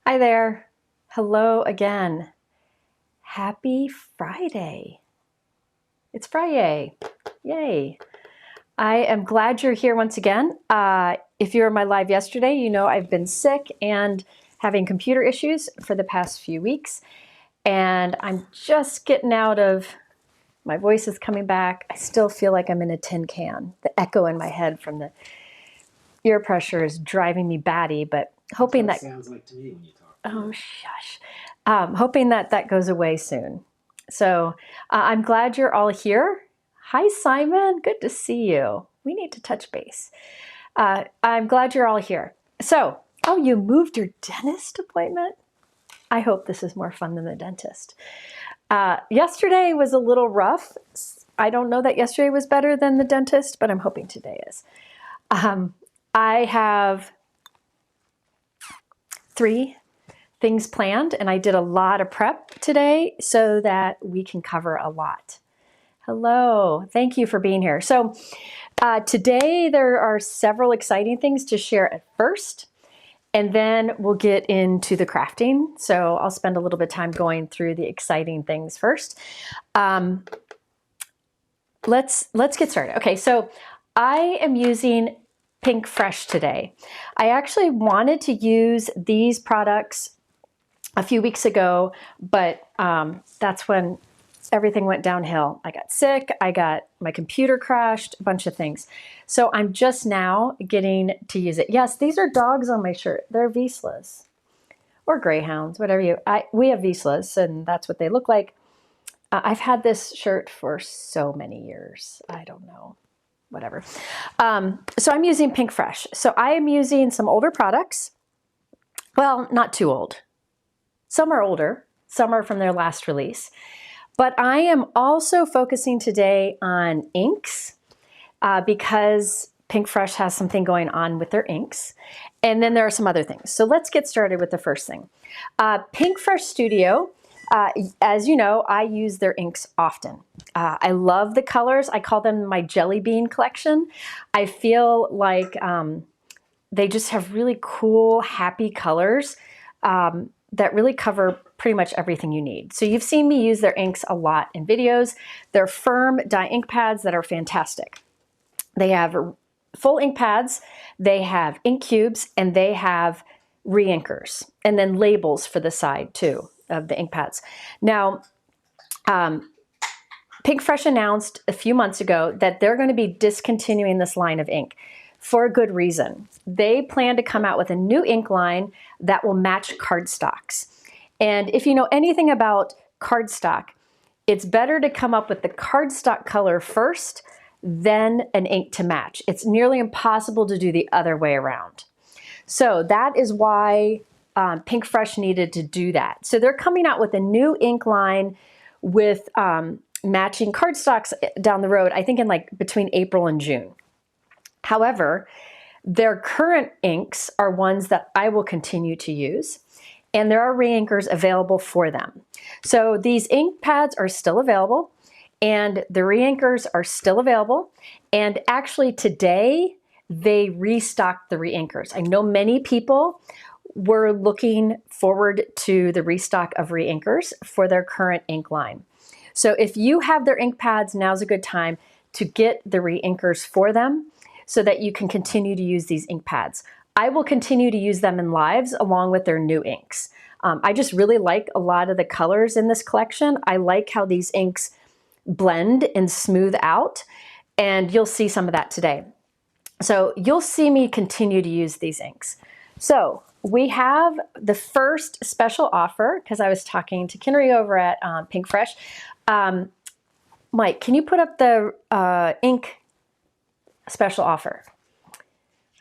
Hi there. Hello again. Happy Friday. It's Friday. Yay. I am glad you're here once again. If you were in my live yesterday, you know I've been sick and having computer issues for the past few weeks. And I'm just getting out of, my voice is coming back. I still feel like I'm in a tin can. The echo in my head from the ear pressure is driving me batty, but hoping that sounds like to me when you talk. Oh, shush. Hoping that that goes away soon. So I'm glad you're all here. Hi, Simon. Good to see you. We need to touch base. I'm glad you're all here. So, oh, you moved your dentist appointment? I hope this is more fun than the dentist. Yesterday was a little rough. I don't know that yesterday was better than the dentist, but I'm hoping today is. I have 3 things planned, and I did a lot of prep today so that we can cover a lot. Hello, thank you for being here. So today there are several exciting things to share at first, and then we'll get into the crafting. So I'll spend a little bit of time going through the exciting things first. Let's get started. Okay, so I am using Pinkfresh today. I actually wanted to use these products a few weeks ago, but that's when everything went downhill. I got sick, I got my computer crashed, a bunch of things. So I'm just now getting to use it. Yes, these are dogs on my shirt. They're Vizslas or greyhounds, whatever we have Vizslas, and that's what they look like. I've had this shirt for so many years. I don't know, whatever. So I'm using Pinkfresh. So I am using some older products. Well, not too old. Some are older, some are from their last release. But I am also focusing today on inks because Pinkfresh has something going on with their inks. And then there are some other things. So let's get started with the first thing. Pinkfresh Studio, as you know, I use their inks often. I love the colors. I call them my jelly bean collection. I feel like they just have really cool, happy colors. That really cover pretty much everything you need. So you've seen me use their inks a lot in videos. They're firm dye ink pads that are fantastic. They have full ink pads, they have ink cubes, and they have reinkers, and then labels for the side too of the ink pads. Now, Pinkfresh announced a few months ago that they're going to be discontinuing this line of ink for a good reason. They plan to come out with a new ink line that will match cardstocks. And if you know anything about cardstock, it's better to come up with the cardstock color first, then an ink to match. It's nearly impossible to do the other way around. So that is why Pinkfresh needed to do that. So they're coming out with a new ink line with matching cardstocks down the road, I think in like between April and June. However, their current inks are ones that I will continue to use, and there are reinkers available for them. So these ink pads are still available, and the reinkers are still available. And actually today, they restocked the reinkers. I know many people were looking forward to the restock of reinkers for their current ink line. So if you have their ink pads, now's a good time to get the reinkers for them, so that you can continue to use these ink pads. I will continue to use them in lives along with their new inks. I just really like a lot of the colors in this collection. I like how these inks blend and smooth out, and you'll see some of that today. So you'll see me continue to use these inks. So we have the first special offer, because I was talking to Kinnery over at Pinkfresh. Mike, can you put up the ink special offer?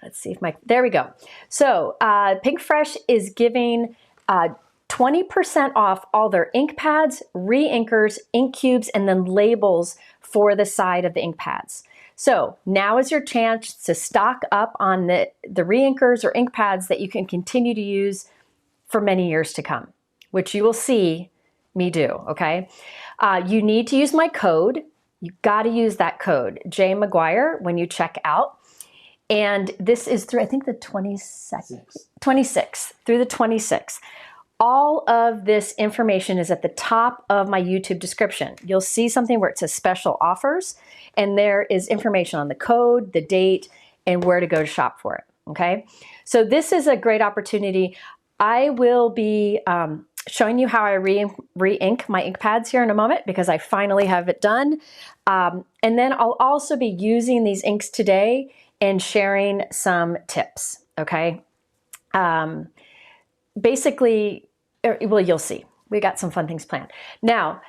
Let's see if there we go. So Pinkfresh is giving 20% off all their ink pads, reinkers, ink cubes, and then labels for the side of the ink pads. So now is your chance to stock up on the reinkers or ink pads that you can continue to use for many years to come, which you will see me do, okay? You need to use my code. You got to use that code, J McGuire, when you check out. And this is through, I think, the 26th, through the 26th. All of this information is at the top of my YouTube description. You'll see something where it says special offers, and there is information on the code, the date, and where to go to shop for it, okay? So this is a great opportunity. I will be showing you how I re-ink my ink pads here in a moment because I finally have it done. And then I'll also be using these inks today and sharing some tips, okay? Basically, well, you'll see. We got some fun things planned. Now,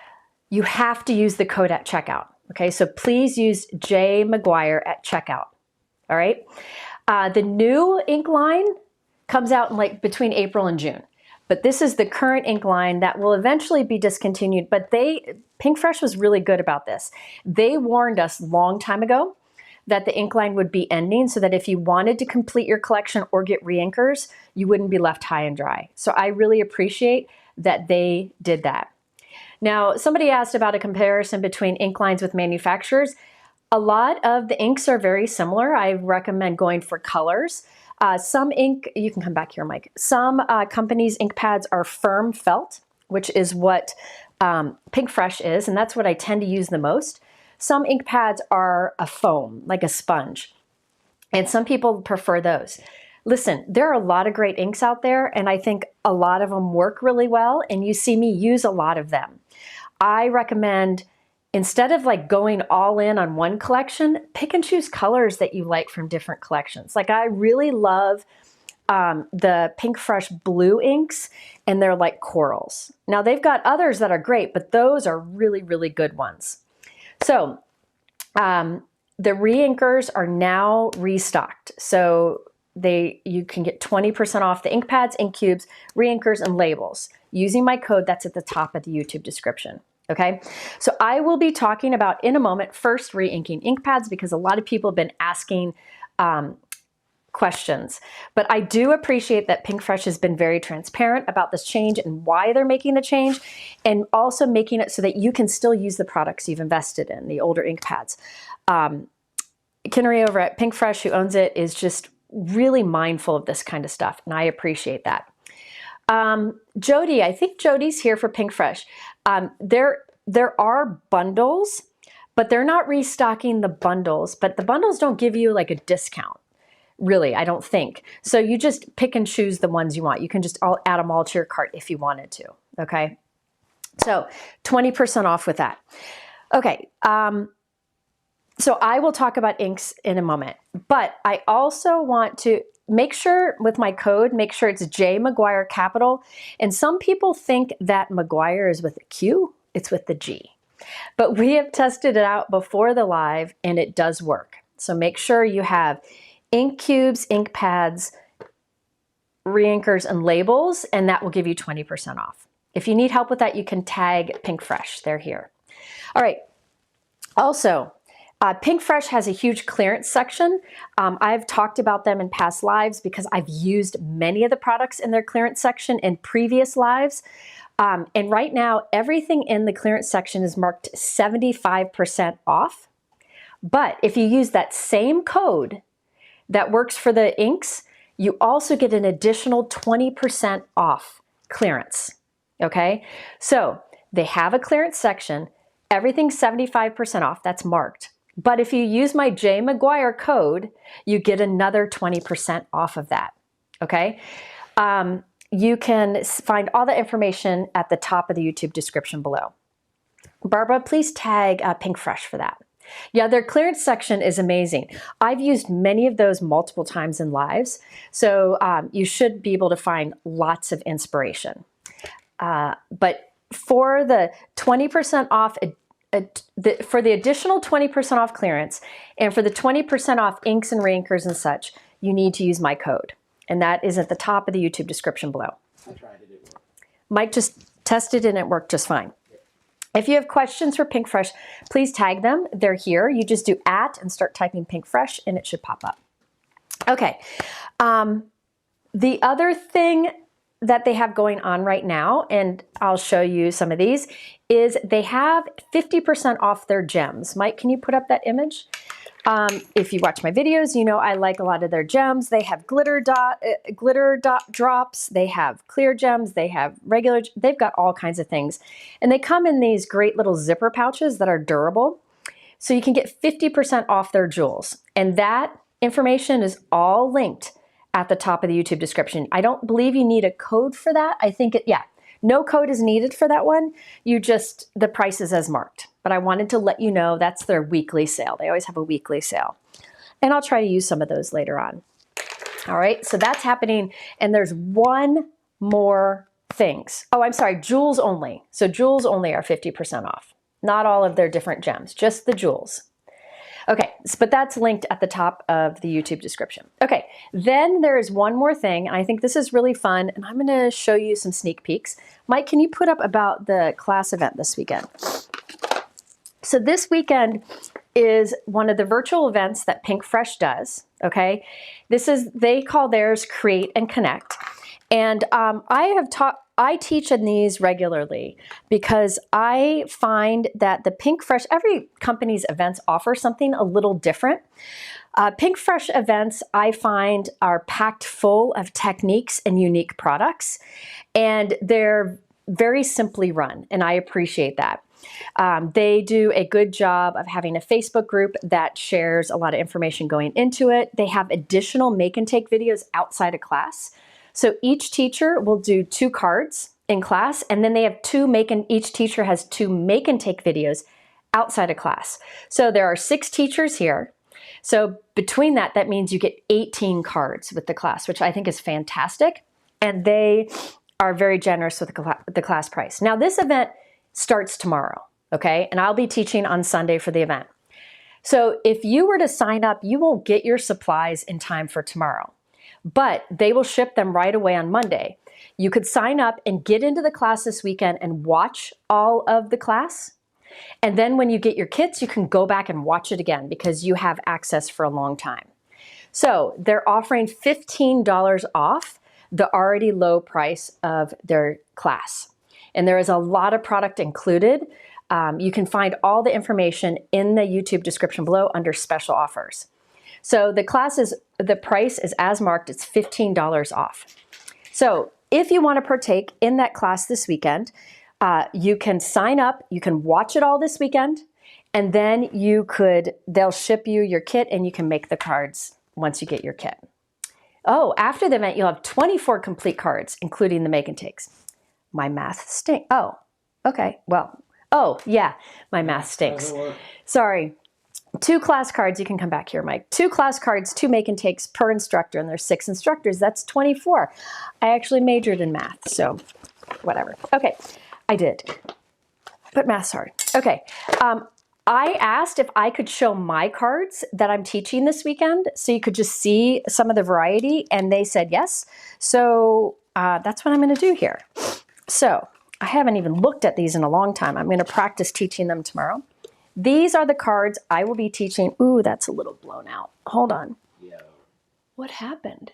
you have to use the code at checkout, okay? So please use J McGuire at checkout, all right? The new ink line comes out in like between April and June. But this is the current ink line that will eventually be discontinued. But Pinkfresh was really good about this. They warned us a long time ago that the ink line would be ending so that if you wanted to complete your collection or get re-inkers, you wouldn't be left high and dry. So I really appreciate that they did that. Now, somebody asked about a comparison between ink lines with manufacturers. A lot of the inks are very similar. I recommend going for colors. Some ink, you can come back here, Mike. Some companies' ink pads are firm felt, which is what Pinkfresh is, and that's what I tend to use the most. Some ink pads are a foam, like a sponge, and some people prefer those. Listen, there are a lot of great inks out there, and I think a lot of them work really well, and you see me use a lot of them. I recommend, instead of like going all in on one collection, pick and choose colors that you like from different collections. Like I really love the Pinkfresh blue inks, and they're like corals. Now they've got others that are great, but those are really, really good ones. So the re-inkers are now restocked. So you can get 20% off the ink pads, ink cubes, re-inkers, and labels using my code that's at the top of the YouTube description. Okay, so I will be talking about in a moment first re-inking ink pads because a lot of people have been asking questions. But I do appreciate that Pinkfresh has been very transparent about this change and why they're making the change, and also making it so that you can still use the products you've invested in, the older ink pads. Kinnery over at Pinkfresh, who owns it, is just really mindful of this kind of stuff, and I appreciate that. Jody, I think Jody's here for Pinkfresh. There are bundles, but they're not restocking the bundles, but the bundles don't give you like a discount, really, I don't think. So you just pick and choose the ones you want. You can just add them all to your cart if you wanted to, okay? So 20% off with that. Okay, so I will talk about inks in a moment, but I also want to make sure with my code, make sure it's J McGuire capital. And some people think that McGuire is with a Q, it's with the G. But we have tested it out before the live and it does work. So make sure you have ink cubes, ink pads, re-inkers, and labels, and that will give you 20% off. If you need help with that, you can tag Pinkfresh, they're here. All right, also, Pinkfresh has a huge clearance section. I've talked about them in past lives because I've used many of the products in their clearance section in previous lives. And right now, everything in the clearance section is marked 75% off. But if you use that same code that works for the inks, you also get an additional 20% off clearance, okay? So they have a clearance section, everything's 75% off, that's marked. But if you use my J McGuire code, you get another 20% off of that, okay? You can find all the information at the top of the YouTube description below. Barbara, please tag Pinkfresh for that. Yeah, their clearance section is amazing. I've used many of those multiple times in lives, so you should be able to find lots of inspiration. But for the 20% off, for the additional 20% off clearance, and for the 20% off inks and re-inkers and such, you need to use my code. And that is at the top of the YouTube description below. I tried it, it worked. Mike just tested and it worked just fine. If you have questions for Pinkfresh, please tag them. They're here. You just do @ and start typing Pinkfresh and it should pop up. Okay. The other thing that they have going on right now, and I'll show you some of these, is they have 50% off their gems. Mike, can you put up that image? If you watch my videos, you know I like a lot of their gems. They have glitter dot drops. They have clear gems. They have regular. They've got all kinds of things. And they come in these great little zipper pouches that are durable. So you can get 50% off their jewels. And that information is all linked at the top of the YouTube description. I don't believe you need a code for that. I think yeah, no code is needed for that one. The price is as marked. But I wanted to let you know that's their weekly sale. They always have a weekly sale. And I'll try to use some of those later on. All right, so that's happening. And there's one more things. Oh, I'm sorry, jewels only. So jewels only are 50% off. Not all of their different gems, just the jewels. Okay, but that's linked at the top of the YouTube description. Okay, then there is one more thing, and I think this is really fun, and I'm gonna show you some sneak peeks. Mike, can you put up about the class event this weekend? So this weekend is one of the virtual events that Pinkfresh does, okay? They call theirs Create and Connect. And I teach in these regularly because I find that the Pinkfresh, every company's events offer something a little different. Pinkfresh events, I find, are packed full of techniques and unique products, and they're very simply run, and I appreciate that. They do a good job of having a Facebook group that shares a lot of information going into it. They have additional make and take videos outside of class. So each teacher will do 2 cards in class, and then they have each teacher has 2 make and take videos outside of class. So there are 6 teachers here. So between that means you get 18 cards with the class, which I think is fantastic. And they are very generous with the class price. Now this event starts tomorrow, okay? And I'll be teaching on Sunday for the event. So if you were to sign up, you will get your supplies in time for tomorrow, but they will ship them right away on Monday. You could sign up and get into the class this weekend and watch all of the class. And then when you get your kits, you can go back and watch it again because you have access for a long time. So they're offering $15 off the already low price of their class. And there is a lot of product included. You can find all the information in the YouTube description below under special offers. So the price is as marked, it's $15 off. So if you want to partake in that class this weekend, you can sign up, you can watch it all this weekend, and then they'll ship you your kit and you can make the cards once you get your kit. Oh, after the event, you'll have 24 complete cards, including the make and takes. My math stinks. Oh, okay. Well, oh yeah, my math stinks. Sorry. 2 class cards. You can come back here, Mike. 2 class cards, 2 make and takes per instructor, and there's 6 instructors. That's 24. I actually majored in math, so whatever. Okay, I did. But math's hard. Okay. I asked if I could show my cards that I'm teaching this weekend so you could just see some of the variety, and they said yes. So that's what I'm going to do here. So I haven't even looked at these in a long time. I'm going to practice teaching them tomorrow. These are the cards I will be teaching. Ooh, that's a little blown out. Hold on. Yo. What happened?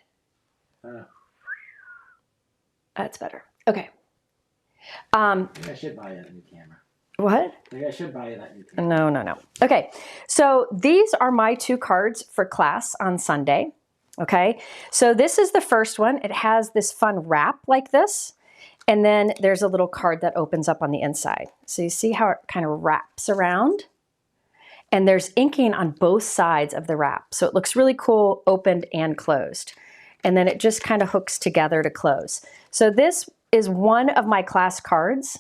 That's better. Okay. I think I should buy a new camera. What? I think I should buy you that new camera. No. Okay. So these are my 2 cards for class on Sunday. Okay. So this is the first one. It has this fun wrap like this. And then there's a little card that opens up on the inside. So you see how it kind of wraps around? And there's inking on both sides of the wrap. So it looks really cool, opened and closed. And then it just kind of hooks together to close. So this is one of my class cards.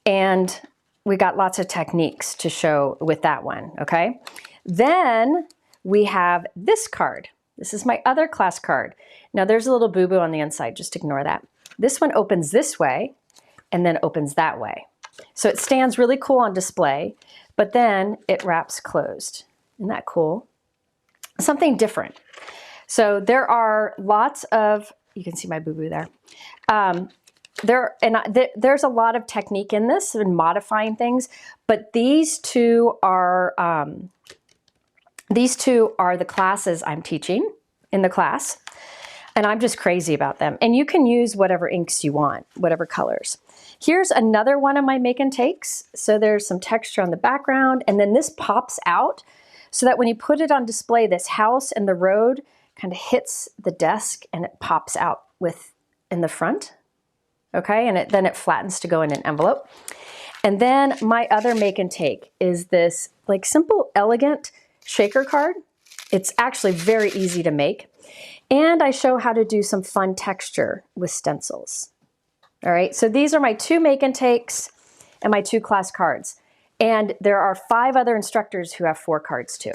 And we got lots of techniques to show with that one, okay? Then we have this card. This is my other class card. Now there's a little boo-boo on the inside, just ignore that. This one opens this way and then opens that way. So it stands really cool on display, but then it wraps closed. Isn't that cool? Something different. So there are lots of, you can see my boo-boo there. There's a lot of technique in this and modifying things, but these two are the classes I'm teaching in the class. And I'm just crazy about them. And you can use whatever inks you want, whatever colors. Here's another one of my make and takes. So there's some texture on the background, and then this pops out so that when you put it on display, this house and the road kind of hits the desk and it pops out in the front. Okay, and then it flattens to go in an envelope. And then my other make and take is this like simple, elegant shaker card. It's actually very easy to make. And I show how to do some fun texture with stencils. All right, so these are my 2 make and takes and my 2 class cards. And there are 5 other instructors who have 4 cards too.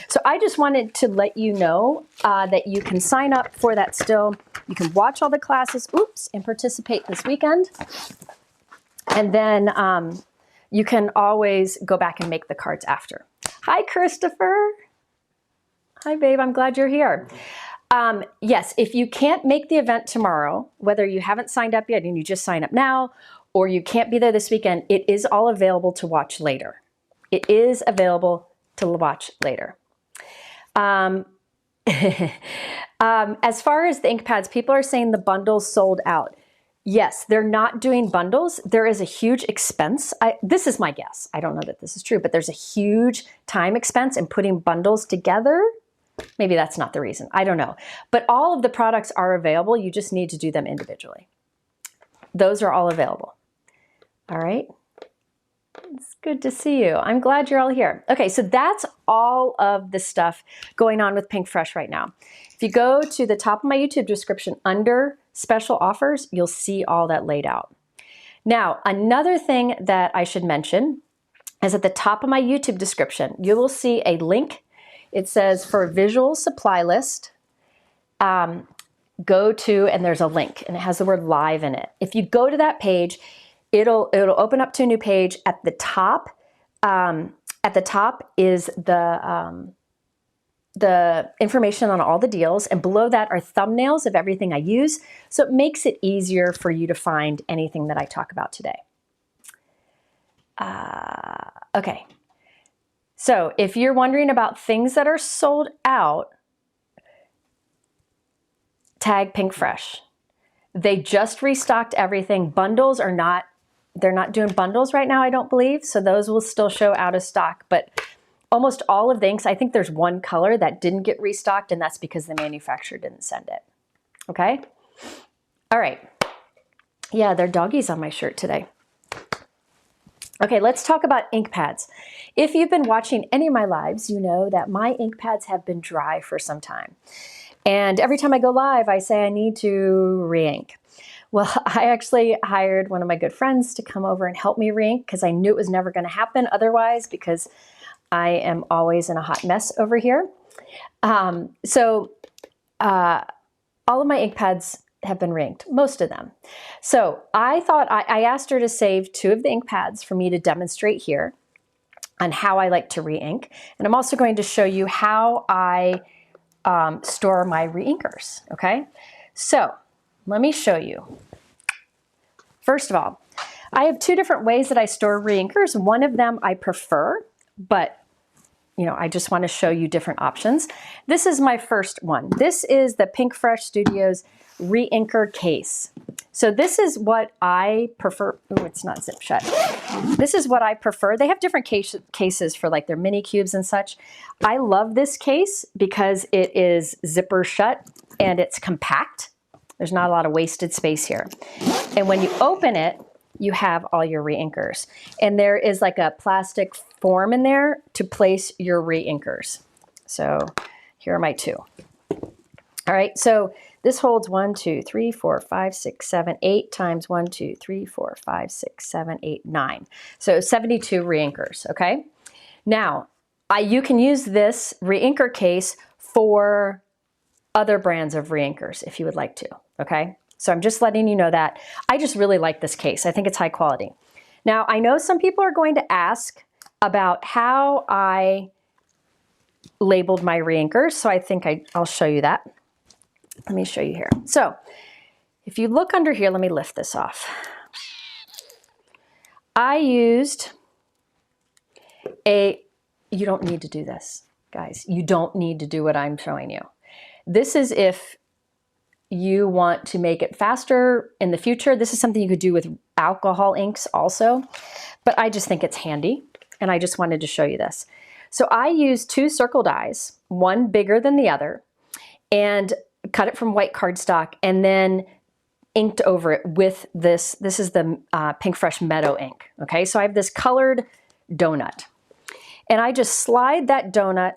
So I just wanted to let you know that you can sign up for that still. You can watch all the classes, and participate this weekend. And then you can always go back and make the cards after. Hi, Christopher. Hi, babe. I'm glad you're here. Yes, if you can't make the event tomorrow, whether you haven't signed up yet and you just sign up now, or you can't be there this weekend, it is all available to watch later. It is available to watch later. As far as the ink pads, people are saying the bundles sold out. Yes, they're not doing bundles. There is a huge expense. This is my guess. I don't know that this is true, but there's a huge time expense in putting bundles together. Maybe that's not the reason. I don't know. But all of the products are available. You just need to do them individually. Those are all available. All right. It's good to see you. I'm glad you're all here. Okay, so that's all of the stuff going on with Pinkfresh right now. If you go to the top of my YouTube description under special offers, you'll see all that laid out. Now, another thing that I should mention is at the top of my YouTube description, you will see a link. It says for a visual supply list, go to, and there's a link, and it has the word live in it. If you go to that page, it'll open up to a new page. At the top is the information on all the deals, and below that are thumbnails of everything I use, so it makes it easier for you to find anything that I talk about today. Okay, so if you're wondering about things that are sold out, tag Pinkfresh. They just restocked everything. Bundles are not, they're not doing bundles right now, I don't believe, so those will still show out of stock, but almost all of the inks, I think there's one color that didn't get restocked, and that's because the manufacturer didn't send it. Okay? All right. Yeah, there are doggies on my shirt today. Okay, let's talk about ink pads. If you've been watching any of my lives, you know that my ink pads have been dry for some time. And every time I go live, I say I need to re-ink. Well, I actually hired one of my good friends to come over and help me re-ink because I knew it was never going to happen otherwise, because I am always in a hot mess over here. All of my ink pads have been re-inked, most of them. So I thought I asked her to save 2 of the ink pads for me to demonstrate here on how I like to re-ink. And I'm also going to show you how I store my re-inkers, okay? So let me show you. First of all, I have 2 different ways that I store re-inkers. One of them I prefer, but you know, I just want to show you different options. This is my first one. This is the Pinkfresh Studio's Reinker Case. So this is what I prefer. Oh, it's not zip shut. This is what I prefer. They have different cases for like their mini cubes and such. I love this case because it is zipper shut and it's compact. There's not a lot of wasted space here. And when you open it, you have all your re-inkers. And there is like a plastic form in there to place your re-inkers. So here are my 2. All right, so this holds 1, 2, 3, 4, 5, 6, 7, 8 times 1, 2, 3, 4, 5, 6, 7, 8, 9. So 72 re-inkers, okay? Now, you can use this re-inker case for other brands of re-inkers if you would like to, okay? So I'm just letting you know that. I just really like this case. I think it's high quality. Now, I know some people are going to ask about how I labeled my re-inkers, so I think I'll show you that. Let me show you here. So if you look under here, let me lift this off. I used you don't need to do this, guys. You don't need to do what I'm showing you. This is if you want to make it faster in the future. This is something you could do with alcohol inks also, but I just think it's handy, and I just wanted to show you this. So I used 2 circle dies, one bigger than the other, and cut it from white cardstock and then inked over it with this. This is the Pinkfresh Meadow ink. Okay, so I have this colored donut. And I just slide that donut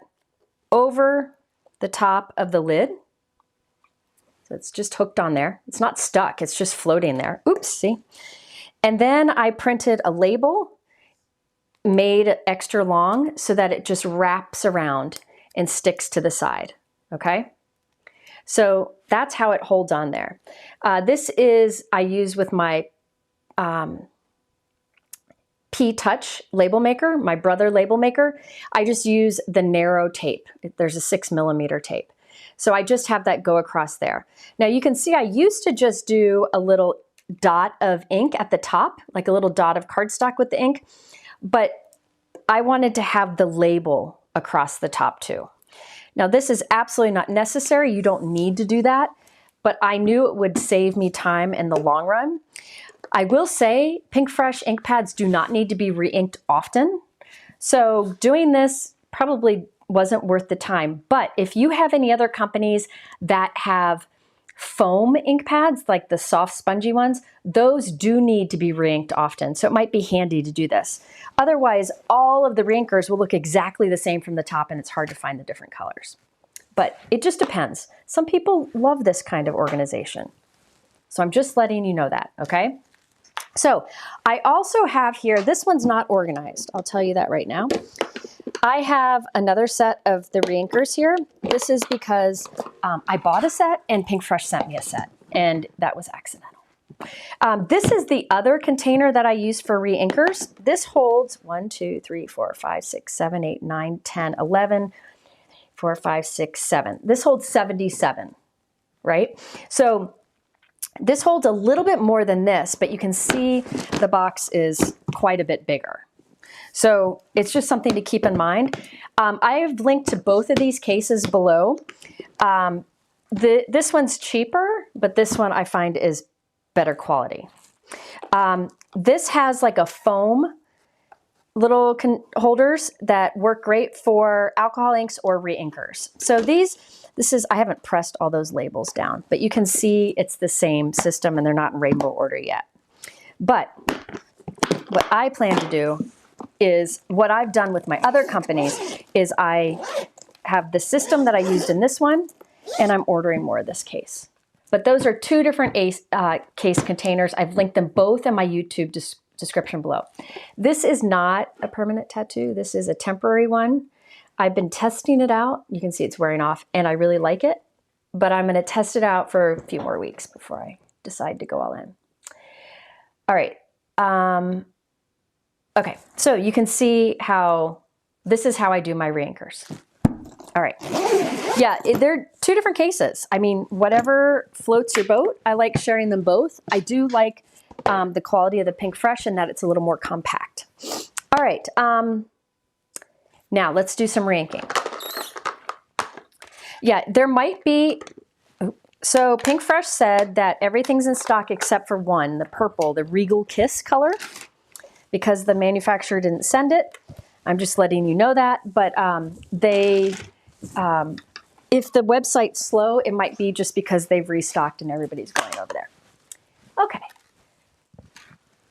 over the top of the lid. So it's just hooked on there. It's not stuck, it's just floating there. Oops, see? And then I printed a label, made extra long so that it just wraps around and sticks to the side, okay? So that's how it holds on there. This is, I use with my P-Touch label maker, my brother label maker. I just use the narrow tape. There's a 6mm tape. So I just have that go across there. Now you can see I used to just do a little dot of ink at the top, like a little dot of cardstock with the ink, but I wanted to have the label across the top too. Now this is absolutely not necessary. You don't need to do that, but I knew it would save me time in the long run. I will say Pinkfresh ink pads do not need to be re-inked often. So doing this probably wasn't worth the time. But if you have any other companies that have foam ink pads, like the soft spongy ones, those do need to be re-inked often. So it might be handy to do this. Otherwise, all of the reinkers will look exactly the same from the top and it's hard to find the different colors. But it just depends. Some people love this kind of organization. So I'm just letting you know that, okay? So I also have here, this one's not organized. I'll tell you that right now. I have another set of the reinkers here. This is because I bought a set and Pinkfresh sent me a set, and that was accidental. This is the other container that I use for reinkers. This holds 1, 2, 3, 4, 5, 6, 7, 8, 9, 10, 11, 4, 5, 6, 7. This holds 77, right? So this holds a little bit more than this, but you can see the box is quite a bit bigger. So it's just something to keep in mind. I have linked to both of these cases below. This one's cheaper, but this one I find is better quality. This has like a foam little holders that work great for alcohol inks or reinkers. So I haven't pressed all those labels down, but you can see it's the same system and they're not in rainbow order yet. But what I plan to do is, what I've done with my other companies is I have the system that I used in this one, and I'm ordering more of this case. But those are 2 different case containers. I've linked them both in my YouTube description below. This is not a permanent tattoo. This is a temporary one. I've been testing it out. You can see it's wearing off, and I really like it. But I'm going to test it out for a few more weeks before I decide to go all in. All right. Okay, so you can see how this is how I do my reinkers. All right. Yeah, they're 2 different cases. I mean, whatever floats your boat. I like sharing them both. I do like the quality of the Pinkfresh and that it's a little more compact. All right. Now let's do some reinking. Yeah, there might be. So Pinkfresh said that everything's in stock except for one, the purple, the Regal Kiss color, because the manufacturer didn't send it. I'm just letting you know that. But if the website's slow, it might be just because they've restocked and everybody's going over there. Okay.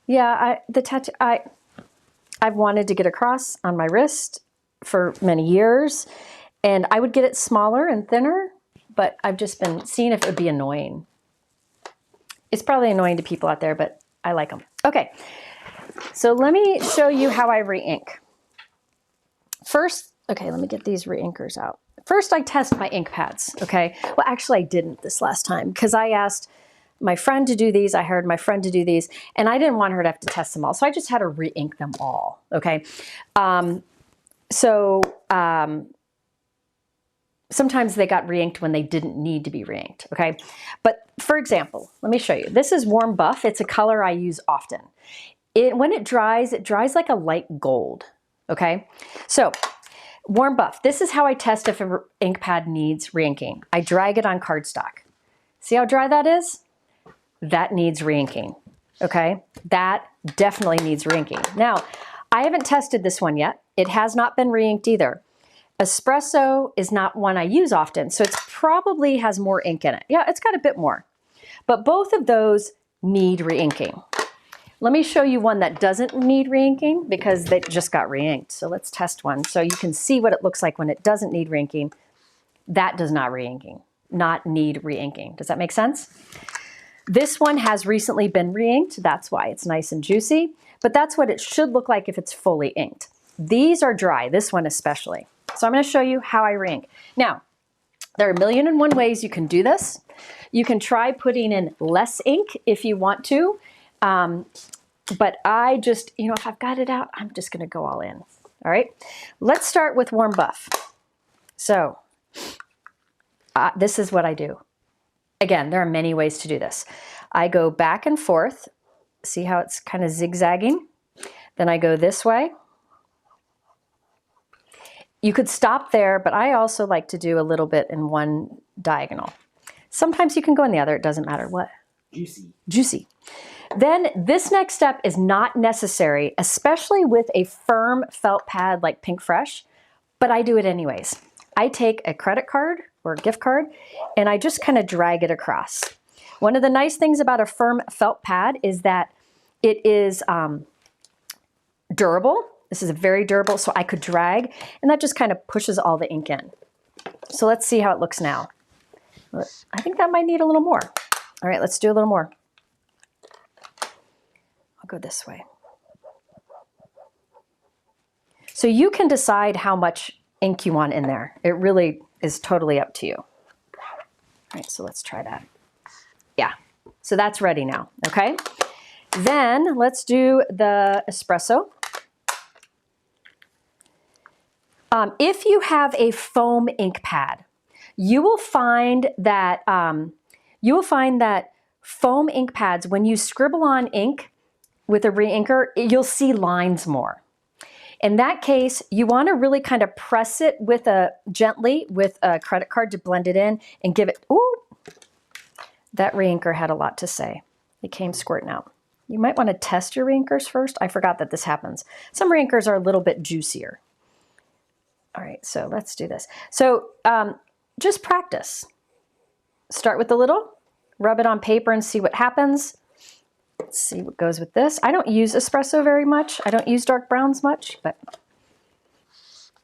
Yeah, the tattoo, I've wanted to get a cross on my wrist for many years, and I would get it smaller and thinner, but I've just been seeing if it would be annoying. It's probably annoying to people out there, but I like them. Okay, so let me show you how I re-ink. First, okay, let me get these re-inkers out. First, I test my ink pads, okay? Well, actually, I didn't this last time because I asked my friend to do these. I hired my friend to do these, and I didn't want her to have to test them all, so I just had to re-ink them all, okay? Sometimes they got re-inked when they didn't need to be re-inked, okay? But for example, let me show you. This is Warm Buff. It's a color I use often. When it dries like a light gold, okay? So Warm Buff, this is how I test if an ink pad needs re-inking. I drag it on cardstock. See how dry that is? That needs re-inking, okay? That definitely needs re-inking. Now, I haven't tested this one yet. It has not been re-inked either. Espresso is not one I use often, so it probably has more ink in it. Yeah, it's got a bit more. But both of those need re-inking. Let me show you one that doesn't need re-inking because they just got re-inked. So let's test one so you can see what it looks like when it doesn't need re-inking. That does not need re-inking. Does that make sense? This one has recently been re-inked. That's why it's nice and juicy, but that's what it should look like if it's fully inked. These are dry, this one especially. So I'm going to show you how I re-ink. Now, there are a million and one ways you can do this. You can try putting in less ink if you want to, but I just, if I've got it out, I'm just going to go all in. All right, let's start with warm buff. So this is what I do. Again, there are many ways to do this. I go back and forth. See how it's kind of zigzagging? Then I go this way. You could stop there, but I also like to do a little bit in one diagonal. Sometimes you can go in the other, it doesn't matter what. Juicy. Juicy. Then this next step is not necessary, especially with a firm felt pad like Pinkfresh, but I do it anyways. I take a credit card or a gift card and I just kind of drag it across. One of the nice things about a firm felt pad is that it is durable. This is very durable, so I could drag, and that just kind of pushes all the ink in. So let's see how it looks now. I think that might need a little more. All right, let's do a little more. I'll go this way. So you can decide how much ink you want in there. It really is totally up to you. All right, so let's try that. Yeah, so that's ready now, okay? Then let's do the espresso. If you have a foam ink pad, you will find that foam ink pads, when you scribble on ink with a re-inker, you'll see lines more. In that case, you want to really kind of press it gently with a credit card to blend it in and give it. Ooh, that re-inker had a lot to say. It came squirting out. You might want to test your re-inkers first. I forgot that this happens. Some re-inkers are a little bit juicier. All right, so let's do this. So just practice. Start with the little, rub it on paper and see what happens. Let's see what goes with this. I don't use espresso very much. I don't use dark browns much, but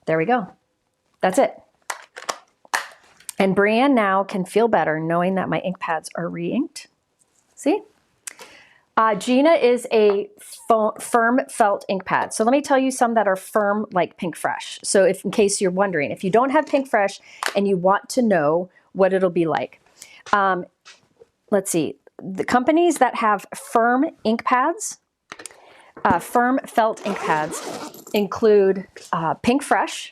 there we go. That's it. And Brienne now can feel better knowing that my ink pads are re-inked. See? Gina is a firm felt ink pad. So let me tell you some that are firm like Pinkfresh. So in case you're wondering, if you don't have Pinkfresh and you want to know what it'll be like. Let's see. The companies that have firm ink pads, firm felt ink pads include Pinkfresh,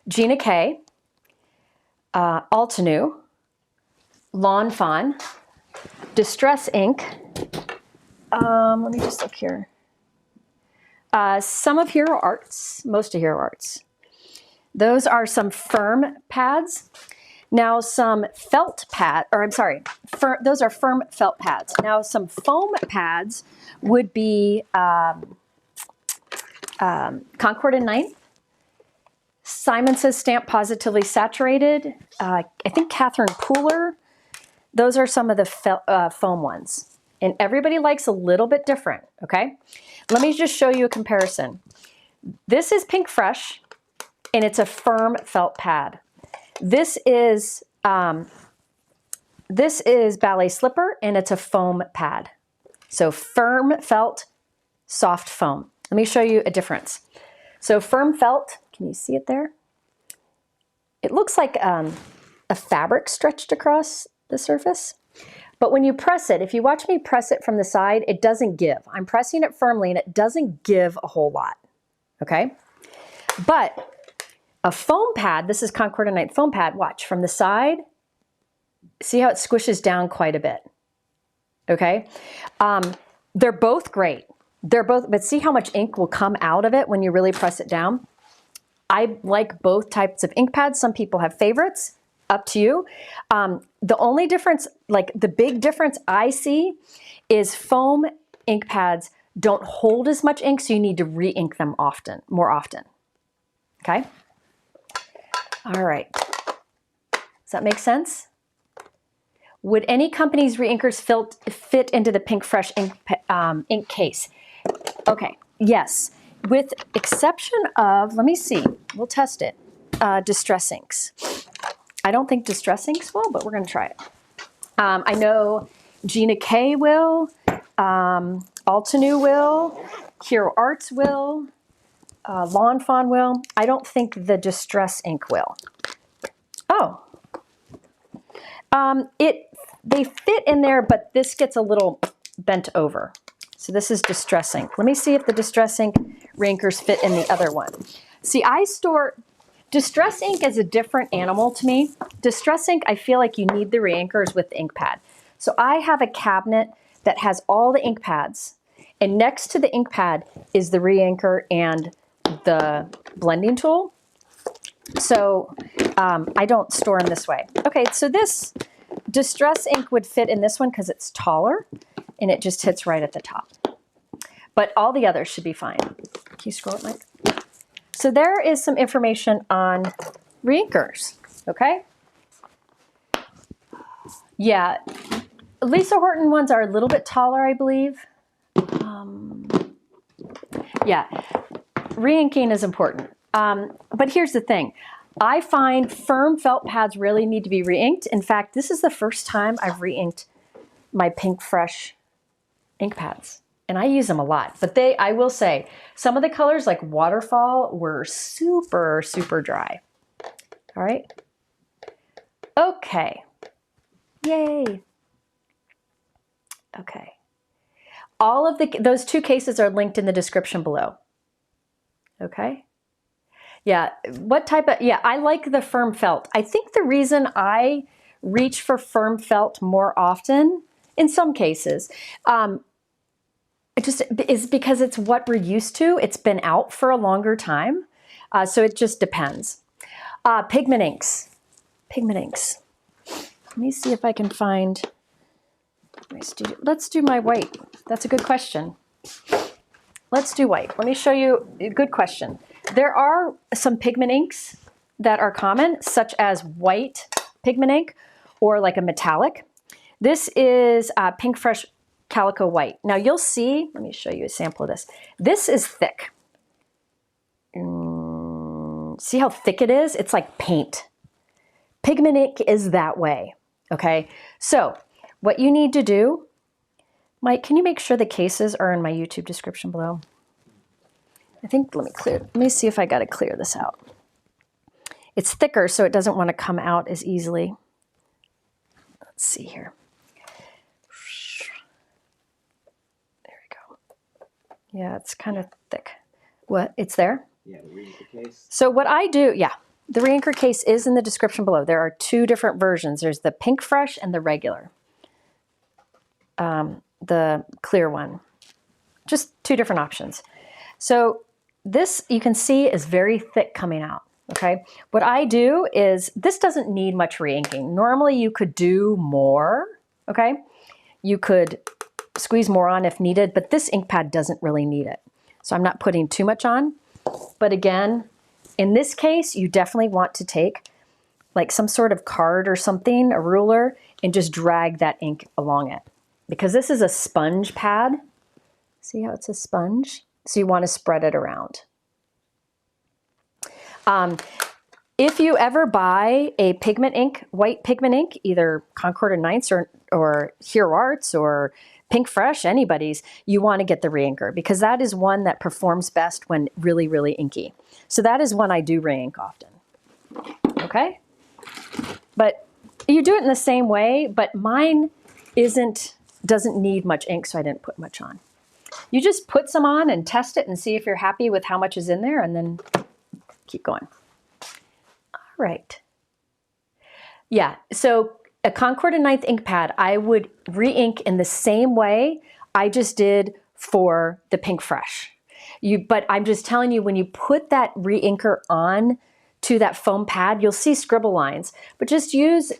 Gina K, Altenew, Lawn Fawn, Distress Ink. Let me just look here. Some of Hero Arts, most of Hero Arts. Those are some firm pads. Now some felt pad, or I'm sorry, those are firm felt pads. Now some foam pads would be Concord and Ninth. Simon Says Stamp Positively Saturated. I think Catherine Pooler. Those are some of the foam ones. And everybody likes a little bit different, okay? Let me just show you a comparison. This is Pinkfresh, and it's a firm felt pad. This is Ballet Slipper, and it's a foam pad. So firm felt, soft foam. Let me show you a difference. So firm felt, can you see it there? It looks like a fabric stretched across the surface. But when you press it, if you watch me press it from the side, it doesn't give. I'm pressing it firmly and it doesn't give a whole lot, okay? But a foam pad, this is Concord and Ninth foam pad, watch, from the side, see how it squishes down quite a bit, okay? They're both great. But see how much ink will come out of it when you really press it down? I like both types of ink pads. Some people have favorites. Up to you. The only difference, like the big difference I see, is foam ink pads don't hold as much ink, so you need to re-ink them more often. Okay? All right. Does that make sense? Would any company's reinkers fit into the Pinkfresh ink case? Okay, yes. With exception of, let me see, we'll test it, Distress Inks. I don't think Distress Inks will, but we're going to try it. I know Gina K will, Altenew will, Hero Arts will, Lawn Fawn will. I don't think the Distress Ink will. Oh. They fit in there, but this gets a little bent over. So this is Distress Ink. Let me see if the Distress Ink Reinkers fit in the other one. See, Distress Ink is a different animal to me. Distress Ink, I feel like you need the reinkers with the ink pad. So I have a cabinet that has all the ink pads, and next to the ink pad is the reinker and the blending tool. So I don't store them this way. Okay, so this Distress Ink would fit in this one because it's taller and it just hits right at the top. But all the others should be fine. Can you scroll it, Mike? So there is some information on reinkers, okay? Yeah, Lisa Horton ones are a little bit taller, I believe. Yeah, reinking is important. But here's the thing. I find firm felt pads really need to be re-inked. In fact, this is the first time I've re-inked my Pinkfresh ink pads. And I use them a lot. But I will say, some of the colors like Waterfall were super, super dry. All right. Okay. Yay. Okay. All of those two cases are linked in the description below. Okay. Yeah, I like the firm felt. I think the reason I reach for firm felt more often, in some cases, is because it's what we're used to. It's been out for a longer time, so it just depends. Pigment inks. Pigment inks. Let me see if I can find, let's do my white. That's a good question. Let's do white. Let me show you, good question. There are some pigment inks that are common, such as white pigment ink or like a metallic. This is Pinkfresh Calico White. Now you'll see, let me show you a sample of this. This is thick. See how thick it is? It's like paint. Pigment ink is that way, okay? So what you need to do, Mike, can you make sure the cases are in my YouTube description below? I think, let me see if I got to clear this out. It's thicker, so it doesn't want to come out as easily. Let's see here. There we go. Yeah, it's kind of thick. What? It's there? Yeah, the Reinker Case. So what I do, yeah, the Reinker Case is in the description below. There are two different versions. There's the Pinkfresh and the regular. The clear one. Just two different options. So this, you can see, is very thick coming out, okay? What I do is, this doesn't need much re-inking. Normally you could do more, okay? You could squeeze more on if needed, but this ink pad doesn't really need it. So I'm not putting too much on. But again, in this case, you definitely want to take like some sort of card or something, a ruler, and just drag that ink along it. Because this is a sponge pad. See how it's a sponge? So you want to spread it around. If you ever buy a pigment ink, white pigment ink, either Concord and Ninths or Hero Arts or Pinkfresh, anybody's, you want to get the reinker because that is one that performs best when really, really inky. So that is one I do reink often. Okay? But you do it in the same way, but mine doesn't need much ink, so I didn't put much on. You just put some on and test it and see if you're happy with how much is in there and then keep going. All right. Yeah, so a Concord and Ninth ink pad, I would re-ink in the same way I just did for the Pinkfresh. But I'm just telling you, when you put that re-inker on to that foam pad, you'll see scribble lines, but just use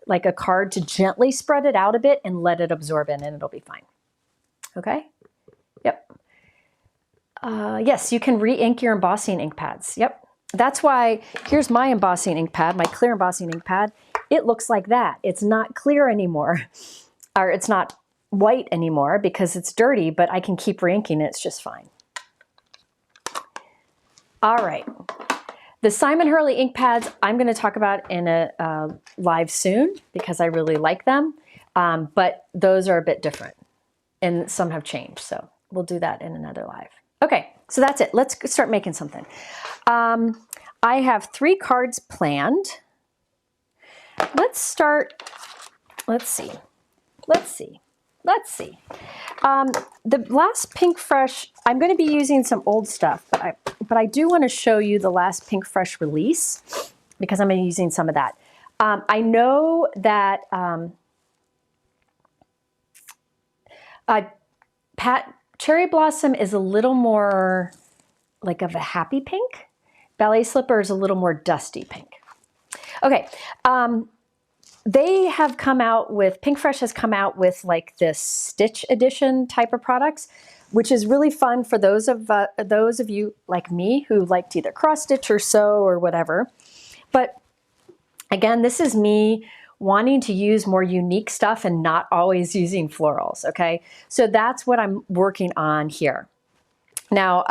like a card to gently spread it out a bit and let it absorb in and it'll be fine. Okay? Yep. Yes, you can re-ink your embossing ink pads. Yep. That's why, here's my embossing ink pad, my clear embossing ink pad. It looks like that. It's not clear anymore, or it's not white anymore because it's dirty, but I can keep re-inking it. It's just fine. All right. The Simon Hurley ink pads I'm going to talk about in a live soon because I really like them, but those are a bit different and some have changed, so we'll do that in another live. Okay, so that's it. Let's start making something. I have 3 cards planned. Let's start, let's see. The last Pinkfresh, I'm going to be using some old stuff, but I do want to show you the last Pinkfresh release because I'm using some of that. I know that Cherry Blossom is a little more like of a happy pink. Ballet Slipper is a little more dusty pink. Okay. They have come out with, Pinkfresh has come out with like this stitch edition type of products, which is really fun for those of you like me who like to either cross stitch or sew or whatever. But again, this is me wanting to use more unique stuff and not always using florals, okay? So that's what I'm working on here. Now,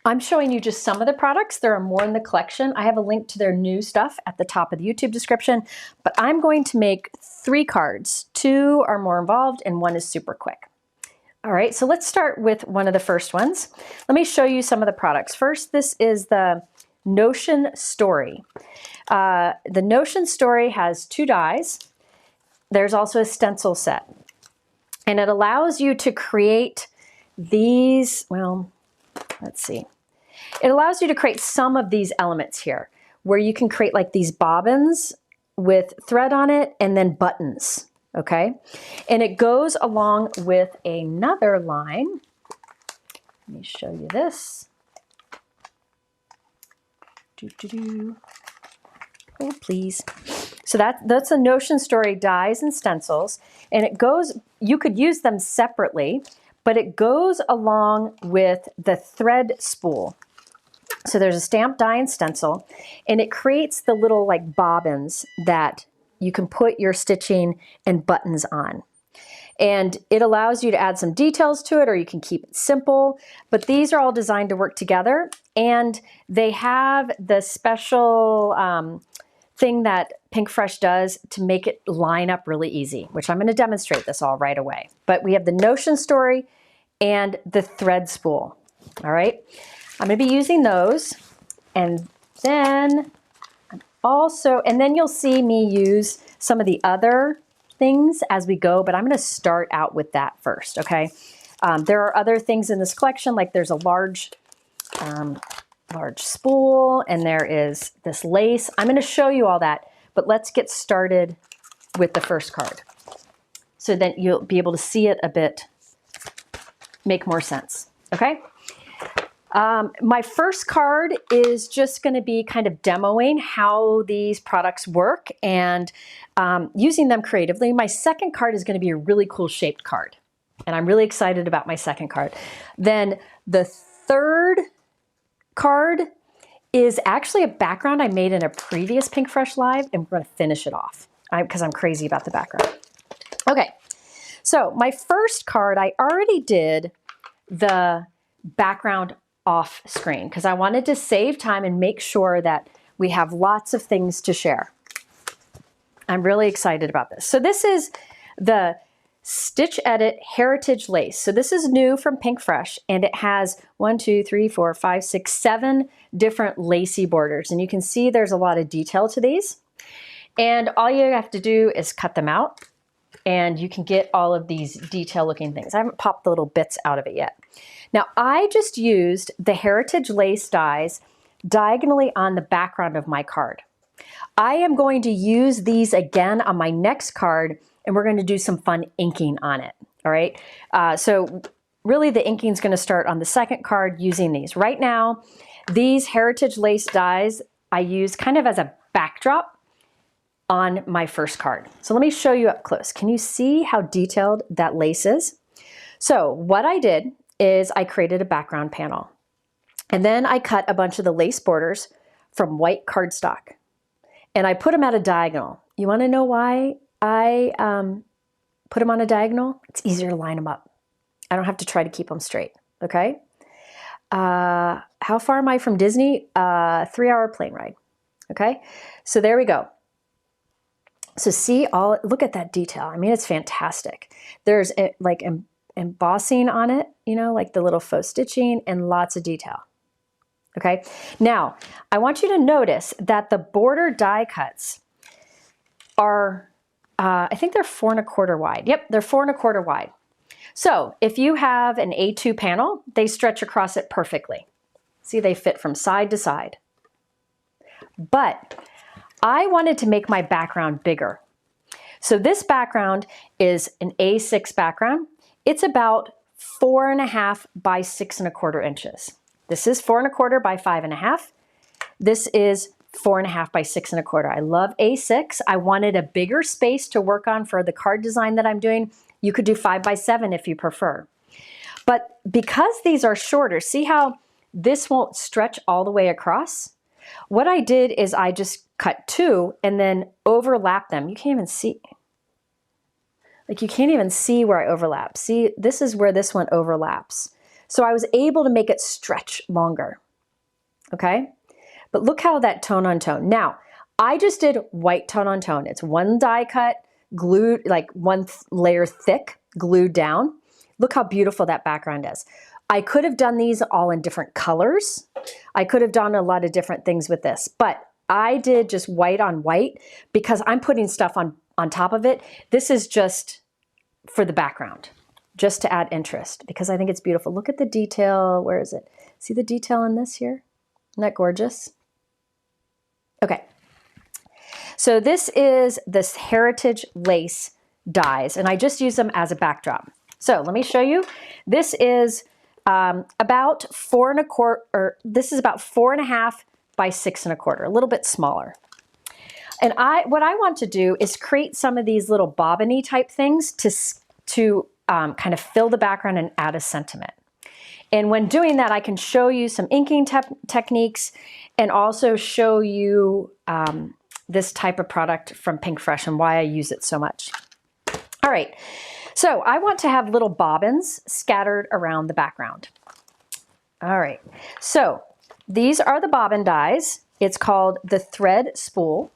I'm showing you just some of the products. There are more in the collection. I have a link to their new stuff at the top of the YouTube description, but I'm going to make 3 cards. 2 are more involved and 1 is super quick. All right, so let's start with one of the first ones. Let me show you some of the products. First, this is the Notion Story. The Notion Story has 2 dies. There's also a stencil set. And it allows you to create these, well, let's see. It allows you to create some of these elements here, where you can create like these bobbins with thread on it and then buttons, okay? And it goes along with another line. Let me show you this. Oh, please. So that's a Notion Story dies and stencils, and it goes, you could use them separately, but it goes along with the thread spool. So there's a stamp die and stencil, and it creates the little like bobbins that you can put your stitching and buttons on. And it allows you to add some details to it, or you can keep it simple, but these are all designed to work together, and they have the special thing that Pinkfresh does to make it line up really easy, which I'm going to demonstrate this all right away. But we have the Notion Story and the thread spool. All right, I'm going to be using those, and then then you'll see me use some of the other things as we go, but I'm going to start out with that first, okay? There are other things in this collection, like there's a large spool, and there is this lace. I'm going to show you all that, but let's get started with the first card. So then you'll be able to see it a bit, make more sense, okay? My first card is just going to be kind of demoing how these products work and using them creatively. My second card is going to be a really cool shaped card, and I'm really excited about my second card. Then the third card is actually a background I made in a previous Pinkfresh live, and we're going to finish it off because I'm crazy about the background. Okay, so my first card, I already did the background off screen because I wanted to save time and make sure that we have lots of things to share. I'm really excited about this. So this is the Stitch Edit Heritage Lace. So this is new from Pinkfresh, and it has 1, 2, 3, 4, 5, 6, 7 different lacy borders. And you can see there's a lot of detail to these. And all you have to do is cut them out, and you can get all of these detail looking things. I haven't popped the little bits out of it yet. Now I just used the Heritage Lace dies diagonally on the background of my card. I am going to use these again on my next card, and we're going to do some fun inking on it. All right. So really the inking is going to start on the second card using these. Right now, these Heritage Lace dies I use kind of as a backdrop on my first card. So let me show you up close. Can you see how detailed that lace is? So what I did is I created a background panel. And then I cut a bunch of the lace borders from white cardstock. And I put them at a diagonal. You want to know why I put them on a diagonal? It's easier to line them up. I don't have to try to keep them straight, okay? How far am I from Disney? 3-hour plane ride, okay? So there we go. So see look at that detail. I mean, it's fantastic. There's like embossing on it, you know, like the little faux stitching and lots of detail. Okay, now I want you to notice that the border die cuts are, I think they're 4 1/4 wide. Yep, they're 4 1/4 wide. So if you have an A2 panel, they stretch across it perfectly. See, they fit from side to side. But I wanted to make my background bigger. So this background is an A6 background. It's about 4 1/2 by 6 1/4 inches. This is 4 1/4 by 5 1/2. This is 4 1/2 by 6 1/4. I love A6. I wanted a bigger space to work on for the card design that I'm doing. You could do 5 by 7 if you prefer. But because these are shorter, see how this won't stretch all the way across? What I did is I just cut 2 and then overlap them. You can't even see. Like you can't even see where I overlap. See, this is where this one overlaps. So I was able to make it stretch longer, okay? But look how that tone on tone. Now, I just did white tone on tone. It's one die cut, glued, like one layer thick, glued down. Look how beautiful that background is. I could have done these all in different colors. I could have done a lot of different things with this, but I did just white on white because I'm putting stuff on top of it. This is just for the background, just to add interest because I think it's beautiful. Look at the detail. Where is it? See the detail in this here? Isn't that gorgeous? Okay. So this is this Heritage Lace dies, and I just use them as a backdrop. So let me show you. This is about 4 1/4, or this is about 4 1/2 by 6 1/4, a little bit smaller. And what I want to do is create some of these little bobbiny type things to kind of fill the background and add a sentiment. And when doing that, I can show you some inking techniques and also show you this type of product from Pinkfresh and why I use it so much. All right, so I want to have little bobbins scattered around the background. All right, so these are the bobbin dies. It's called the thread spool.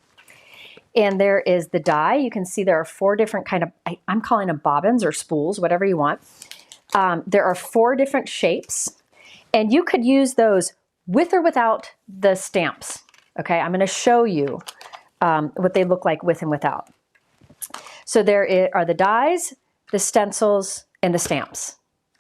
And there is the die. You can see there are 4 different kind of, I'm calling them bobbins or spools, whatever you want. There are 4 different shapes. And you could use those with or without the stamps. Okay, I'm going to show you what they look like with and without. So there are the dies, the stencils, and the stamps.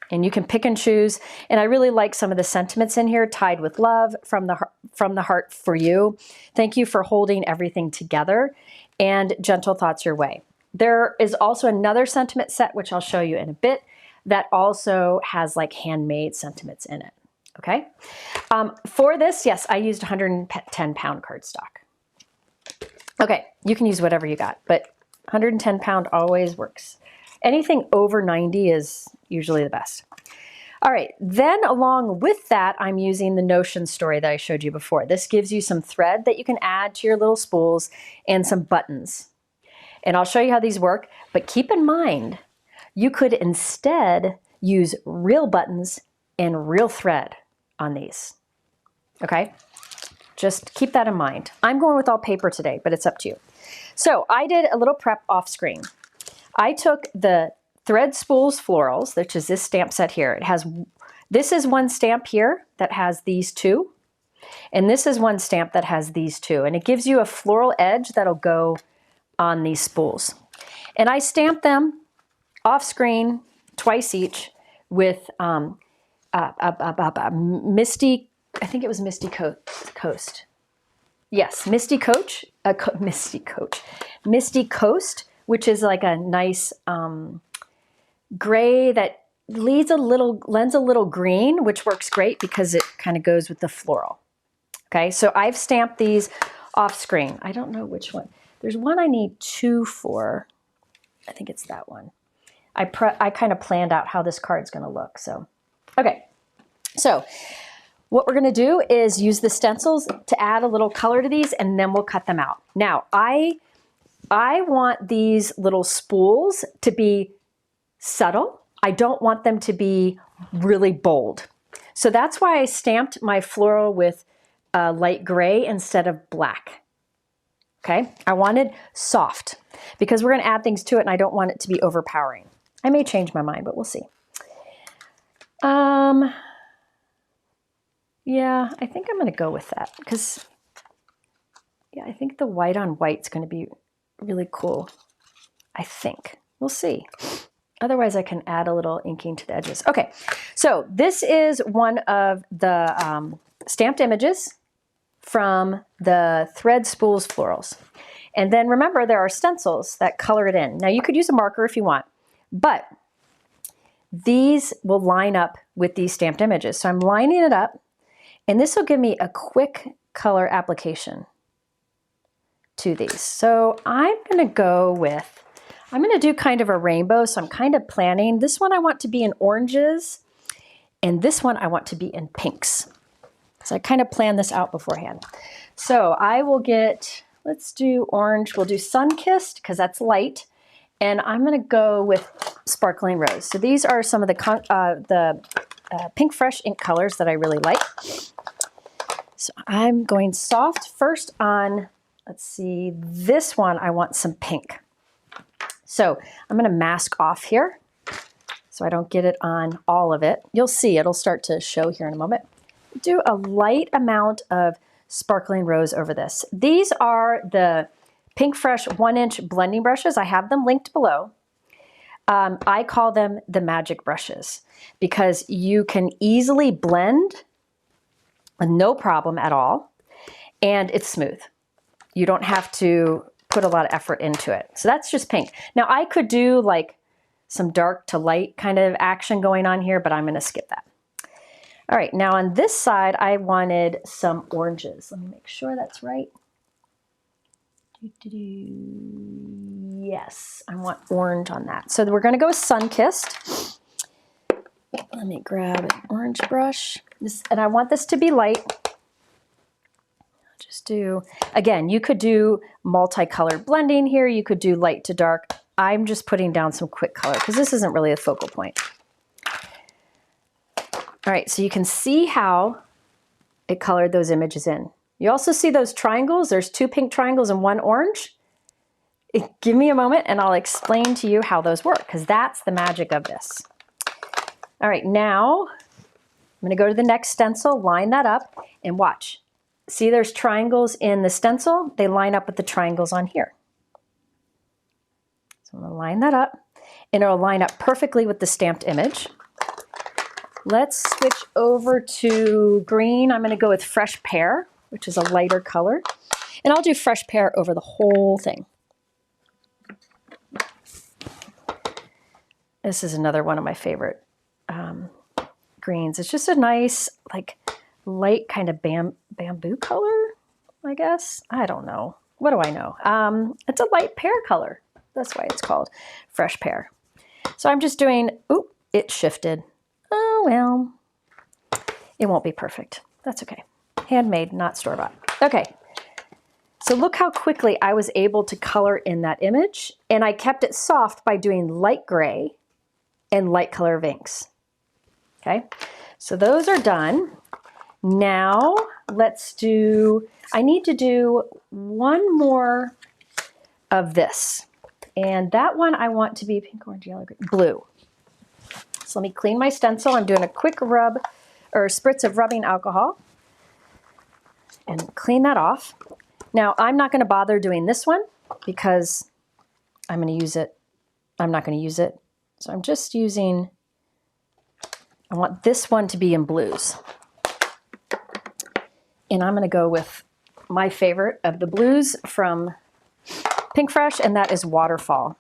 And you can pick and choose. And I really like some of the sentiments in here, tied with love from the heart for you. Thank you for holding everything together, and gentle thoughts your way. There is also another sentiment set, which I'll show you in a bit, that also has like handmade sentiments in it. Okay. For this, yes, I used 110-pound cardstock. Okay, you can use whatever you got, but 110-pound always works. Anything over 90 is usually the best. All right, then along with that, I'm using the Notion story that I showed you before. This gives you some thread that you can add to your little spools and some buttons. And I'll show you how these work, but keep in mind, you could instead use real buttons and real thread on these, okay? Just keep that in mind. I'm going with all paper today, but it's up to you. So I did a little prep off screen. I took the Thread Spools Florals, which is this stamp set here. This is one stamp here that has these 2, and this is one stamp that has these 2, and it gives you a floral edge that'll go on these spools. And I stamped them off screen twice each with Misty, I think it was Misty Coast. Yes, Misty Coast, which is like a nice gray that lends a little green, which works great because it kind of goes with the floral. Okay, so I've stamped these off screen. I don't know which one. There's one I need 2 for. I think it's that one. I kind of planned out how this card's going to look. So, okay. So what we're going to do is use the stencils to add a little color to these, and then we'll cut them out. Now, I want these little spools to be subtle. I don't want them to be really bold. So that's why I stamped my floral with light gray instead of black. Okay, I wanted soft because we're going to add things to it and I don't want it to be overpowering. I may change my mind, but we'll see. Yeah, I think I'm going to go with that because, yeah, I think the white on white is going to be really cool. I think. We'll see. Otherwise, I can add a little inking to the edges. Okay, so this is one of the stamped images from the Thread Spools Florals. And then remember, there are stencils that color it in. Now, you could use a marker if you want, but these will line up with these stamped images. So I'm lining it up, and this will give me a quick color application to these. So I'm going to go with, I'm going to do kind of a rainbow, so I'm kind of planning. This one I want to be in oranges, and this one I want to be in pinks. So I kind of planned this out beforehand. So I will get, let's do orange. We'll do Sun-Kissed because that's light. And I'm going to go with Sparkling Rose. So these are some of the Pinkfresh ink colors that I really like. So I'm going soft first on, let's see, this one I want some pink. So I'm going to mask off here so I don't get it on all of it. You'll see it'll start to show here in a moment. Do a light amount of Sparkling Rose over this. These are the Pinkfresh 1-inch blending brushes. I have them linked below. I call them the magic brushes because you can easily blend with no problem at all, and it's smooth. You don't have to put a lot of effort into it. So that's just pink. Now I could do like some dark to light kind of action going on here, but I'm going to skip that. All right, now on this side, I wanted some oranges. Let me make sure that's right. Yes, I want orange on that. So we're gonna go with Sun-Kissed. Let me grab an orange brush. And I want this to be light. Just do, again, you could do multicolored blending here. You could do light to dark. I'm just putting down some quick color because this isn't really a focal point. All right, so you can see how it colored those images in. You also see those triangles. There's 2 pink triangles and 1 orange. Give me a moment and I'll explain to you how those work because that's the magic of this. All right, now I'm going to go to the next stencil, line that up, and watch. See there's triangles in the stencil? They line up with the triangles on here. So I'm going to line that up, and it'll line up perfectly with the stamped image. Let's switch over to green. I'm going to go with Fresh Pear, which is a lighter color. And I'll do Fresh Pear over the whole thing. This is another one of my favorite greens. It's just a nice, like, light kind of bamboo color, I guess. I don't know. What do I know? It's a light pear color. That's why it's called Fresh Pear. So I'm just doing, oop, it shifted. Oh, well, it won't be perfect. That's okay. Handmade, not store-bought. Okay, so look how quickly I was able to color in that image, and I kept it soft by doing light gray and light color of inks. Okay, so those are done. Now let's do, I need to do one more of this, and that one I want to be pink, orange, yellow, green, blue. So let me clean my stencil. I'm doing a quick rub or spritz of rubbing alcohol and clean that off. Now I'm not going to bother doing this one because I'm going to use it. I'm not going to use it. So I'm just using, I want this one to be in blues. And I'm going to go with my favorite of the blues from Pinkfresh, and that is Waterfall.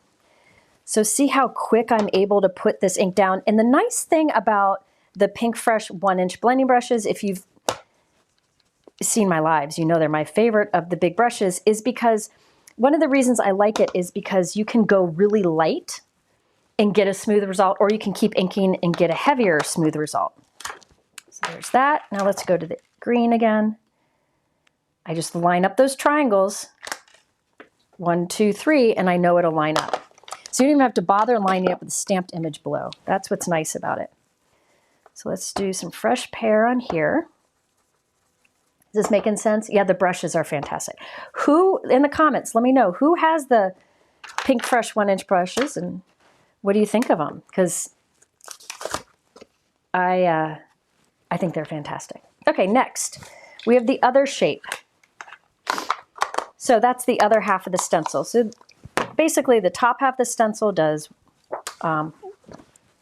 So see how quick I'm able to put this ink down. And the nice thing about the Pinkfresh 1-inch blending brushes, if you've seen my lives, you know they're my favorite of the big brushes, is because one of the reasons I like it is because you can go really light and get a smooth result, or you can keep inking and get a heavier smooth result. So there's that. Now let's go to the green again. I just line up those triangles, 1, 2, 3, and I know it'll line up. So you don't even have to bother lining up with the stamped image below. That's what's nice about it. So let's do some fresh pear on here. Is this making sense? Yeah, the brushes are fantastic. Who, in the comments, let me know, who has the Pinkfresh 1-inch brushes and what do you think of them? Because I think they're fantastic. Okay, next, we have the other shape. So that's the other half of the stencil. So basically the top half of the stencil does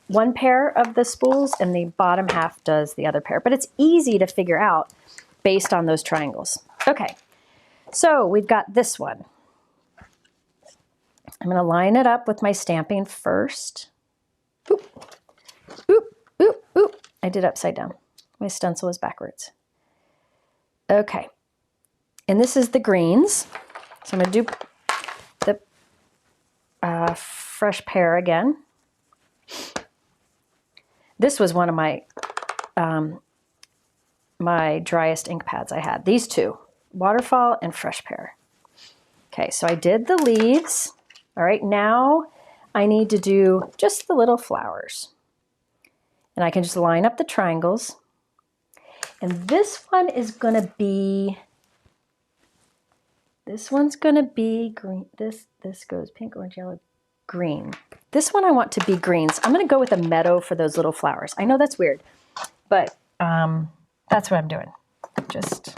one pair of the spools and the bottom half does the other pair. But it's easy to figure out based on those triangles. Okay, so we've got this one. I'm going to line it up with my stamping first. Oop, oop, oop, oop. I did upside down. My stencil is backwards. Okay, and this is the greens. So I'm going to do the fresh pear again. This was one of my my driest ink pads I had. These two, Waterfall and Fresh Pear. Okay, so I did the leaves. All right, now I need to do just the little flowers. And I can just line up the triangles. And this one is gonna be, this one's gonna be green. This goes pink, orange, yellow, green. This one I want to be greens. I'm gonna go with a meadow for those little flowers. I know that's weird, but that's what I'm doing. Just,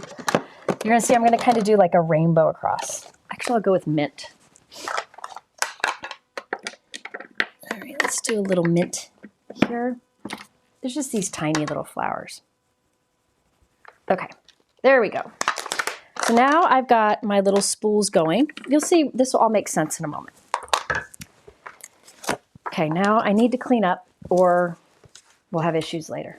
you're gonna see I'm gonna kind of do like a rainbow across. Actually, I'll go with mint. All right, let's do a little mint here. There's just these tiny little flowers. Okay, there we go. So now I've got my little spools going. You'll see this will all make sense in a moment. Okay, now I need to clean up or we'll have issues later.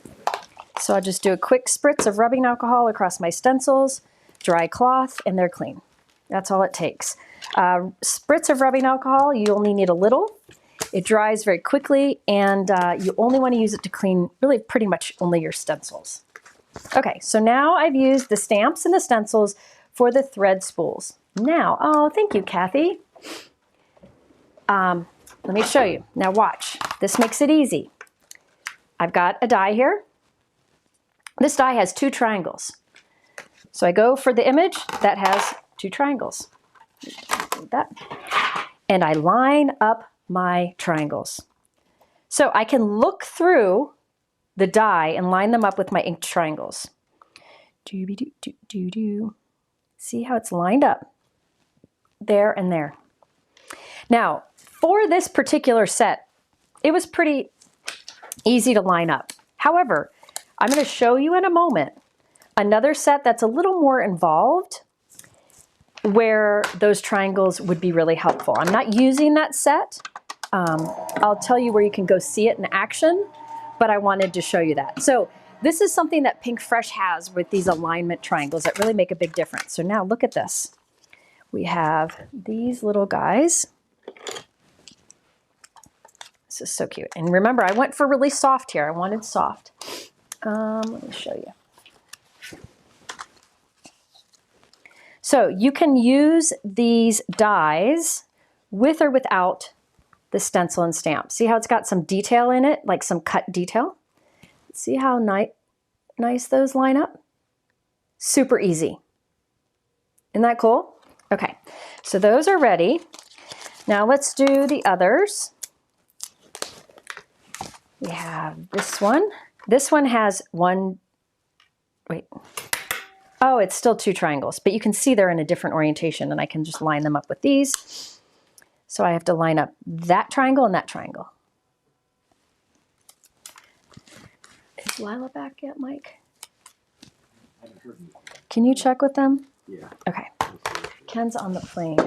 So I'll just do a quick spritz of rubbing alcohol across my stencils, dry cloth, and they're clean. That's all it takes. Spritz of rubbing alcohol, you only need a little. It dries very quickly, and you only want to use it to clean really pretty much only your stencils. Okay, so now I've used the stamps and the stencils for the thread spools. Now, oh, thank you, Kathy. Let me show you. Now watch. This makes it easy. I've got a die here. This die has 2 triangles. So I go for the image that has 2 triangles. That. And I line up my triangles. So I can look through the die and line them up with my inked triangles. Do-be-do-do-do-do. See how it's lined up? There and there. Now, for this particular set, it was pretty easy to line up. However, I'm going to show you in a moment another set that's a little more involved where those triangles would be really helpful. I'm not using that set. I'll tell you where you can go see it in action, but I wanted to show you that. So this is something that Pinkfresh has with these alignment triangles that really make a big difference. So now look at this. We have these little guys. This is so cute. And remember, I went for really soft here. I wanted soft. Let me show you. So you can use these dies with or without the stencil and stamp. See how it's got some detail in it, like some cut detail? See how nice those line up? Super easy. Isn't that cool? Okay, so those are ready. Now let's do the others. We have this one. This one has one, wait. Oh, it's still 2 triangles, but you can see they're in a different orientation and I can just line them up with these. So I have to line up that triangle and that triangle. Is Lila back yet, Mike? Can you check with them? Yeah. Okay. Ken's on the plane.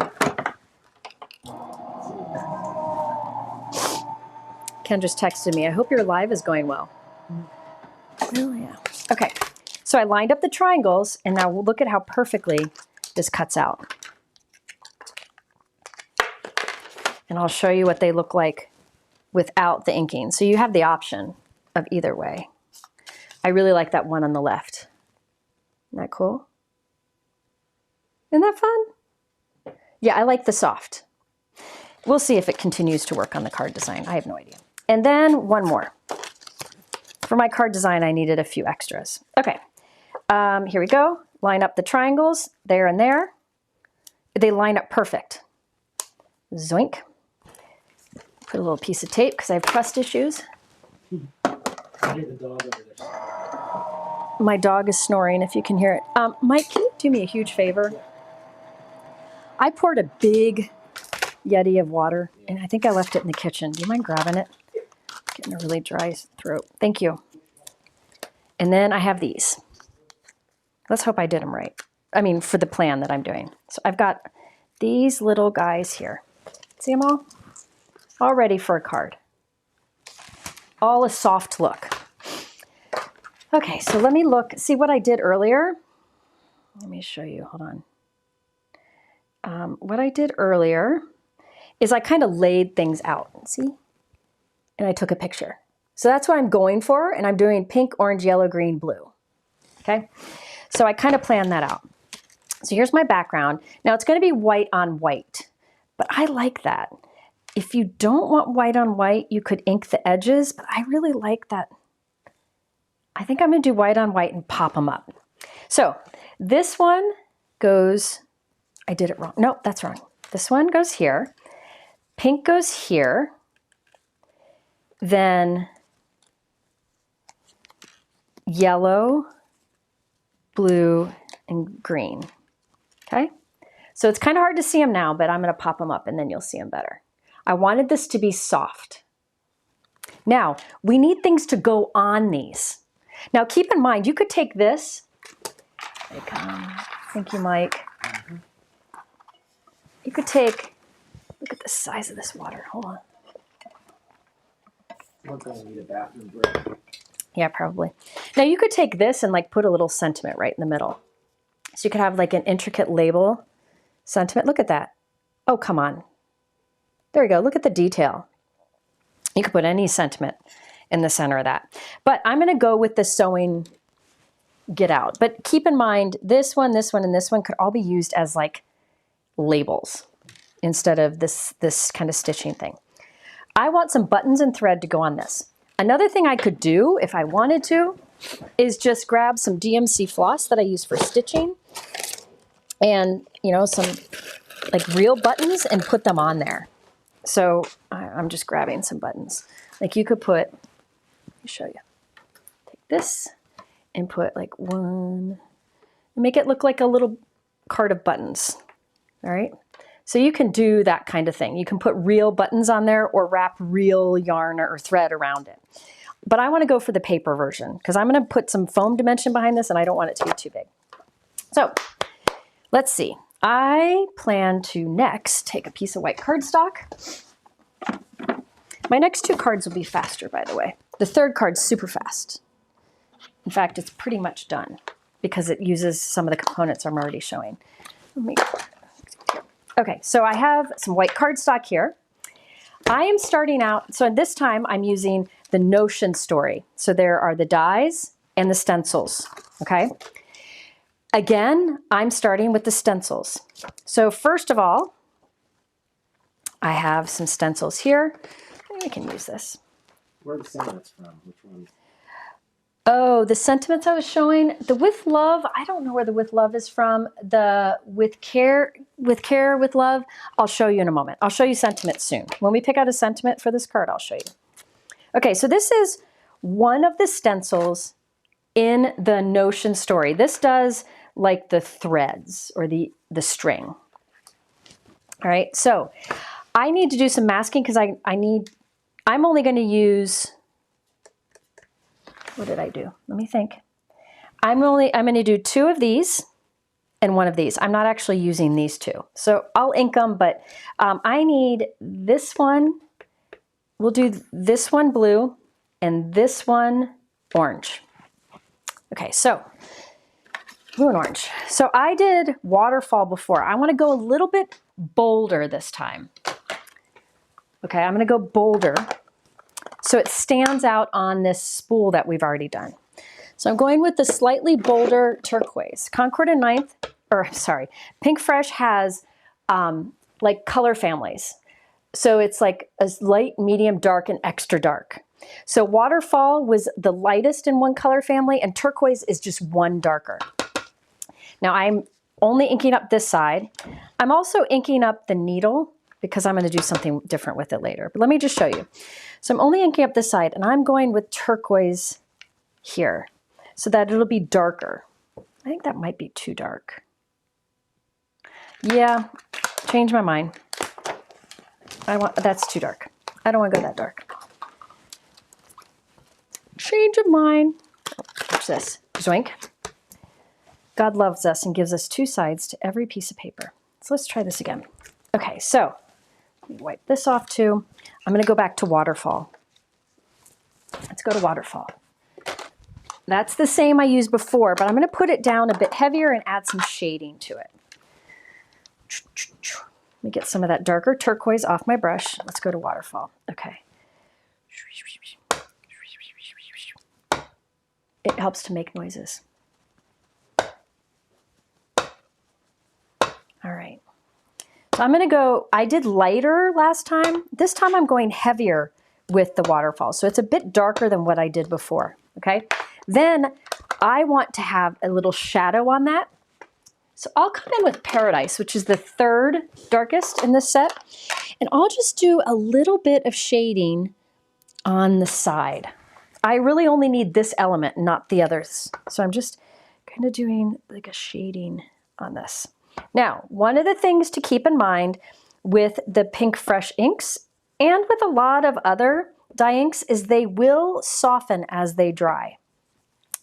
Ken just texted me. I hope your live is going well. Oh, yeah. Okay. So I lined up the triangles, and now we'll look at how perfectly this cuts out. and I'll show you what they look like without the inking. So you have the option of either way. I really like that one on the left. Isn't that cool? Isn't that fun? Yeah, I like the soft. We'll see if it continues to work on the card design. I have no idea. And then one more. For my card design, I needed a few extras. Okay, here we go. Line up the triangles there and there. They line up perfect. Zoink. Put a little piece of tape because I have trust issues. I hear the dog over there. My dog is snoring, if you can hear it. Mike, can you do me a huge favor? I poured a big Yeti of water, and I think I left it in the kitchen. Do you mind grabbing it? Getting a really dry throat. Thank you. And then I have these. Let's hope I did them right. I mean, for the plan that I'm doing. So I've got these little guys here. See them all? All ready for a card. All a soft look. Okay, so let me look, see what I did earlier. Let me show you, hold on. What I did earlier is I kind of laid things out, see? And I took a picture. So that's what I'm going for, and I'm doing pink, orange, yellow, green, blue. Okay, so I kind of planned that out. So here's my background. Now it's gonna be white on white, but I like that. If you don't want white on white, you could ink the edges, but I really like that. I think I'm gonna do white on white and pop them up. So this one goes, I did it wrong. No, that's wrong. This one goes here. Pink goes here. Then yellow, blue, and green. Okay? So it's kind of hard to see them now, but I'm gonna pop them up and then you'll see them better. I wanted this to be soft. Now, we need things to go on these. Now keep in mind, you could take this, like, thank you, Mike. You could take, look at the size of this water, hold on. One time I need a bathroom break. Yeah, probably. Now you could take this and like put a little sentiment right in the middle. So you could have like an intricate label sentiment. Look at that. Oh, come on. There you go, look at the detail. You could put any sentiment in the center of that. But I'm gonna go with the sewing get out. But keep in mind, this one, and this one could all be used as like labels instead of this kind of stitching thing. I want some buttons and thread to go on this. Another thing I could do if I wanted to is just grab some DMC floss that I use for stitching and, you know, some like real buttons and put them on there. So I'm just grabbing some buttons. Like you could put, let me show you. Take this and put like one, and make it look like a little card of buttons. All right. So you can do that kind of thing. You can put real buttons on there or wrap real yarn or thread around it. But I want to go for the paper version because I'm going to put some foam dimension behind this and I don't want it to be too big. So let's see. I plan to next take a piece of white cardstock. My next two cards will be faster, by the way. The third card's super fast. In fact, it's pretty much done because it uses some of the components I'm already showing. Okay, so I have some white cardstock here. I am starting out, so this time I'm using the Notion story. So there are the dies and the stencils, okay? Again, I'm starting with the stencils. So first of all, I have some stencils here. I can use this. Where are the sentiments from? Which ones? Oh, the sentiments I was showing, the With Love, I don't know where the With Love is from. The With Care, with Love, I'll show you in a moment. I'll show you sentiments soon. When we pick out a sentiment for this card, I'll show you. Okay, so this is one of the stencils in the Notion story. This does like the threads or the string. All right, so I need to do some masking because I'm only going to use, what did I do? Let me think. I'm going to do two of these and one of these. I'm not actually using these two. So I'll ink them, but I need this one. We'll do this one blue and this one orange. Okay, so blue and orange. So I did waterfall before. I want to go a little bit bolder this time. Okay, I'm gonna go bolder so it stands out on this spool that we've already done. So I'm going with the slightly bolder turquoise. Concord and Ninth, or sorry, Pinkfresh has like color families. So it's like a light, medium, dark, and extra dark. So Waterfall was the lightest in one color family, and turquoise is just one darker. Now I'm only inking up this side. I'm also inking up the needle because I'm going to do something different with it later. But let me just show you. So I'm only inking up this side, and I'm going with turquoise here so that it'll be darker. I think that might be too dark. Yeah, change my mind. That's too dark. I don't want to go that dark. Change of mind. Watch this. Zoink. God loves us and gives us two sides to every piece of paper. So let's try this again. Okay, so let me wipe this off too. I'm going to go back to Waterfall. Let's go to Waterfall. That's the same I used before, but I'm going to put it down a bit heavier and add some shading to it. Let me get some of that darker turquoise off my brush. Let's go to Waterfall. Okay. It helps to make noises. All right. So I'm going to go, I did lighter last time. This time I'm going heavier with the Waterfall. So it's a bit darker than what I did before. Okay. Then I want to have a little shadow on that. So I'll come in with Paradise, which is the third darkest in this set. And I'll just do a little bit of shading on the side. I really only need this element, not the others. So I'm just kind of doing like a shading on this. Now, one of the things to keep in mind with the Pinkfresh inks and with a lot of other dye inks is they will soften as they dry.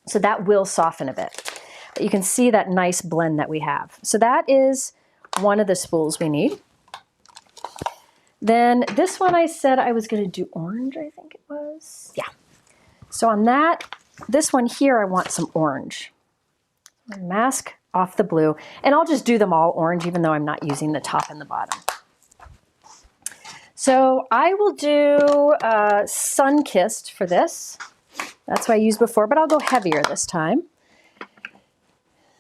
So that will soften a bit. But you can see that nice blend that we have. So that is one of the spools we need. Then this one I said I was going to do orange, I think it was. Yeah. So on that, this one here, I want some orange. Mask off the blue. And I'll just do them all orange, even though I'm not using the top and the bottom. So I will do Sun-Kissed for this. That's what I used before, but I'll go heavier this time.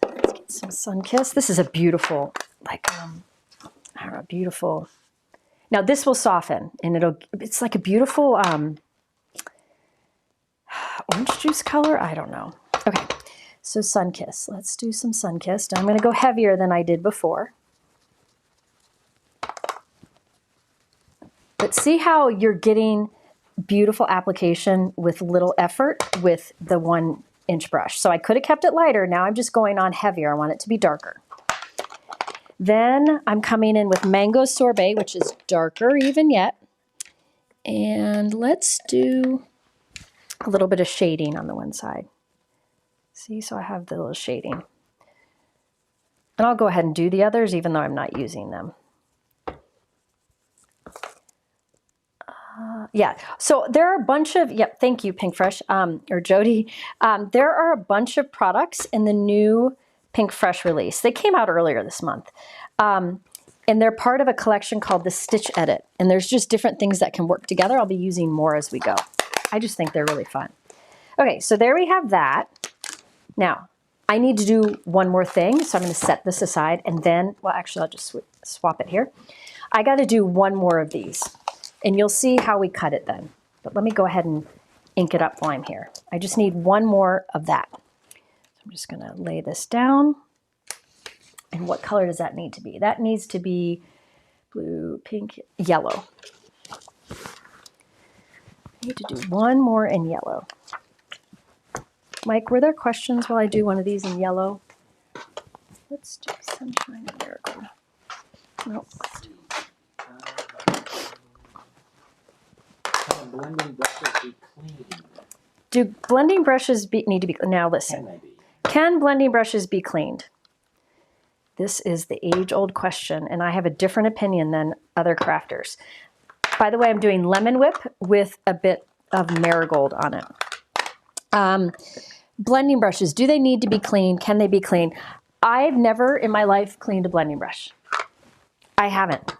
Let's get some Sun-Kissed. This is a beautiful, like, I don't know, beautiful. Now this will soften, and it's like a beautiful orange juice color. I don't know. Okay, so Sun-Kissed. Let's do some Sun-Kissed. I'm going to go heavier than I did before. But see how you're getting beautiful application with little effort with the 1-inch brush. So I could have kept it lighter. Now I'm just going on heavier. I want it to be darker. Then I'm coming in with Mango Sorbet, which is darker even yet. And let's do a little bit of shading on the one side. See, so I have the little shading. And I'll go ahead and do the others even though I'm not using them. Yeah, so there are a bunch of, yep, thank you, Pinkfresh, or Jody. There are a bunch of products in the new Pinkfresh release. They came out earlier this month. And they're part of a collection called the Stitch Edit. And there's just different things that can work together. I'll be using more as we go. I just think they're really fun. Okay, so there we have that. Now, I need to do one more thing. So I'm going to set this aside and then, well, actually, I'll just swap it here. I got to do one more of these. And you'll see how we cut it then. But let me go ahead and ink it up while I'm here. I just need one more of that. So I'm just going to lay this down. And what color does that need to be? That needs to be blue, pink, yellow. I need to do one more in yellow. Mike, were there questions while I do one of these in yellow? Let's do Sunshine and Miracle. Nope. Blending brushes be clean? Do blending brushes need to be, now listen. Can they be? Can blending brushes be cleaned? This is the age-old question, and I have a different opinion than other crafters. By the way, I'm doing Lemon Whip with a bit of Marigold on it. Blending brushes, do they need to be cleaned? Can they be cleaned? I've never in my life cleaned a blending brush. I haven't.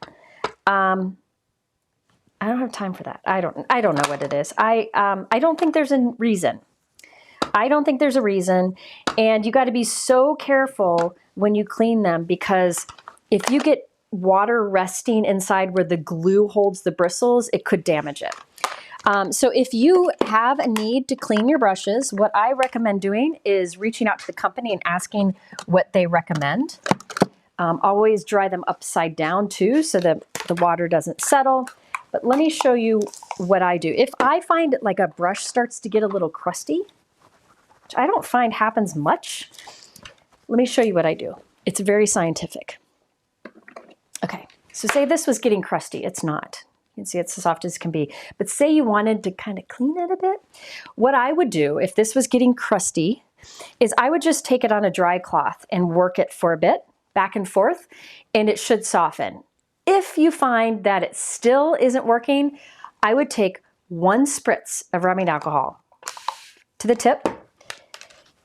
I don't have time for that. I don't know what it is. I don't think there's a reason. I don't think there's a reason. And you got to be so careful when you clean them, because if you get water resting inside where the glue holds the bristles, it could damage it. So if you have a need to clean your brushes, what I recommend doing is reaching out to the company and asking what they recommend. Always dry them upside down too, so that the water doesn't settle. But let me show you what I do. If I find like a brush starts to get a little crusty, which I don't find happens much, let me show you what I do. It's very scientific. Okay, so say this was getting crusty. It's not. You can see it's as soft as can be. But say you wanted to kind of clean it a bit. What I would do if this was getting crusty is I would just take it on a dry cloth and work it for a bit, back and forth, and it should soften. If you find that it still isn't working, I would take 1 spritz of rubbing alcohol to the tip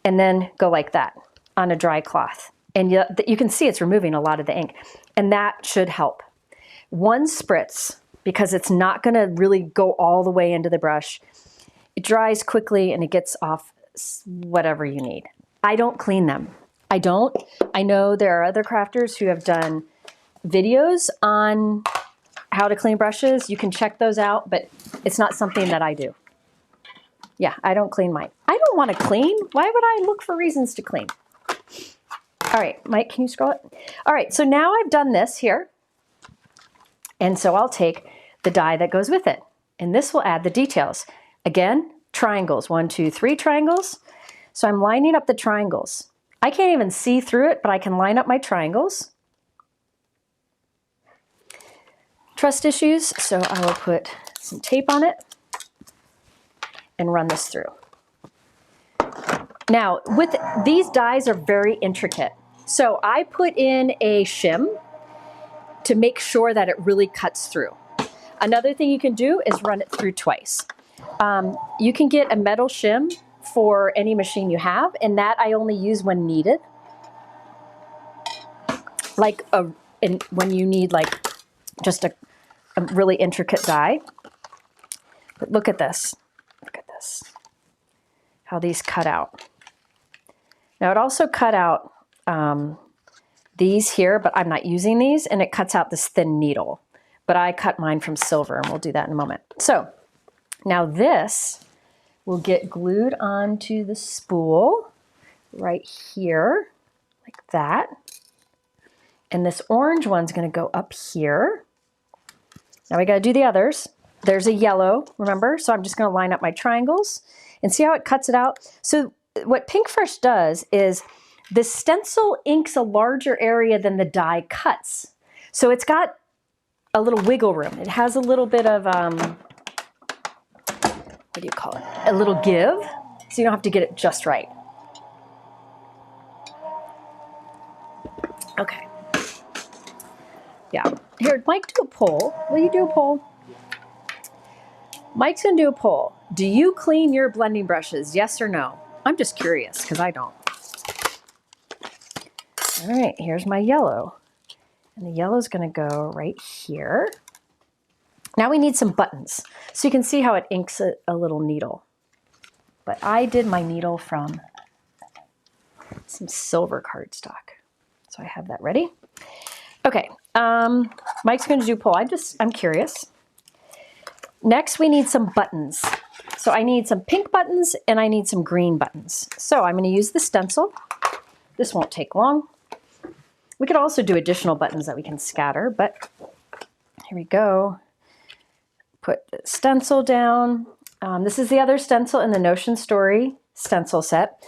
and then go like that on a dry cloth. And you can see it's removing a lot of the ink, and that should help. 1 spritz, because it's not going to really go all the way into the brush. It dries quickly and it gets off whatever you need. I don't clean them. I don't. I know there are other crafters who have done videos on how to clean brushes. You can check those out, but it's not something that I do. Yeah, I don't clean mine. I don't want to clean. Why would I look for reasons to clean? All right, Mike, can you scroll it? All right, so now I've done this here. And so I'll take the die that goes with it. And this will add the details. Again, triangles, 1, 2, 3 triangles. So I'm lining up the triangles. I can't even see through it, but I can line up my triangles. Trust issues, so I will put some tape on it and run this through. Now, with these dies are very intricate. So I put in a shim to make sure that it really cuts through. Another thing you can do is run it through twice. You can get a metal shim for any machine you have, and that I only use when needed. Like when you need like just a really intricate die. But look at this. Look at this. How these cut out. Now it also cut out these here, but I'm not using these, and it cuts out this thin needle. But I cut mine from silver, and we'll do that in a moment. So now this will get glued onto the spool right here, like that. And this orange one's gonna go up here. Now we gotta do the others. There's a yellow, remember? So I'm just gonna line up my triangles and see how it cuts it out. So what Pinkfresh does is the stencil inks a larger area than the die cuts. So it's got a little wiggle room. It has a little bit of, what do you call it? A little give, so you don't have to get it just right. Okay. Yeah. Here, Mike, do a poll. Will you do a poll? Mike's gonna do a poll. Do you clean your blending brushes? Yes or no? I'm just curious, because I don't. All right, here's my yellow. And the yellow's gonna go right here. Now we need some buttons. So you can see how it inks a little needle. But I did my needle from some silver cardstock. So I have that ready. Okay, Mike's gonna do poll. I'm curious. Next, we need some buttons. So I need some pink buttons and I need some green buttons. So I'm gonna use the stencil. This won't take long. We could also do additional buttons that we can scatter, but here we go. Put the stencil down. This is the other stencil in the Notion Story stencil set.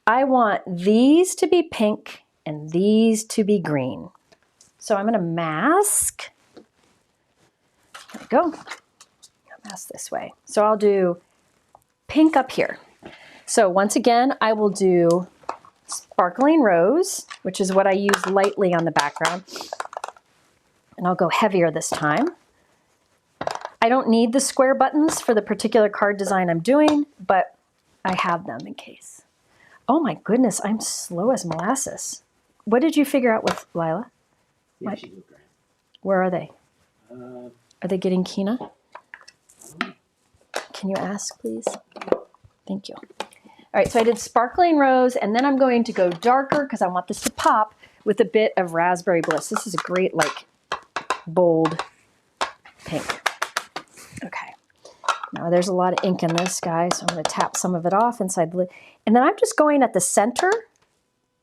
I want these to be pink and these to be green. So I'm gonna mask. There we go. Mask this way. So I'll do pink up here. So once again, I will do Sparkling Rose, which is what I use lightly on the background. And I'll go heavier this time. I don't need the square buttons for the particular card design I'm doing, but I have them in case. Oh my goodness, I'm slow as molasses. What did you figure out with Lila? Yeah, she looked great. Where are they? Are they getting Gina? can you ask, please? Thank you. All right, so I did sparkling rose, and then I'm going to go darker because I want this to pop with a bit of raspberry bliss. This is a great, like, bold pink. Okay. Now there's a lot of ink in this, guys, so I'm going to tap some of it off inside the lid. And then I'm just going at the center.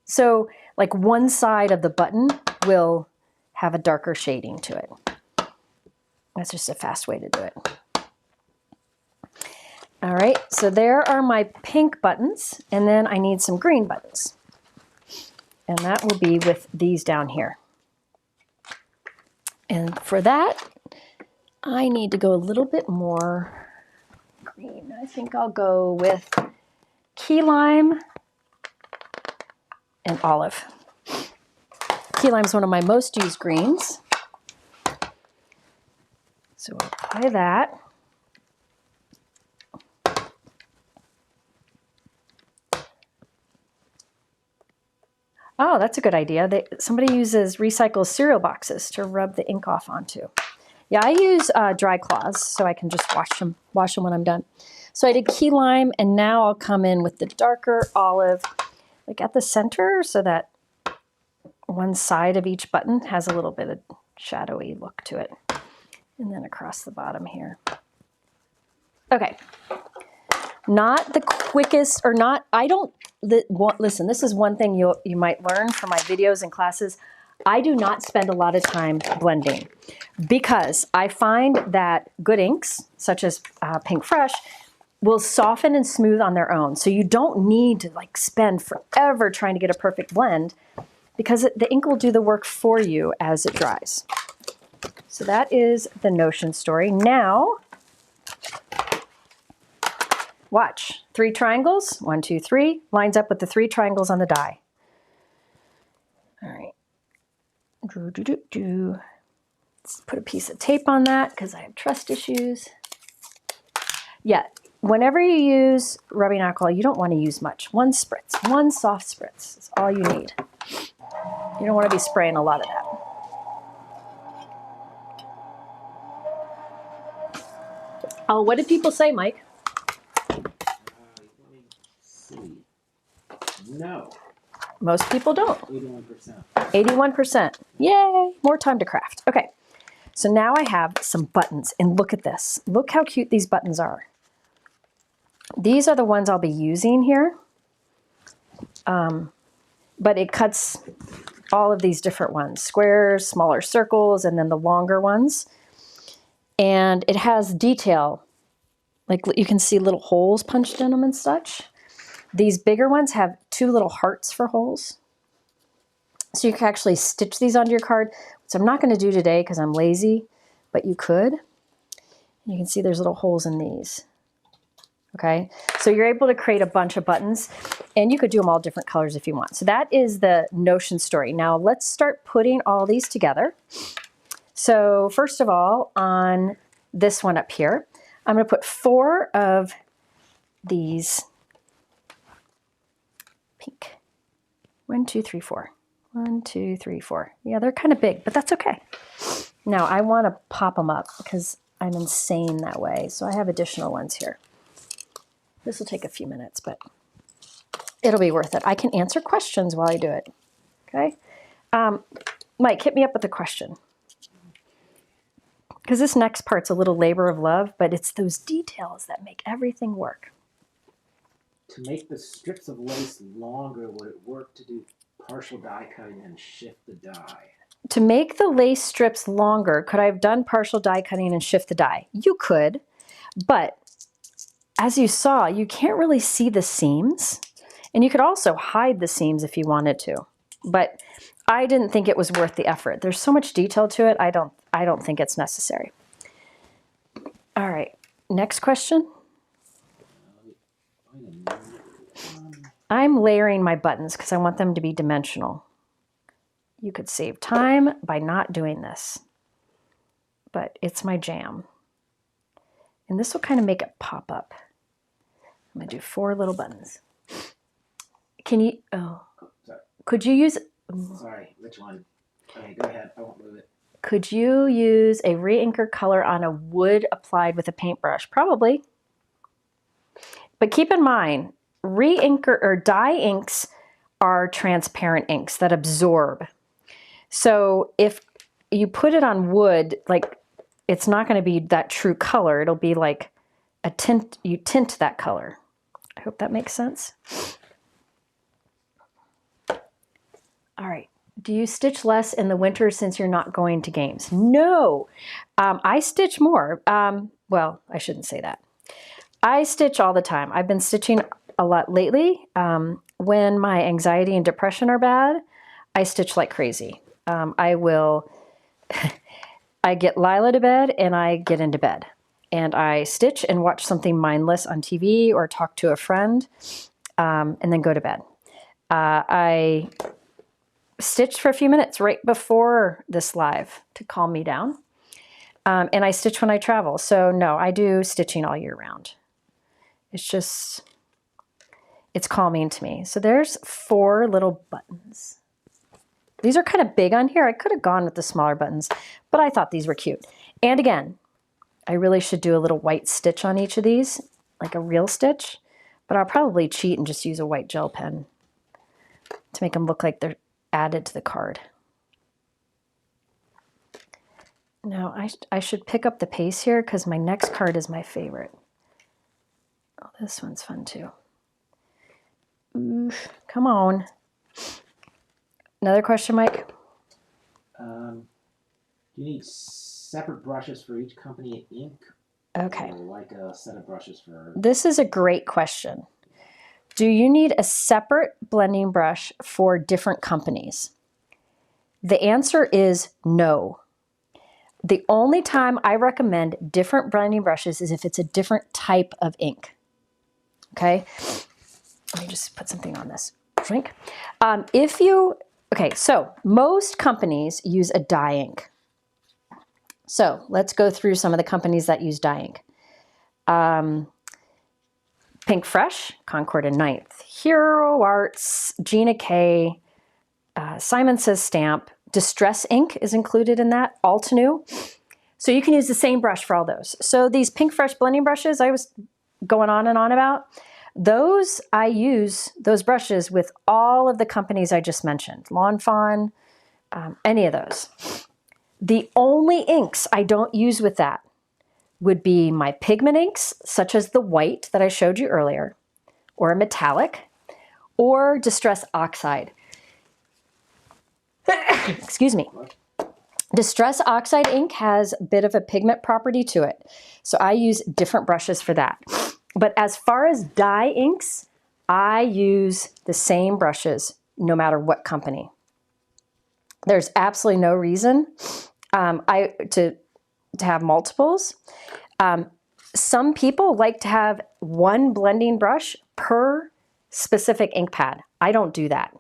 So, like, one side of the button will have a darker shading to it. That's just a fast way to do it. All right, so there are my pink buttons, and then I need some green buttons. And that will be with these down here. And for that, I need to go a little bit more green. I think I'll go with key lime and olive. Key lime is one of my most used greens. So we'll apply that. Oh, that's a good idea. Somebody uses recycled cereal boxes to rub the ink off onto. Yeah, I use dry cloths so I can just wash them when I'm done. So I did key lime, and now I'll come in with the darker olive, like at the center, so that one side of each button has a little bit of shadowy look to it. And then across the bottom here. Okay. Not the quickest, or not, listen, this is one thing you might learn from my videos and classes. I do not spend a lot of time blending because I find that good inks, such as Pinkfresh, will soften and smooth on their own. So you don't need to like spend forever trying to get a perfect blend because the ink will do the work for you as it dries. So that is the Notion story. Now, watch. 3 triangles, 1, 2, 3, lines up with the 3 triangles on the die. All right. Let's put a piece of tape on that because I have trust issues. Yeah, whenever you use rubbing alcohol, you don't want to use much. 1 spritz, 1 soft spritz is all you need. You don't want to be spraying a lot of that. Oh, what did people say, Mike? Let me see. No. Most people don't. 81%. 81%. Yay! More time to craft. Okay. So now I have some buttons, and look at this. Look how cute these buttons are. These are the ones I'll be using here. But it cuts all of these different ones. Squares, smaller circles, and then the longer ones. And it has detail. Like you can see little holes punched in them and such. These bigger ones have 2 little hearts for holes. So you can actually stitch these onto your card, which I'm not going to do today because I'm lazy, but you could. You can see there's little holes in these. Okay, so you're able to create a bunch of buttons, and you could do them all different colors if you want. So that is the Notion story. Now let's start putting all these together. So first of all, on this one up here, I'm going to put 4 of these pink. 1, 2, 3, 4. 1, 2, 3, 4. Yeah, they're kind of big, but that's okay. Now I want to pop them up because I'm insane that way. So I have additional ones here. This will take a few minutes, but it'll be worth it. I can answer questions while I do it. Okay. Mike, hit me up with a question. Because this next part's a little labor of love, but it's those details that make everything work. To make the strips of lace longer, would it work to do partial die cutting and shift the die? To make the lace strips longer, could I have done partial die cutting and shift the die? You could, but as you saw, you can't really see the seams. And you could also hide the seams if you wanted to. But I didn't think it was worth the effort. There's so much detail to it, I don't think it's necessary. All right, next question. I'm layering my buttons because I want them to be dimensional. You could save time by not doing this, but it's my jam. And this will kind of make it pop up. I'm gonna do 4 little buttons. Can you, Sorry. Could you use, Sorry, which one? Okay, go ahead, I won't move it. Could you use a Reinker color on a wood applied with a paintbrush? Probably. But keep in mind, reinker or dye inks are transparent inks that absorb. So if you put it on wood, like it's not going to be that true color. It'll be like a tint, you tint that color. I hope that makes sense. All right. Do you stitch less in the winter since you're not going to games? No, I stitch more. Well, I shouldn't say that. I stitch all the time. I've been stitching a lot lately. When my anxiety and depression are bad, I stitch like crazy. I get Lila to bed and I get into bed. And I stitch and watch something mindless on TV or talk to a friend, and then go to bed. I stitched for a few minutes right before this live to calm me down. And I stitch when I travel. So no, I do stitching all year round. It's calming to me. So there's 4 little buttons. These are kind of big on here. I could have gone with the smaller buttons, but I thought these were cute. And again, I really should do a little white stitch on each of these, like a real stitch, but I'll probably cheat and just use a white gel pen to make them look like they're added to the card. Now I should pick up the pace here because my next card is my favorite. Oh, this one's fun too. Oof, come on. Another question, Mike? Do you need separate brushes for each company of ink? Okay. Or like a set of brushes for... This is a great question. Do you need a separate blending brush for different companies? The answer is no. The only time I recommend different blending brushes is if it's a different type of ink. Okay? Let me just put something on this drink. Okay, so most companies use a dye ink. So let's go through some of the companies that use dye ink. Pinkfresh, Concord and Ninth, Hero Arts, Gina K, Simon Says Stamp, Distress Ink is included in that, Altenew. So you can use the same brush for all those. So these Pinkfresh blending brushes I was going on and on about, those I use those brushes with all of the companies I just mentioned, Lawn Fawn, any of those. The only inks I don't use with that would be my pigment inks, such as the white that I showed you earlier, or a metallic, or Distress Oxide. Excuse me. Distress Oxide ink has a bit of a pigment property to it, so I use different brushes for that. But as far as dye inks, I use the same brushes no matter what company. There's absolutely no reason to have multiples. Some people like to have one blending brush per specific ink pad. I don't do that.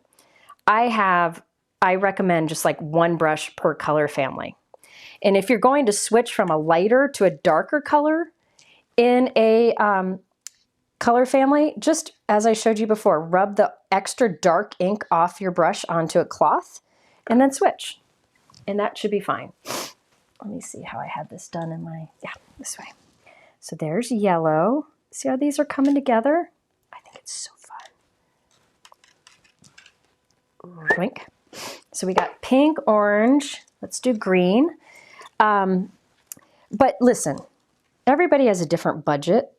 I recommend just like one brush per color family. And if you're going to switch from a lighter to a darker color in a color family, just as I showed you before, rub the extra dark ink off your brush onto a cloth and then switch. And that should be fine. Let me see how I had this done in my, yeah, this way. So there's yellow. See how these are coming together? I think it's so fun. Rink. So we got pink, orange. Let's do green. But listen, everybody has a different budget.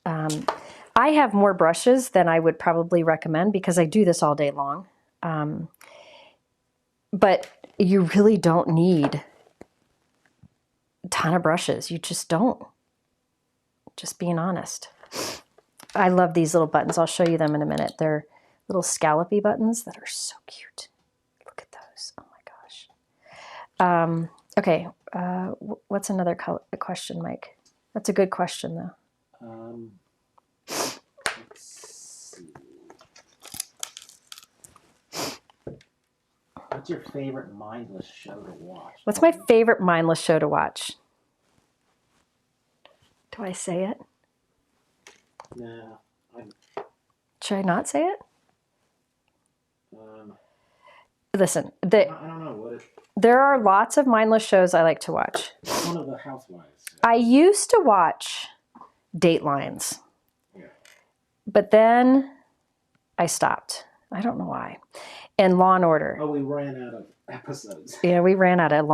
I have more brushes than I would probably recommend because I do this all day long. But you really don't need a ton of brushes. You just don't. Just being honest. I love these little buttons. I'll show you them in a minute. They're little scallopy buttons that are so cute. Look at those. Oh my gosh. Okay. What's another question, Mike? That's a good question, though. Let's see. What's your favorite mindless show to watch? What's my favorite mindless show to watch? Do I say it? No. Should I not say it? Listen, I don't know what it... There are lots of mindless shows I like to watch. One of the Housewives. I used to watch Datelines. Yeah. but then I stopped. I don't know why. And Law and Order. Oh, we ran out of episodes. Yeah, we ran out of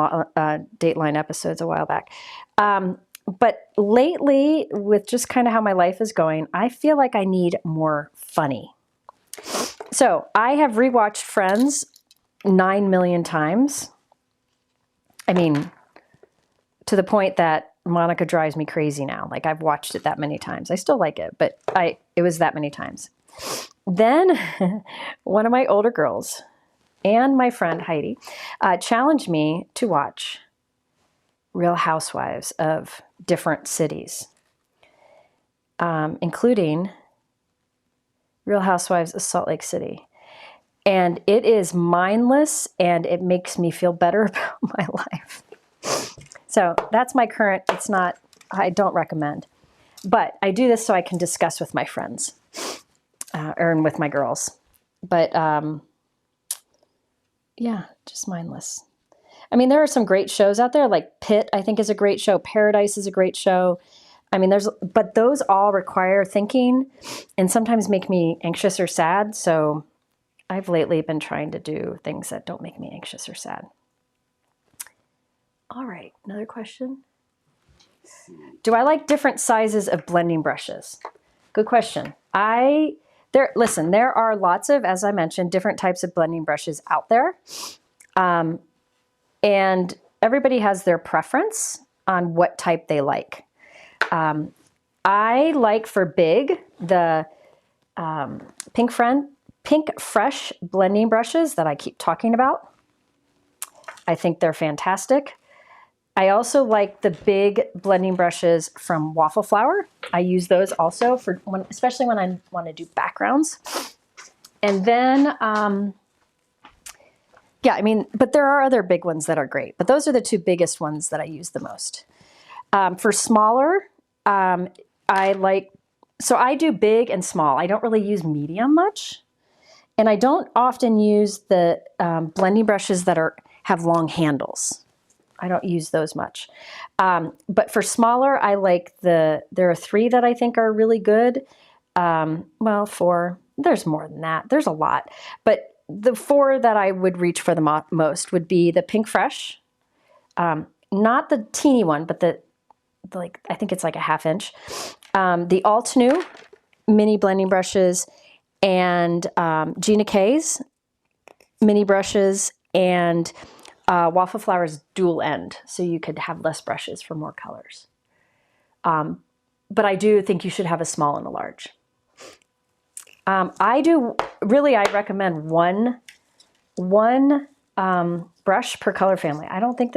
Dateline episodes a while back. But lately, with just kind of how my life is going, I feel like I need more funny. So I have rewatched Friends 9 million times. I mean, to the point that Monica drives me crazy now. Like, I've watched it that many times. I still like it, but it was that many times. Then one of my older girls and my friend Heidi challenged me to watch Real Housewives of different cities, including Real Housewives of Salt Lake City. And it is mindless, and it makes me feel better about my life. So that's my current, I don't recommend. But I do this so I can discuss with my friends or with my girls. But yeah, just mindless. I mean, there are some great shows out there, like Pitt, I think, is a great show. Paradise is a great show. I mean, but those all require thinking and sometimes make me anxious or sad. So I've lately been trying to do things that don't make me anxious or sad. All right, another question. Do I like different sizes of blending brushes? Good question. Listen, there are lots of, as I mentioned, different types of blending brushes out there. And everybody has their preference on what type they like. I like for big, the Pinkfresh blending brushes that I keep talking about. I think they're fantastic. I also like the big blending brushes from Waffle Flower. I use those also especially when I want to do backgrounds. And then, yeah, I mean, but there are other big ones that are great, but those are the two biggest ones that I use the most. For smaller, so I do big and small. I don't really use medium much. And I don't often use the blending brushes that have long handles. I don't use those much. But for smaller, I like there are 3 that I think are really good. Well, 4, there's more than that. There's a lot. But the 4 that I would reach for the most would be the Pinkfresh, not the teeny one, but I think it's like a 1/2 inch. The Alt New mini blending brushes, and Gina Case mini brushes, and Waffle Flower's dual end, so you could have less brushes for more colors. But I do think you should have a small and a large. I recommend one brush per color family. I don't think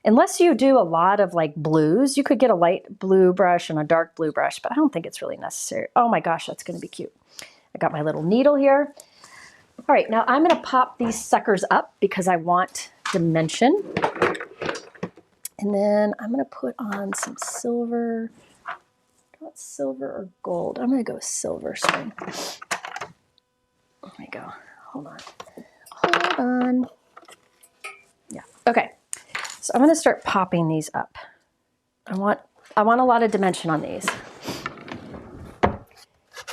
unless you do a lot of like blues, you could get a light blue brush and a dark blue brush, but I don't think it's really necessary. Oh my gosh, that's going to be cute. I got my little needle here. All right, now I'm going to pop these suckers up because I want dimension. And then I'm going to put on some silver. Not silver or gold. I'm going to go silver string. There we go. Hold on. Yeah. Okay. So I'm going to start popping these up. I want a lot of dimension on these.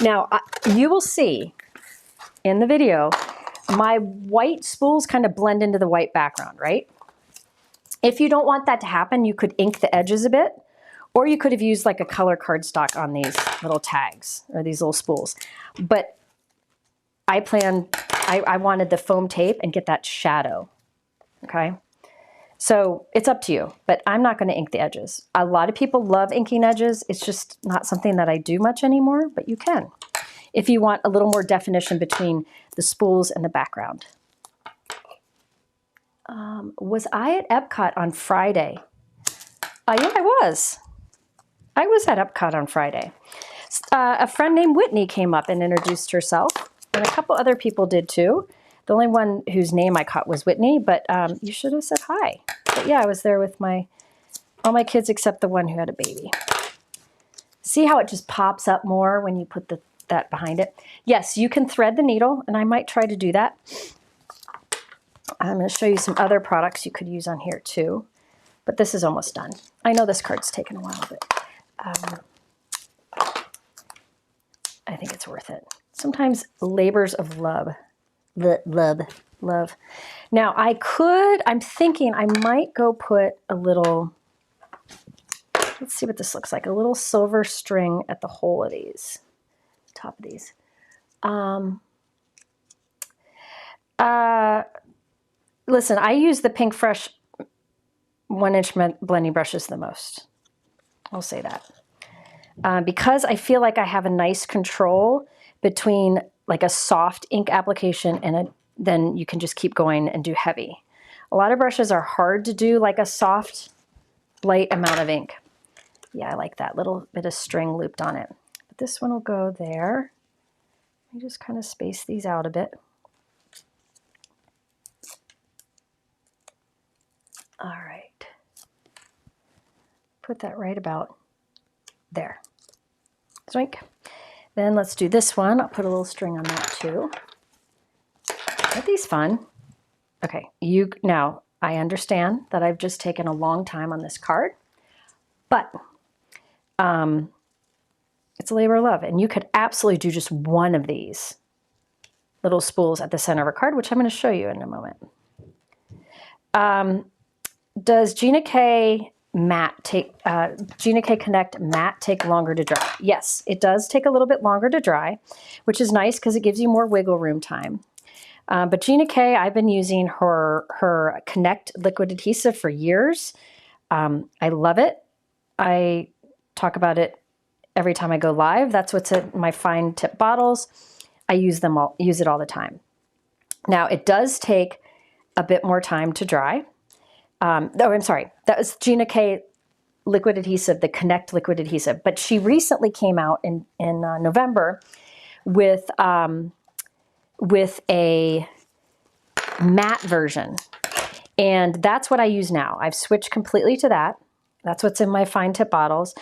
Now, you will see in the video, my white spools kind of blend into the white background, right? If you don't want that to happen, you could ink the edges a bit, or you could have used like a color cardstock on these little tags or these little spools. But I wanted the foam tape and get that shadow, okay? So it's up to you, but I'm not going to ink the edges. A lot of people love inking edges. It's just not something that I do much anymore, but you can if you want a little more definition between the spools and the background. Was I at Epcot on Friday? Yeah, I was. I was at Epcot on Friday. A friend named Whitney came up and introduced herself, and a couple other people did too. The only one whose name I caught was Whitney, but you should have said hi. But yeah, I was there with all my kids except the one who had a baby. See how it just pops up more when you put that behind it? Yes, you can thread the needle, and I might try to do that. I'm going to show you some other products you could use on here too, but this is almost done. I know this card's taken a while, but I think it's worth it. Sometimes labors of love. Love. Now I'm thinking I might go put a little, let's see what this looks like, a little silver string at the hole of these, top of these. Listen, I use the Pinkfresh 1-inch blending brushes the most. I'll say that. Because I feel like I have a nice control between like a soft ink application and then you can just keep going and do heavy. A lot of brushes are hard to do like a soft, light amount of ink. Yeah, I like that little bit of string looped on it. But this one will go there. I just kind of space these out a bit. All right. Put that right about there. Zoink. Then let's do this one. I'll put a little string on that too. Aren't these fun? Okay, now I understand that I've just taken a long time on this card, but it's a labor of love, and you could absolutely do just one of these little spools at the center of a card, which I'm going to show you in a moment. Does Gina K Connect matte take longer to dry? Yes, it does take a little bit longer to dry, which is nice because it gives you more wiggle room time. But Gina K, I've been using her Connect liquid adhesive for years. I love it. I talk about it every time I go live. That's what's in my fine tip bottles. I use it all the time. Now it does take a bit more time to dry. I'm sorry, that was Gina K liquid adhesive, the Connect liquid adhesive. But she recently came out in November with a matte version. And that's what I use now. I've switched completely to that. That's what's in my fine tip bottles.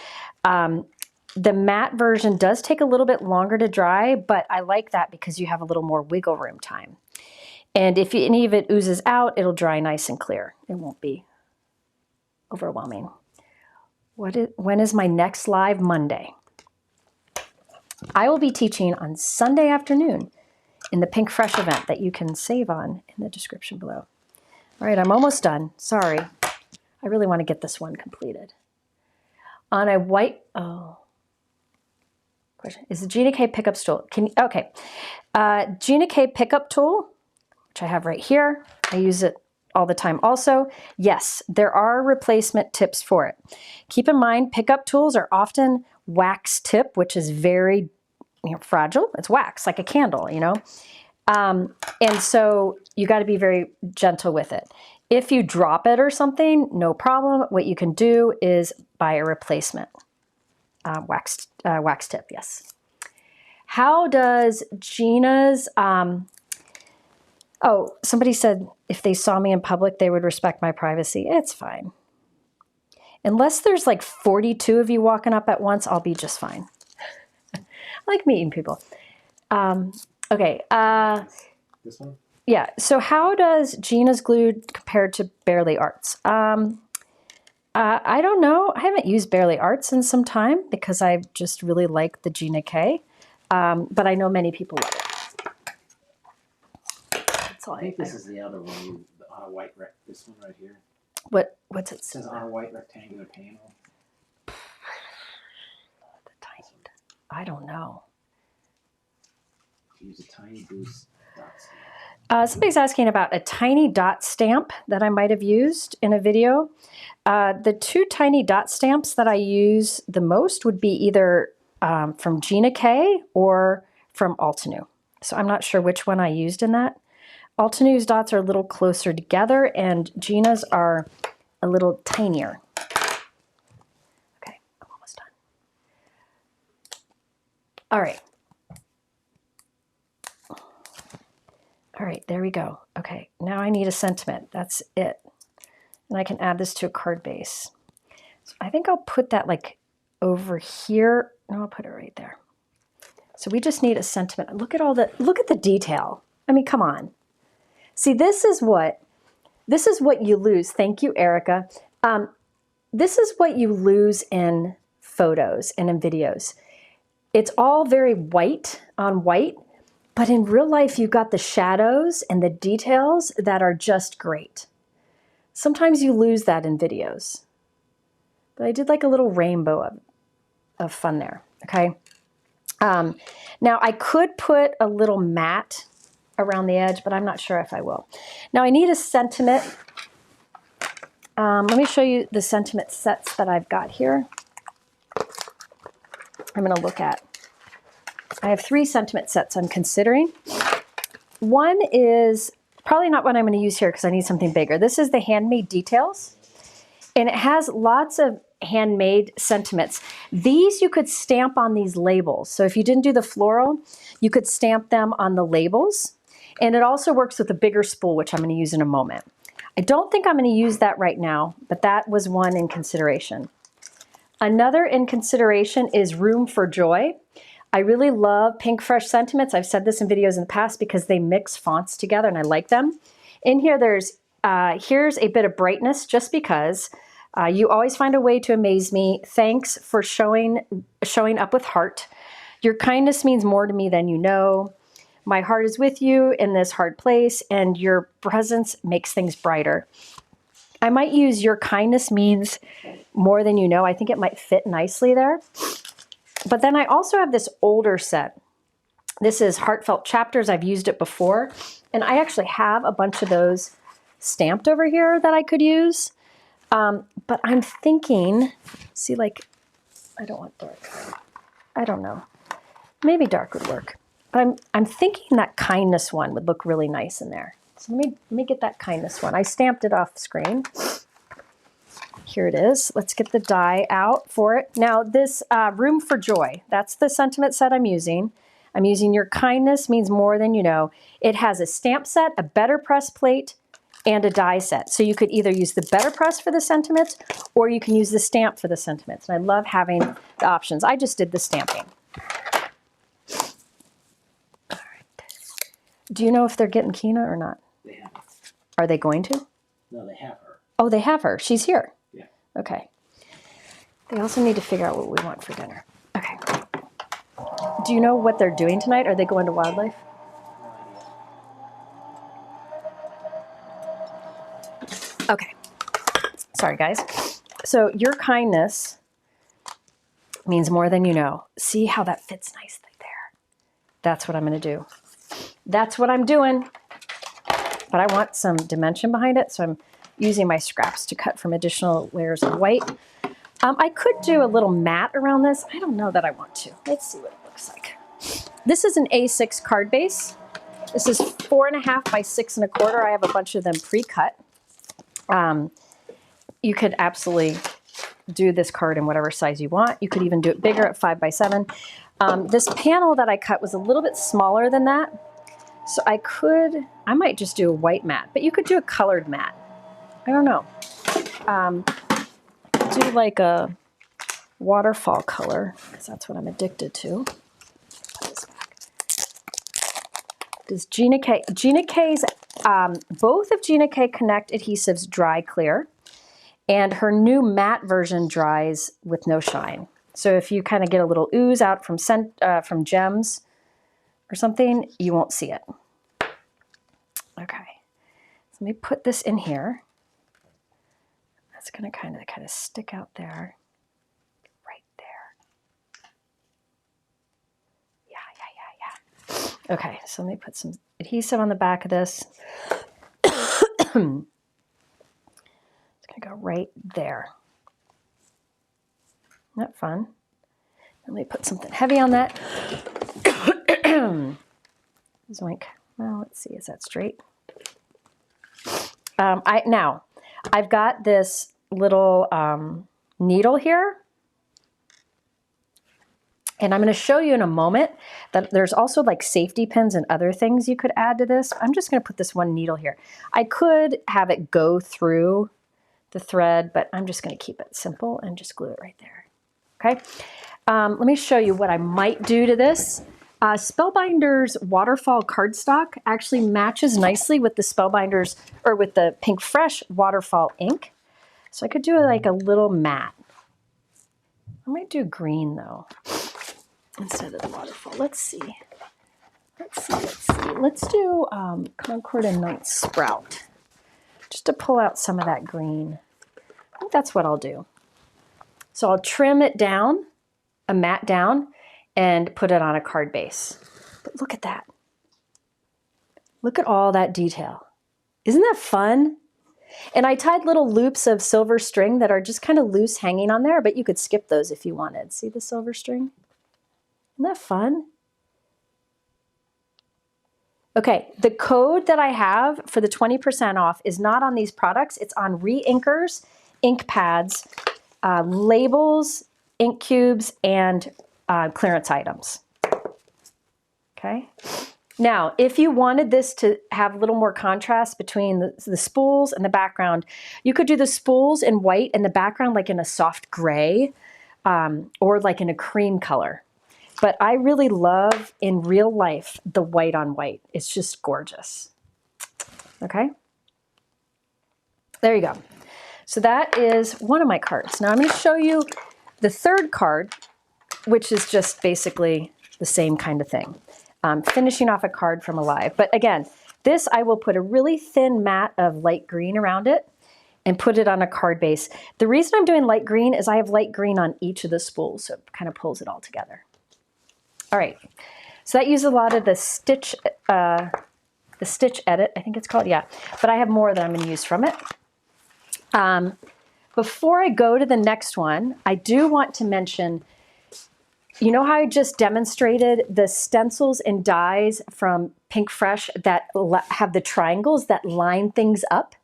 The matte version does take a little bit longer to dry, but I like that because you have a little more wiggle room time. And if any of it oozes out, it'll dry nice and clear. It won't be overwhelming. When is my next live? Monday. I will be teaching on Sunday afternoon in the Pinkfresh event that you can save on in the description below. All right, I'm almost done. Sorry. I really want to get this one completed. On a white, question. Is the Gina K pickup tool? Gina K pickup tool, which I have right here. I use it all the time also. Yes, there are replacement tips for it. Keep in mind, pickup tools are often wax tip, which is very fragile. It's wax, like a candle, and so you got to be very gentle with it. If you drop it or something, no problem. What you can do is buy a replacement wax tip. Yes. How does Gina's? Somebody said if they saw me in public, they would respect my privacy. It's fine. Unless there's like 42 of you walking up at once, I'll be just fine. I like meeting people. Okay. This one? Yeah. So how does Gina's glue compare to Barely Arts? I don't know. I haven't used Barely Arts in some time because I just really like the Gina K. But I know many people love it. That's all I think this is the other one on a white this one right here. What's it? It says on a white rectangular panel. I don't know. Use a tiny boost dot stamp. Somebody's asking about a tiny dot stamp that I might have used in a video. The two tiny dot stamps that I use the most would be either from Gina K or from Altenew. So I'm not sure which one I used in that. Altenew's dots are a little closer together and Gina's are a little tinier. Okay, I'm almost done. All right. All right, there we go. Okay, now I need a sentiment. That's it. And I can add this to a card base. So I think I'll put that like over here. No, I'll put it right there. So we just need a sentiment. Look at the detail. I mean, come on. See, this is what you lose. Thank you, Erica. This is what you lose in photos and in videos. It's all very white on white, but in real life, you've got the shadows and the details that are just great. Sometimes you lose that in videos, but I did like a little rainbow of fun there, okay? Now I could put a little matte around the edge, but I'm not sure if I will. Now I need a sentiment. Let me show you the sentiment sets that I've got here. I'm going to look at. I have 3 sentiment sets I'm considering. One is probably not what I'm going to use here because I need something bigger. This is the Handmade Details, and it has lots of handmade sentiments. These you could stamp on these labels. So if you didn't do the floral, you could stamp them on the labels. And it also works with a bigger spool, which I'm going to use in a moment. I don't think I'm going to use that right now, but that was one in consideration. Another in consideration is Room for Joy. I really love Pinkfresh sentiments. I've said this in videos in the past because they mix fonts together and I like them. In here, here's a bit of brightness just because. You always find a way to amaze me. Thanks for showing up with heart. Your kindness means more to me than you know. My heart is with you in this hard place, and your presence makes things brighter. I might use your kindness means more than you know. I think it might fit nicely there. But then I also have this older set. This is Heartfelt Chapters. I've used it before, and I actually have a bunch of those stamped over here that I could use. But I'm thinking, see, like, I don't want dark. I don't know. Maybe dark would work. But I'm thinking that kindness one would look really nice in there. So let me get that kindness one. I stamped it off screen. Here it is. Let's get the die out for it. Now this Room for Joy, that's the sentiment set I'm using. I'm using Your Kindness Means More Than You Know. It has a stamp set, a better press plate, and a die set. So you could either use the better press for the sentiments or you can use the stamp for the sentiments. And I love having the options. I just did the stamping. All right. Do you know if they're getting Gina or not? They have her. Are they going to? No, they have her. Oh, they have her. She's here. Yeah. Okay. They also need to figure out what we want for dinner. Okay. Do you know what they're doing tonight? Are they going to Wildlife? Okay. Sorry, guys. So Your Kindness Means More Than You Know. See how that fits nicely there. That's what I'm going to do. That's what I'm doing. But I want some dimension behind it, so I'm using my scraps to cut from additional layers of white. I could do a little matte around this. I don't know that I want to. Let's see what it looks like. This is an A6 card base. This is 4.5 by 6 1/4. I have a bunch of them pre-cut. You could absolutely do this card in whatever size you want. You could even do it bigger at 5 by 7. This panel that I cut was a little bit smaller than that. So I might just do a white matte, but you could do a colored matte. I don't know. Do like a waterfall color, because that's what I'm addicted to. Put this back. Does Gina K's, both of Gina K Connect adhesives dry clear, and her new matte version dries with no shine. So if you kind of get a little ooze out from gems or something, you won't see it. Okay, so let me put this in here. That's going to kind of stick out there, right there. Yeah. Okay, so let me put some adhesive on the back of this. It's going to go right there. Isn't that fun? Let me put something heavy on that. Zoink. Well, let's see, is that straight? Now, I've got this little needle here. And I'm going to show you in a moment that there's also like safety pins and other things you could add to this. I'm just going to put this one needle here. I could have it go through the thread, but I'm just going to keep it simple and just glue it right there. Okay. Let me show you what I might do to this. Spellbinder's waterfall cardstock actually matches nicely with the Spellbinder's or with the Pinkfresh waterfall ink. So I could do like a little matte. I might do green though. instead of the waterfall. Let's see. Let's do Concord and Night Sprout, just to pull out some of that green. I think that's what I'll do. So I'll trim it down, a mat down, and put it on a card base. But look at that. Look at all that detail. Isn't that fun? And I tied little loops of silver string that are just kind of loose hanging on there, but you could skip those if you wanted. See the silver string? Isn't that fun? Okay, the code that I have for the 20% off is not on these products. It's on Reinkers, ink pads, labels, ink cubes, and clearance items. Okay. Now, if you wanted this to have a little more contrast between the spools and the background, you could do the spools in white and the background like in a soft gray or like in a cream color. But I really love, in real life, the white on white. It's just gorgeous. Okay? There you go. So that is one of my cards. Now I'm going to show you the third card, which is just basically the same kind of thing. Finishing off a card from a live. But again, this I will put a really thin mat of light green around it and put it on a card base. The reason I'm doing light green is I have light green on each of the spools, so it kind of pulls it all together. All right, so that uses a lot of the stitch edit, I think it's called, yeah. But I have more that I'm going to use from it. Before I go to the next one, I do want to mention, you know how I just demonstrated the stencils and dies from Pinkfresh that have the triangles that line things up?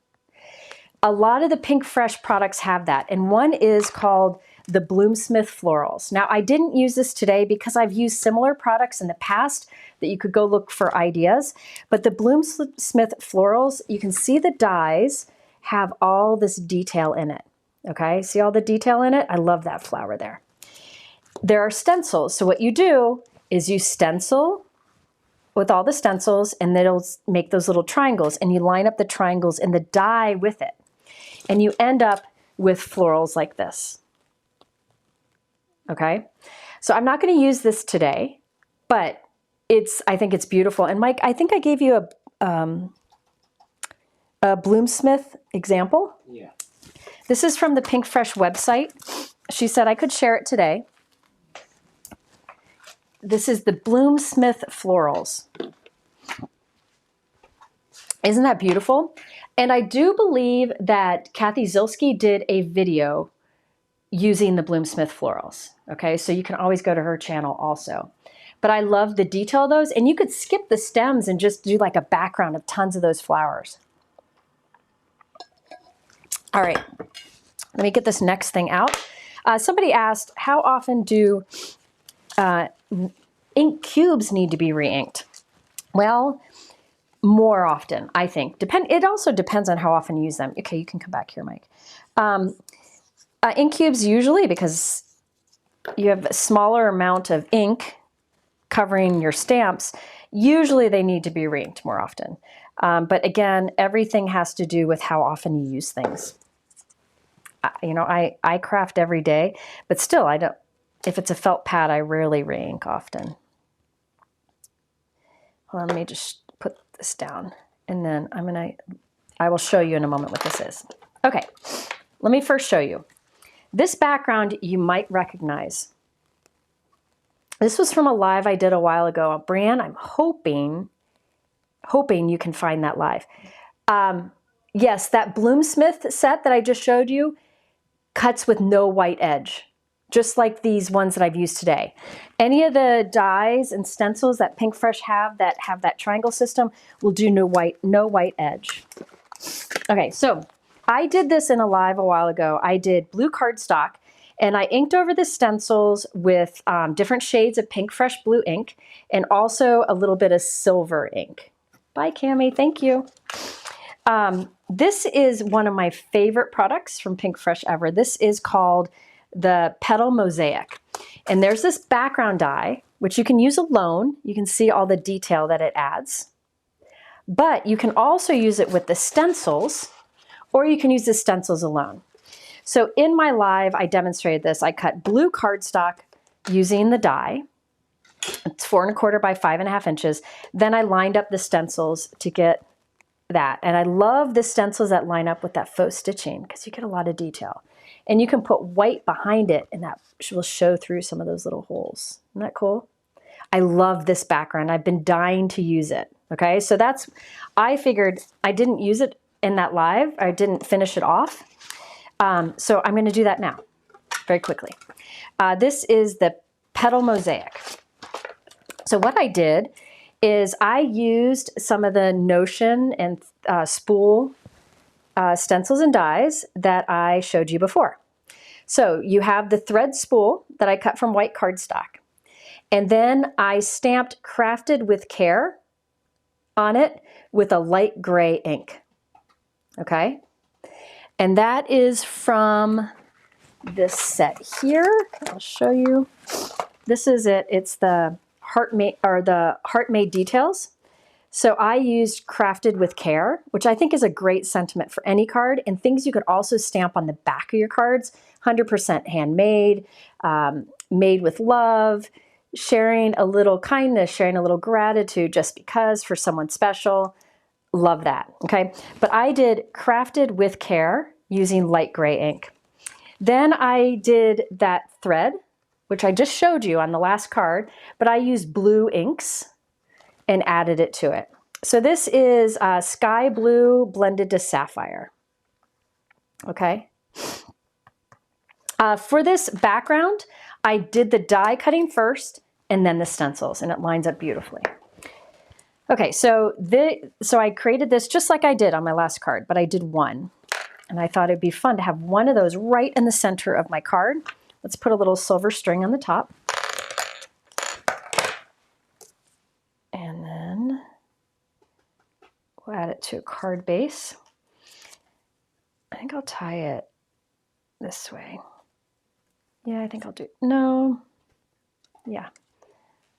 A lot of the Pinkfresh products have that, and one is called the Bloomsmith Florals. Now, I didn't use this today because I've used similar products in the past that you could go look for ideas, but the Bloomsmith Florals, you can see the dies have all this detail in it, okay? See all the detail in it? I love that flower there. There are stencils, so what you do is you stencil with all the stencils and it'll make those little triangles, and you line up the triangles in the die with it, and you end up with florals like this. Okay, so I'm not going to use this today, but I think it's beautiful. And Mike, I think I gave you a Bloomsmith example. Yeah. This is from the Pinkfresh website. She said I could share it today. This is the Bloomsmith Florals. Isn't that beautiful? And I do believe that Kathy Zilski did a video using the Bloomsmith Florals. Okay, so you can always go to her channel also. But I love the detail of those, and you could skip the stems and just do like a background of tons of those flowers. All right, let me get this next thing out. Somebody asked, how often do ink cubes need to be re-inked? Well, more often, I think. It also depends on how often you use them. Okay, you can come back here, Mike. Ink cubes usually, because you have a smaller amount of ink covering your stamps, usually they need to be re-inked more often. But again, everything has to do with how often you use things. You know, I craft every day, but still, I don't. If it's a felt pad, I rarely re-ink often. Hold on, let me just put this down, and then I will show you in a moment what this is. Okay, let me first show you. This background you might recognize. This was from a live I did a while ago. Brianne, I'm hoping you can find that live. Yes, that Bloomsmith set that I just showed you cuts with no white edge, just like these ones that I've used today. Any of the dies and stencils that Pinkfresh have that triangle system will do no white edge. Okay, so I did this in a live a while ago. I did blue cardstock, and I inked over the stencils with different shades of Pinkfresh blue ink and also a little bit of silver ink. Bye, Cami. Thank you. This is one of my favorite products from Pinkfresh ever. This is called the Petal Mosaic. And there's this background die, which you can use alone. You can see all the detail that it adds. But you can also use it with the stencils, or you can use the stencils alone. So in my live, I demonstrated this. I cut blue cardstock using the die. 4¼ by 5½ inches. Then I lined up the stencils to get that. And I love the stencils that line up with that faux stitching because you get a lot of detail. And you can put white behind it and that will show through some of those little holes. Isn't that cool? I love this background. I've been dying to use it. Okay, so that's, I figured I didn't use it in that live. I didn't finish it off. So I'm going to do that now very quickly. This is the Petal Mosaic. So what I did is I used some of the Notion and Spool stencils and dies that I showed you before. So you have the thread spool that I cut from white cardstock. And then I stamped Crafted with Care on it with a light gray ink. Okay? And that is from this set here. I'll show you. This is it. It's the Heartmade details. So I used Crafted with Care, which I think is a great sentiment for any card, and things you could also stamp on the back of your cards. 100% handmade, made with love, sharing a little kindness, sharing a little gratitude just because for someone special. Love that, okay? But I did Crafted with Care using light gray ink. Then I did that thread, which I just showed you on the last card, but I used blue inks and added it to it. So this is sky blue blended to sapphire, okay? For this background, I did the die cutting first and then the stencils, and it lines up beautifully. Okay, so I created this just like I did on my last card, but I did one. And I thought it'd be fun to have one of those right in the center of my card. Let's put a little silver string on the top. And then we'll add it to a card base. I think I'll tie it this way. Yeah, I think I'll do, no. Yeah,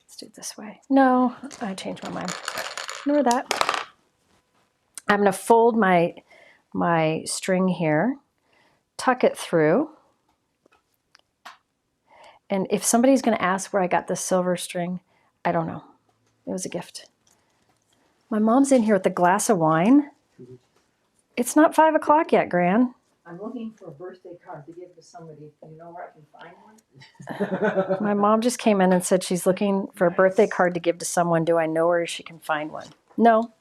let's do it this way. No, I changed my mind. Ignore that. I'm gonna fold my string here, tuck it through. And if somebody's gonna ask where I got the silver string, I don't know. It was a gift. My mom's in here with a glass of wine. It's not 5 o'clock yet, Gran. I'm looking for a birthday card to give to somebody. Do you know where I can find one? My mom just came in and said she's looking for a birthday card to give to someone. Do I know where she can find one? No.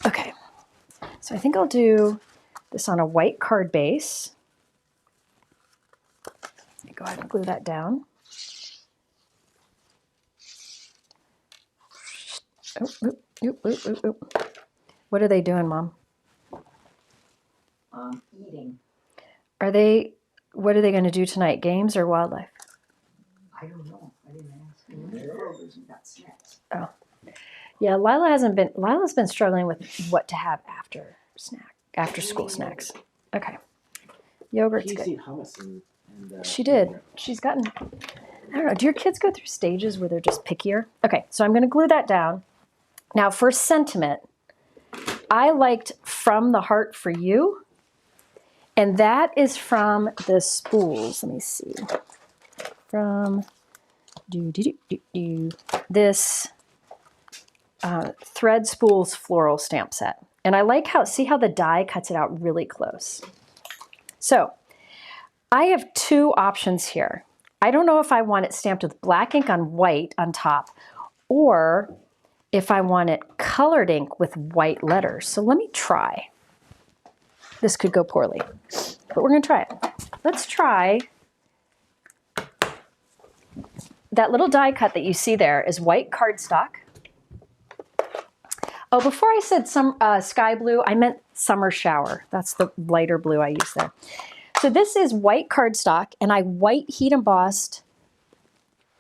Okay. So I think I'll do this on a white card base. Go ahead and glue that down. Oh. What are they doing, Mom? Eating. What are they going to do tonight? Games or wildlife? I don't know. I didn't ask. Kroger's and got snacks. Oh. Yeah, Lila's been struggling with what to have after school snacks. Okay. Yogurt's good. She used to eat hummus and She did. She's gotten, I don't know, do your kids go through stages where they're just pickier? Okay, so I'm going to glue that down. Now for sentiment, I liked From the Heart for You, and that is from the spools. Let me see. From this Thread Spools floral stamp set. And I like see how the die cuts it out really close. So I have two options here. I don't know if I want it stamped with black ink on white on top, or if I want it colored ink with white letters. So let me try. This could go poorly, but we're gonna try it. Let's try. That little die cut that you see there is white cardstock. Oh, before I said some sky blue, I meant summer shower. That's the lighter blue I used there. So this is white cardstock, and I white heat embossed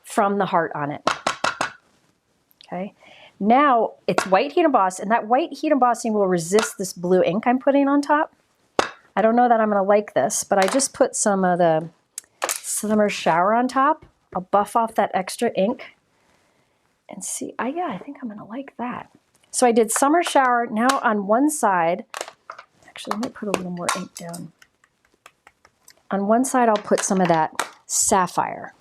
From the Heart on it. Okay. Now it's white heat embossed, and that white heat embossing will resist this blue ink I'm putting on top. I don't know that I'm going to like this, but I just put some of the summer shower on top. I'll buff off that extra ink and see. Yeah, I think I'm going to like that. So I did summer shower. Now on one side, actually, let me put a little more ink down. On one side, I'll put some of that sapphire.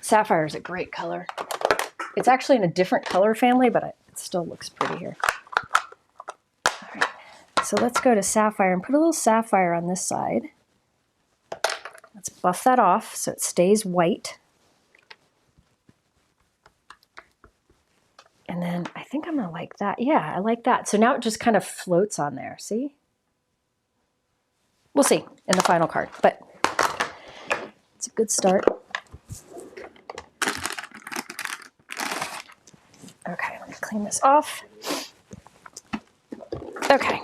Sapphire is a great color. It's actually in a different color family, but it still looks pretty here. All right, so let's go to Sapphire and put a little Sapphire on this side. Let's buff that off so it stays white. And then I think I'm gonna like that. Yeah, I like that. So now it just kind of floats on there, see? We'll see in the final card, but it's a good start. Okay, let me clean this off. Okay,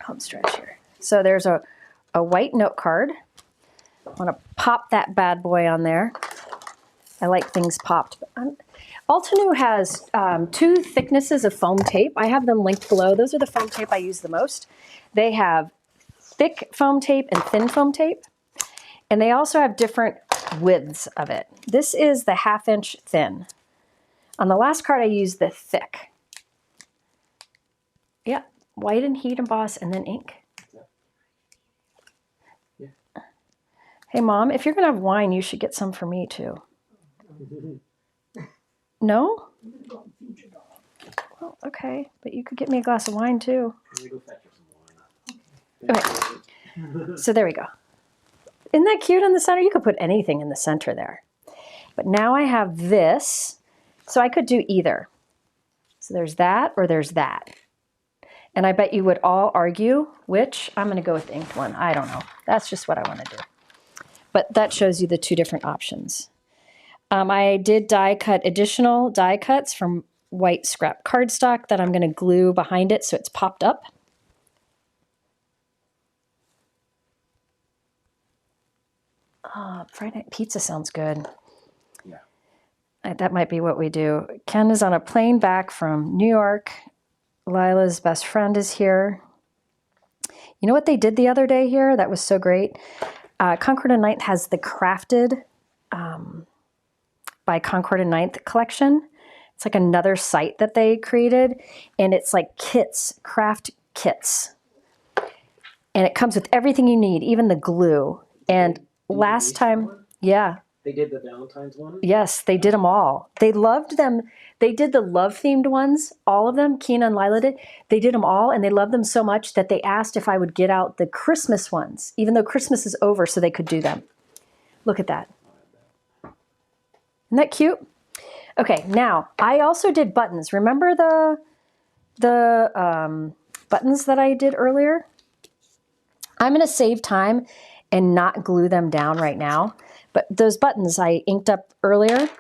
home stretch here. So there's a white note card. I want to pop that bad boy on there. I like things popped. Altenew has 2 thicknesses of foam tape. I have them linked below. Those are the foam tape I use the most. They have thick foam tape and thin foam tape. And they also have different widths of it. This is the 1/2 inch thin. On the last card, I used the thick. Yeah, white and heat emboss and then ink. Yeah. Hey, Mom, if you're going to have wine, you should get some for me, too. No? Well, okay, but you could get me a glass of wine, too. Let me go fetch her some wine. Okay, so there we go. Isn't that cute in the center? You could put anything in the center there. But now I have this, so I could do either. So there's that or there's that. And I bet you would all argue which. I'm going to go with the inked one. I don't know. That's just what I want to do. But that shows you the 2 different options. I did additional die cuts from white scrap cardstock that I'm going to glue behind it so it's popped up. Friday night pizza sounds good. Yeah. That might be what we do. Ken is on a plane back from New York. Lila's best friend is here. You know what they did the other day here? That was so great. Concord and Ninth has the Crafted by Concord and Ninth collection. It's like another site that they created, and it's like kits, craft kits. And it comes with everything you need, even the glue. And last time, yeah. They did the Valentine's one? Yes, they did them all. They loved them. They did the love-themed ones, all of them. Gina and Lila did. They did them all, and they loved them so much that they asked if I would get out the Christmas ones, even though Christmas is over, so they could do them. Look at that. Isn't that cute? Okay, now, I also did buttons. Remember the buttons that I did earlier? I'm going to save time and not glue them down right now. But those buttons I inked up earlier,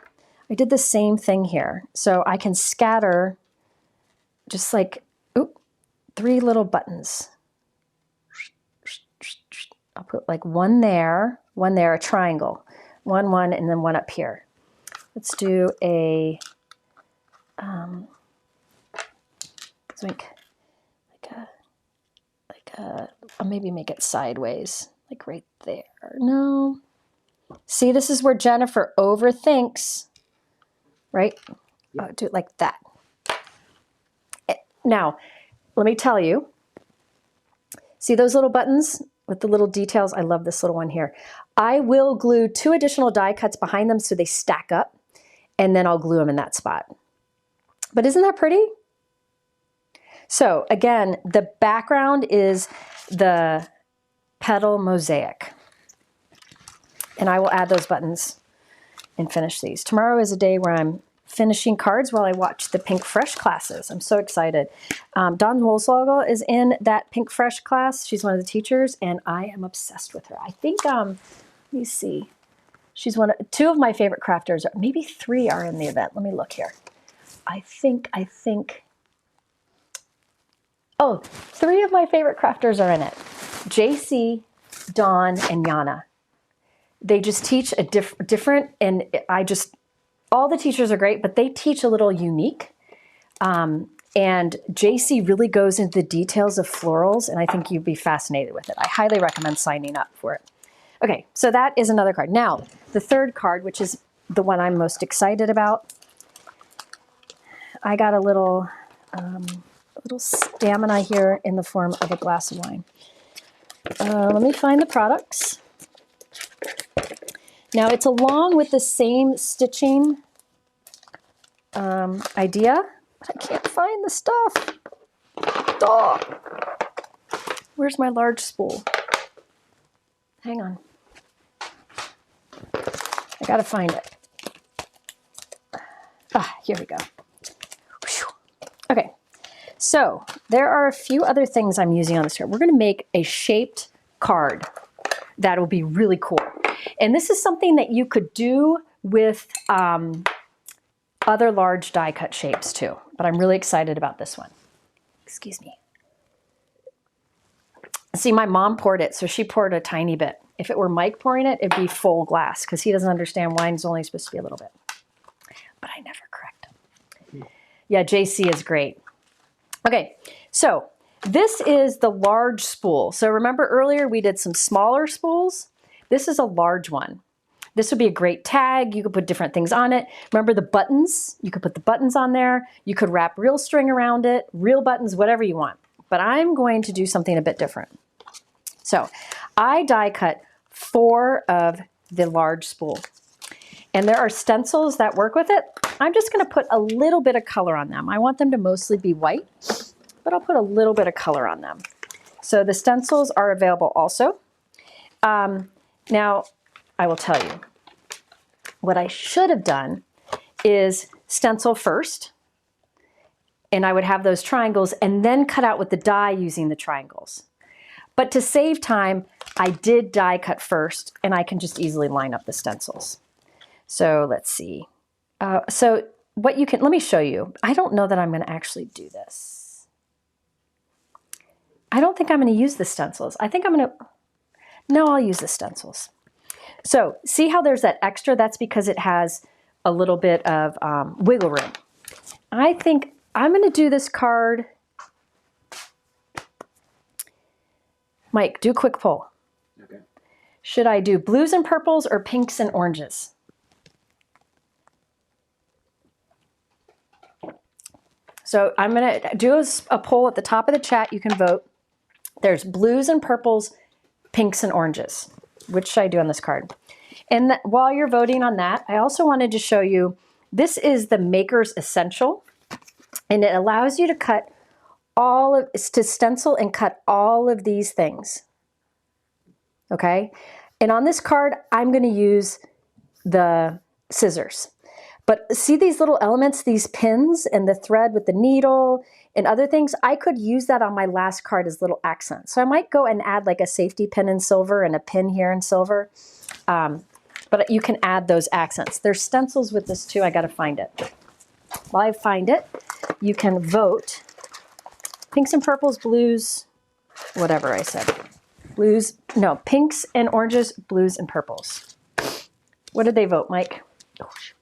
I did the same thing here. So I can scatter just like 3 little buttons. I'll put like one there, a triangle, one, and then one up here. Let's do a, I'll maybe make it sideways, like right there. No. See, this is where Jennifer overthinks, right? Yep. Oh, do it like that. Now, let me tell you, see those little buttons with the little details? I love this little one here. I will glue 2 additional die cuts behind them so they stack up, and then I'll glue them in that spot. But isn't that pretty? So again, the background is the Petal Mosaic. And I will add those buttons and finish these. Tomorrow is a day where I'm finishing cards while I watch the Pinkfresh classes. I'm so excited. Dawn Holzlogel is in that Pinkfresh class. She's one of the teachers, and I am obsessed with her. I think, let me see. She's 2 of my favorite crafters. Maybe 3 are in the event. Let me look here. I think, oh, 3 of my favorite crafters are in it. JC, Dawn, and Yana. They just teach a different, and all the teachers are great, but they teach a little unique. And JC really goes into the details of florals, and I think you'd be fascinated with it. I highly recommend signing up for it. Okay, so that is another card. Now, the 3rd card, which is the one I'm most excited about, I got a little stamina here in the form of a glass of wine. Let me find the products. Now it's along with the same stitching idea, but I can't find the stuff. Oh. Where's my large spool? Hang on. I gotta find it. Ah, here we go. Whew. Okay, so there are a few other things I'm using on this card. We're gonna make a shaped card that'll be really cool. And this is something that you could do with other large die cut shapes too, but I'm really excited about this one. Excuse me. See, my mom poured it, so she poured a tiny bit. If it were Mike pouring it, it'd be full glass because he doesn't understand wine's only supposed to be a little bit. But I never correct him. Yeah, JC is great. Okay, so this is the large spool. So remember earlier we did some smaller spools? This is a large one. This would be a great tag. You could put different things on it. Remember the buttons? You could put the buttons on there. You could wrap real string around it, real buttons, whatever you want. But I'm going to do something a bit different. So I die cut 4 of the large spool. And there are stencils that work with it. I'm just going to put a little bit of color on them. I want them to mostly be white, but I'll put a little bit of color on them. So the stencils are available also. Now, I will tell you, what I should have done is stencil first, and I would have those triangles and then cut out with the die using the triangles. But to save time, I did die cut first, and I can just easily line up the stencils. So let's see. So what you can, let me show you. I don't know that I'm going to actually do this. I don't think I'm going to use the stencils. I think I'm going to, no, I'll use the stencils. So see how there's that extra? That's because it has a little bit of wiggle room. I think I'm going to do this card. Mike, do a quick poll. Okay. Should I do blues and purples or pinks and oranges? So I'm going to do a poll at the top of the chat. You can vote. There's blues and purples, pinks and oranges. Which should I do on this card? And while you're voting on that, I also wanted to show you, this is the Maker's Essential. And it allows you to cut to stencil and cut all of these things. Okay? And on this card, I'm going to use the scissors. But see these little elements, these pins and the thread with the needle and other things? I could use that on my last card as little accents. So I might go and add like a safety pin in silver and a pin here in silver. But you can add those accents. There's stencils with this too. I got to find it. While I find it, you can vote. Pinks and purples, blues, whatever I said. Blues, no, pinks and oranges, blues and purples. What did they vote, Mike? Oh, shoot.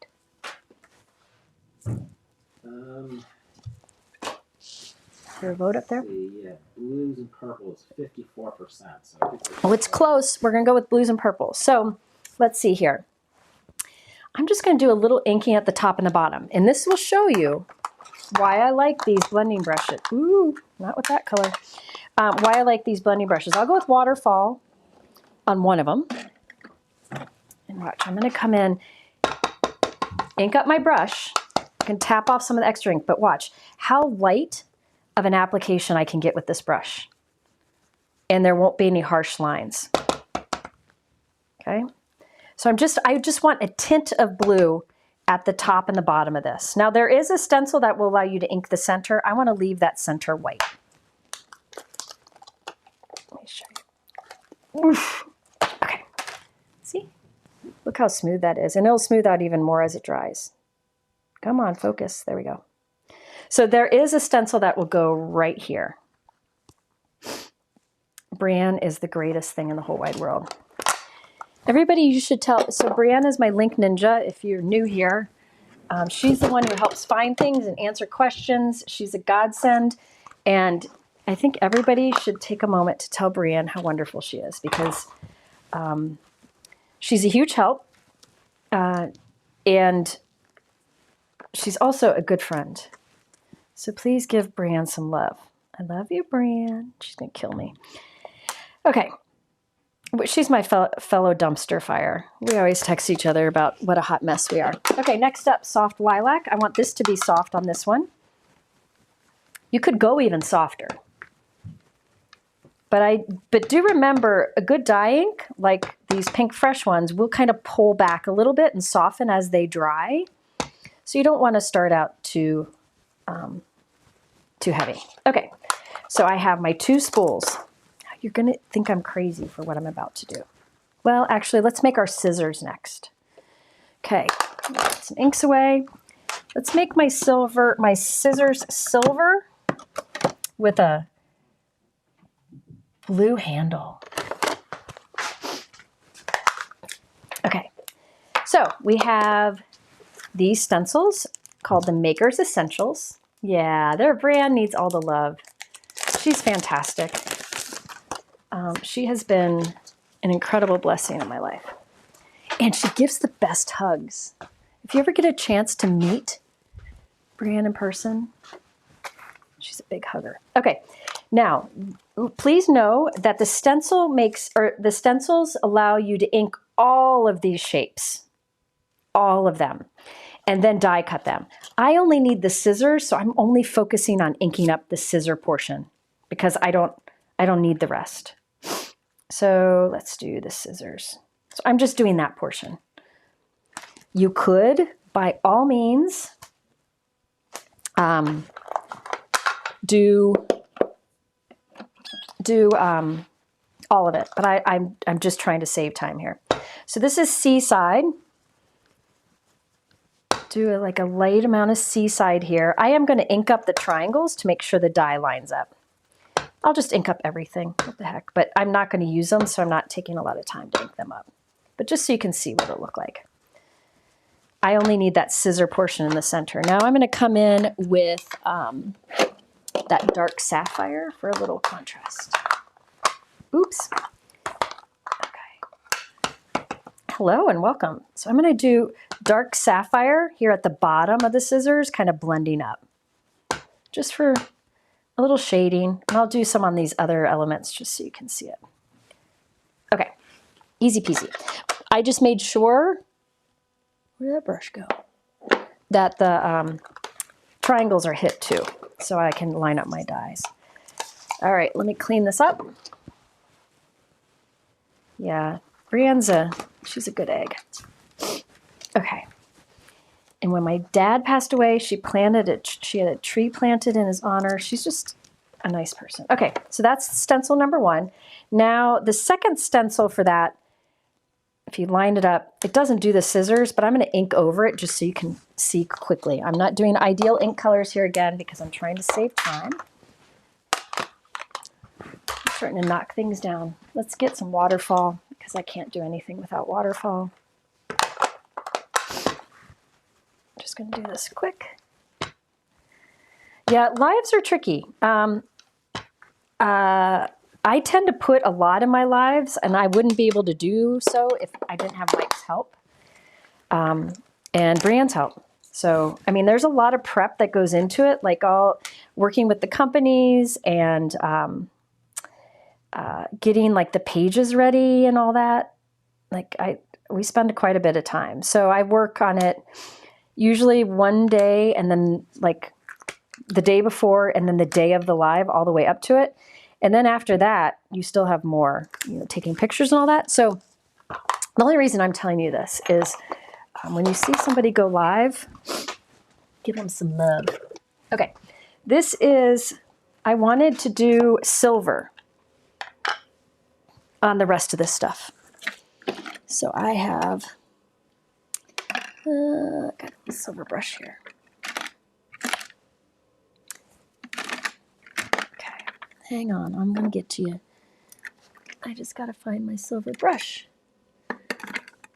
Is there a vote up there? Yeah, blues and purples, 54%. So Oh, it's close. We're going to go with blues and purples. So let's see here. I'm just going to do a little inking at the top and the bottom. And this will show you why I like these blending brushes. Ooh, not with that color. Why I like these blending brushes. I'll go with Waterfall on one of them. And watch, I'm going to come in, ink up my brush. I can tap off some of the extra ink, but watch how light of an application I can get with this brush. And there won't be any harsh lines. Okay? So I just want a tint of blue at the top and the bottom of this. Now there is a stencil that will allow you to ink the center. I want to leave that center white. Let me show you. Oof. Okay. See? Look how smooth that is. And it'll smooth out even more as it dries. Come on, focus. There we go. So there is a stencil that will go right here. Brienne is the greatest thing in the whole wide world. Everybody, you should tell. So Brienne is my link ninja if you're new here. She's the one who helps find things and answer questions. She's a godsend. And I think everybody should take a moment to tell Brienne how wonderful she is because she's a huge help. And she's also a good friend. So please give Brienne some love. I love you, Brienne. She's going to kill me. Okay. She's my fellow dumpster fire. We always text each other about what a hot mess we are. Okay, next up, soft lilac. I want this to be soft on this one. You could go even softer. But do remember, a good dye ink, like these Pinkfresh ones, will kind of pull back a little bit and soften as they dry. So you don't want to start out too heavy. Okay, so I have my 2 spools. You're going to think I'm crazy for what I'm about to do. Well, actually, let's make our scissors next. Okay, get some inks away. Let's make my scissors silver with a blue handle. Okay, so we have these stencils called the Maker's Essentials. Yeah, their brand needs all the love. She's fantastic. She has been an incredible blessing in my life. And she gives the best hugs. If you ever get a chance to meet Brianne in person, she's a big hugger. Okay, now, please know that the stencils allow you to ink all of these shapes, all of them, and then die cut them. I only need the scissors, so I'm only focusing on inking up the scissor portion because I don't need the rest. So let's do the scissors. So I'm just doing that portion. You could, by all means, do all of it, but I'm just trying to save time here. So this is Seaside. Do like a light amount of Seaside here. I am going to ink up the triangles to make sure the die lines up. I'll just ink up everything, what the heck, but I'm not going to use them, so I'm not taking a lot of time to ink them up. But just so you can see what it'll look like. I only need that scissor portion in the center. Now I'm going to come in with that dark sapphire for a little contrast. Oops. Okay. Hello and welcome. So I'm going to do dark sapphire here at the bottom of the scissors, kind of blending up. Just for a little shading. And I'll do some on these other elements just so you can see it. Okay. Easy peasy. I just made sure, where did that brush go? That the triangles are hit too, so I can line up my dies. All right, let me clean this up. Yeah, Brianne's she's a good egg. Okay. And when my dad passed away, she had a tree planted in his honor. She's just a nice person. Okay, so that's stencil number 1. Now, the second stencil for that, if you line it up, it doesn't do the scissors, but I'm going to ink over it just so you can see quickly. I'm not doing ideal ink colors here again because I'm trying to save time. I'm starting to knock things down. Let's get some waterfall because I can't do anything without waterfall. Just going to do this quick. Yeah, lives are tricky. I tend to put a lot in my lives, and I wouldn't be able to do so if I didn't have Mike's help and Brianne's help. So, I mean, there's a lot of prep that goes into it, like all working with the companies and getting like the pages ready and all that. Like we spend quite a bit of time. So I work on it usually one day and then like the day before and then the day of the live all the way up to it. And then after that, you still have more, taking pictures and all that. So the only reason I'm telling you this is when you see somebody go live, give them some love. Okay, this is, I wanted to do silver on the rest of this stuff. So I have, got a silver brush here. Hang on, I'm going to get to you. I just got to find my silver brush.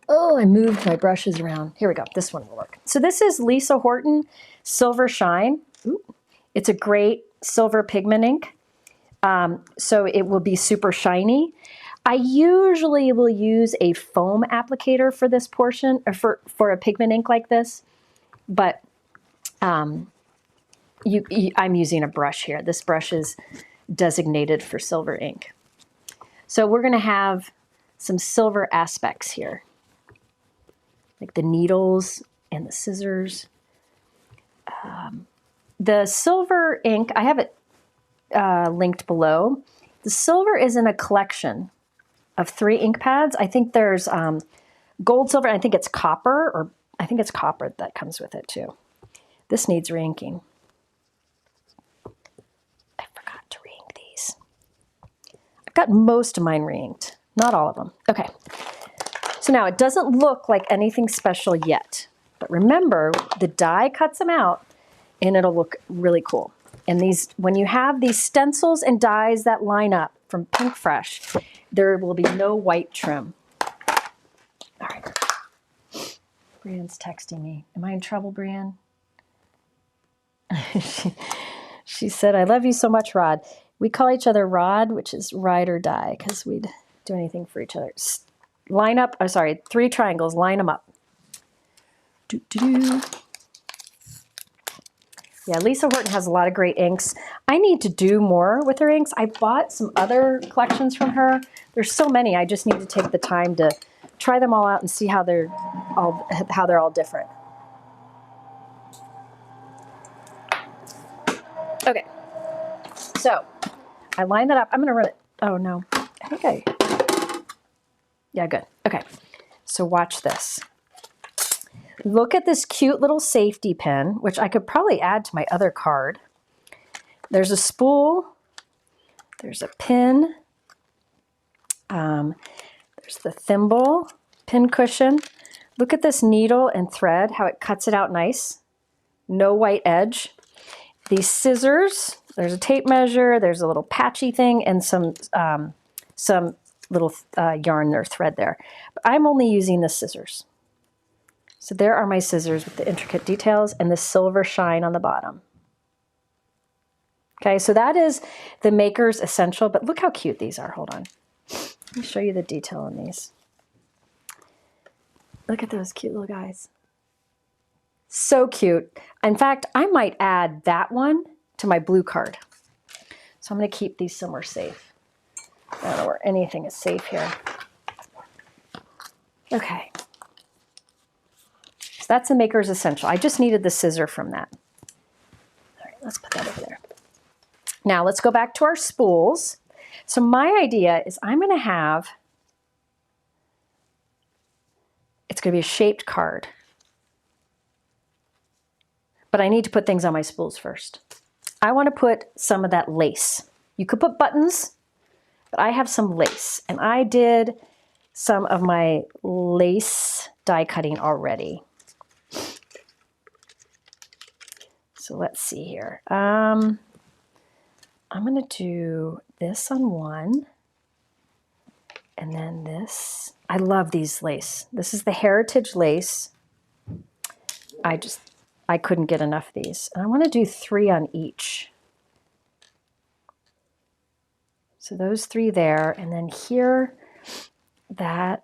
Oh, I moved my brushes around. Here we go. This one will work. So this is Lisa Horton Silver Shine. Ooh. It's a great silver pigment ink. So it will be super shiny. I usually will use a foam applicator for this portion, or for a pigment ink like this. But I'm using a brush here. This brush is designated for silver ink. So we're going to have some silver aspects here, like the needles and the scissors. The silver ink, I have it linked below. The silver is in a collection of 3 ink pads. I think there's gold, silver, and I think it's copper, or I think it's copper that comes with it too. This needs reinking. I forgot to reink these. I've got most of mine reinked, not all of them. Okay, so now it doesn't look like anything special yet, but remember, the die cuts them out and it'll look really cool. And these, when you have these stencils and dies that line up from Pinkfresh, there will be no white trim. All right. Brianne's texting me. Am I in trouble, Brianne? she said, I love you so much, Rod. We call each other Rod, which is ride or die, because we'd do anything for each other. Line up, 3 triangles, line them up. Doo-doo-doo. Yeah, Lisa Horton has a lot of great inks. I need to do more with her inks. I bought some other collections from her. There's so many. I just need to take the time to try them all out and see how they're all different. Okay, so I lined that up. I'm going to run it. Oh no, yeah, good. Okay, so watch this. Look at this cute little safety pin, which I could probably add to my other card. There's a spool. There's a pin. There's the thimble, pin cushion. Look at this needle and thread, how it cuts it out nice. No white edge. These scissors, there's a tape measure, there's a little patchy thing, and some little yarn or thread there. But I'm only using the scissors. So there are my scissors with the intricate details and the silver shine on the bottom. Okay, so that is the Maker's Essential, but look how cute these are. Hold on. Let me show you the detail on these. Look at those cute little guys. So cute. In fact, I might add that one to my blue card. So I'm going to keep these somewhere safe. I don't know where anything is safe here. Okay. So that's the Maker's Essential. I just needed the scissor from that. All right, let's put that over there. Now let's go back to our spools. So my idea is I'm going to have, it's going to be a shaped card. But I need to put things on my spools first. I want to put some of that lace. You could put buttons, but I have some lace. And I did some of my lace die cutting already. So let's see here. I'm going to do this on one. And then this. I love these lace. This is the Heritage lace. I couldn't get enough of these. And I want to do 3 on each. So those 3 there. And then here, that.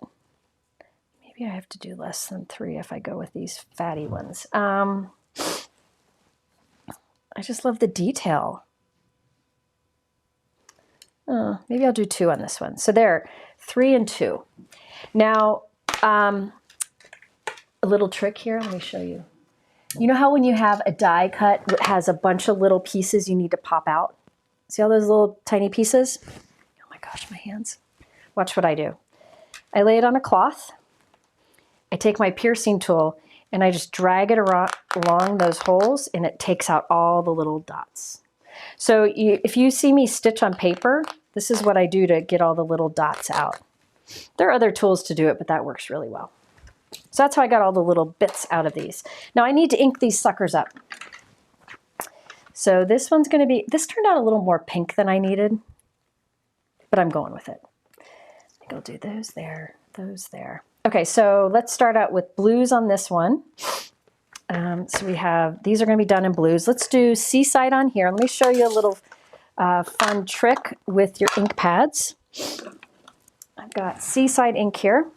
Maybe I have to do less than 3 if I go with these fatty ones. I just love the detail. Maybe I'll do 2 on this one. So there, 3 and 2. Now, a little trick here. Let me show you. You know how when you have a die cut that has a bunch of little pieces you need to pop out? See all those little tiny pieces? Oh my gosh, my hands. Watch what I do. I lay it on a cloth. I take my piercing tool and I just drag it along those holes and it takes out all the little dots. So if you see me stitch on paper, this is what I do to get all the little dots out. There are other tools to do it, but that works really well. So that's how I got all the little bits out of these. Now I need to ink these suckers up. So this one's going to be, this turned out a little more pink than I needed, but I'm going with it. I think I'll do those there, those there. Okay, so let's start out with blues on this one. So we have, these are going to be done in blues. Let's do Seaside on here. Let me show you a little fun trick with your ink pads. I've got Seaside ink here.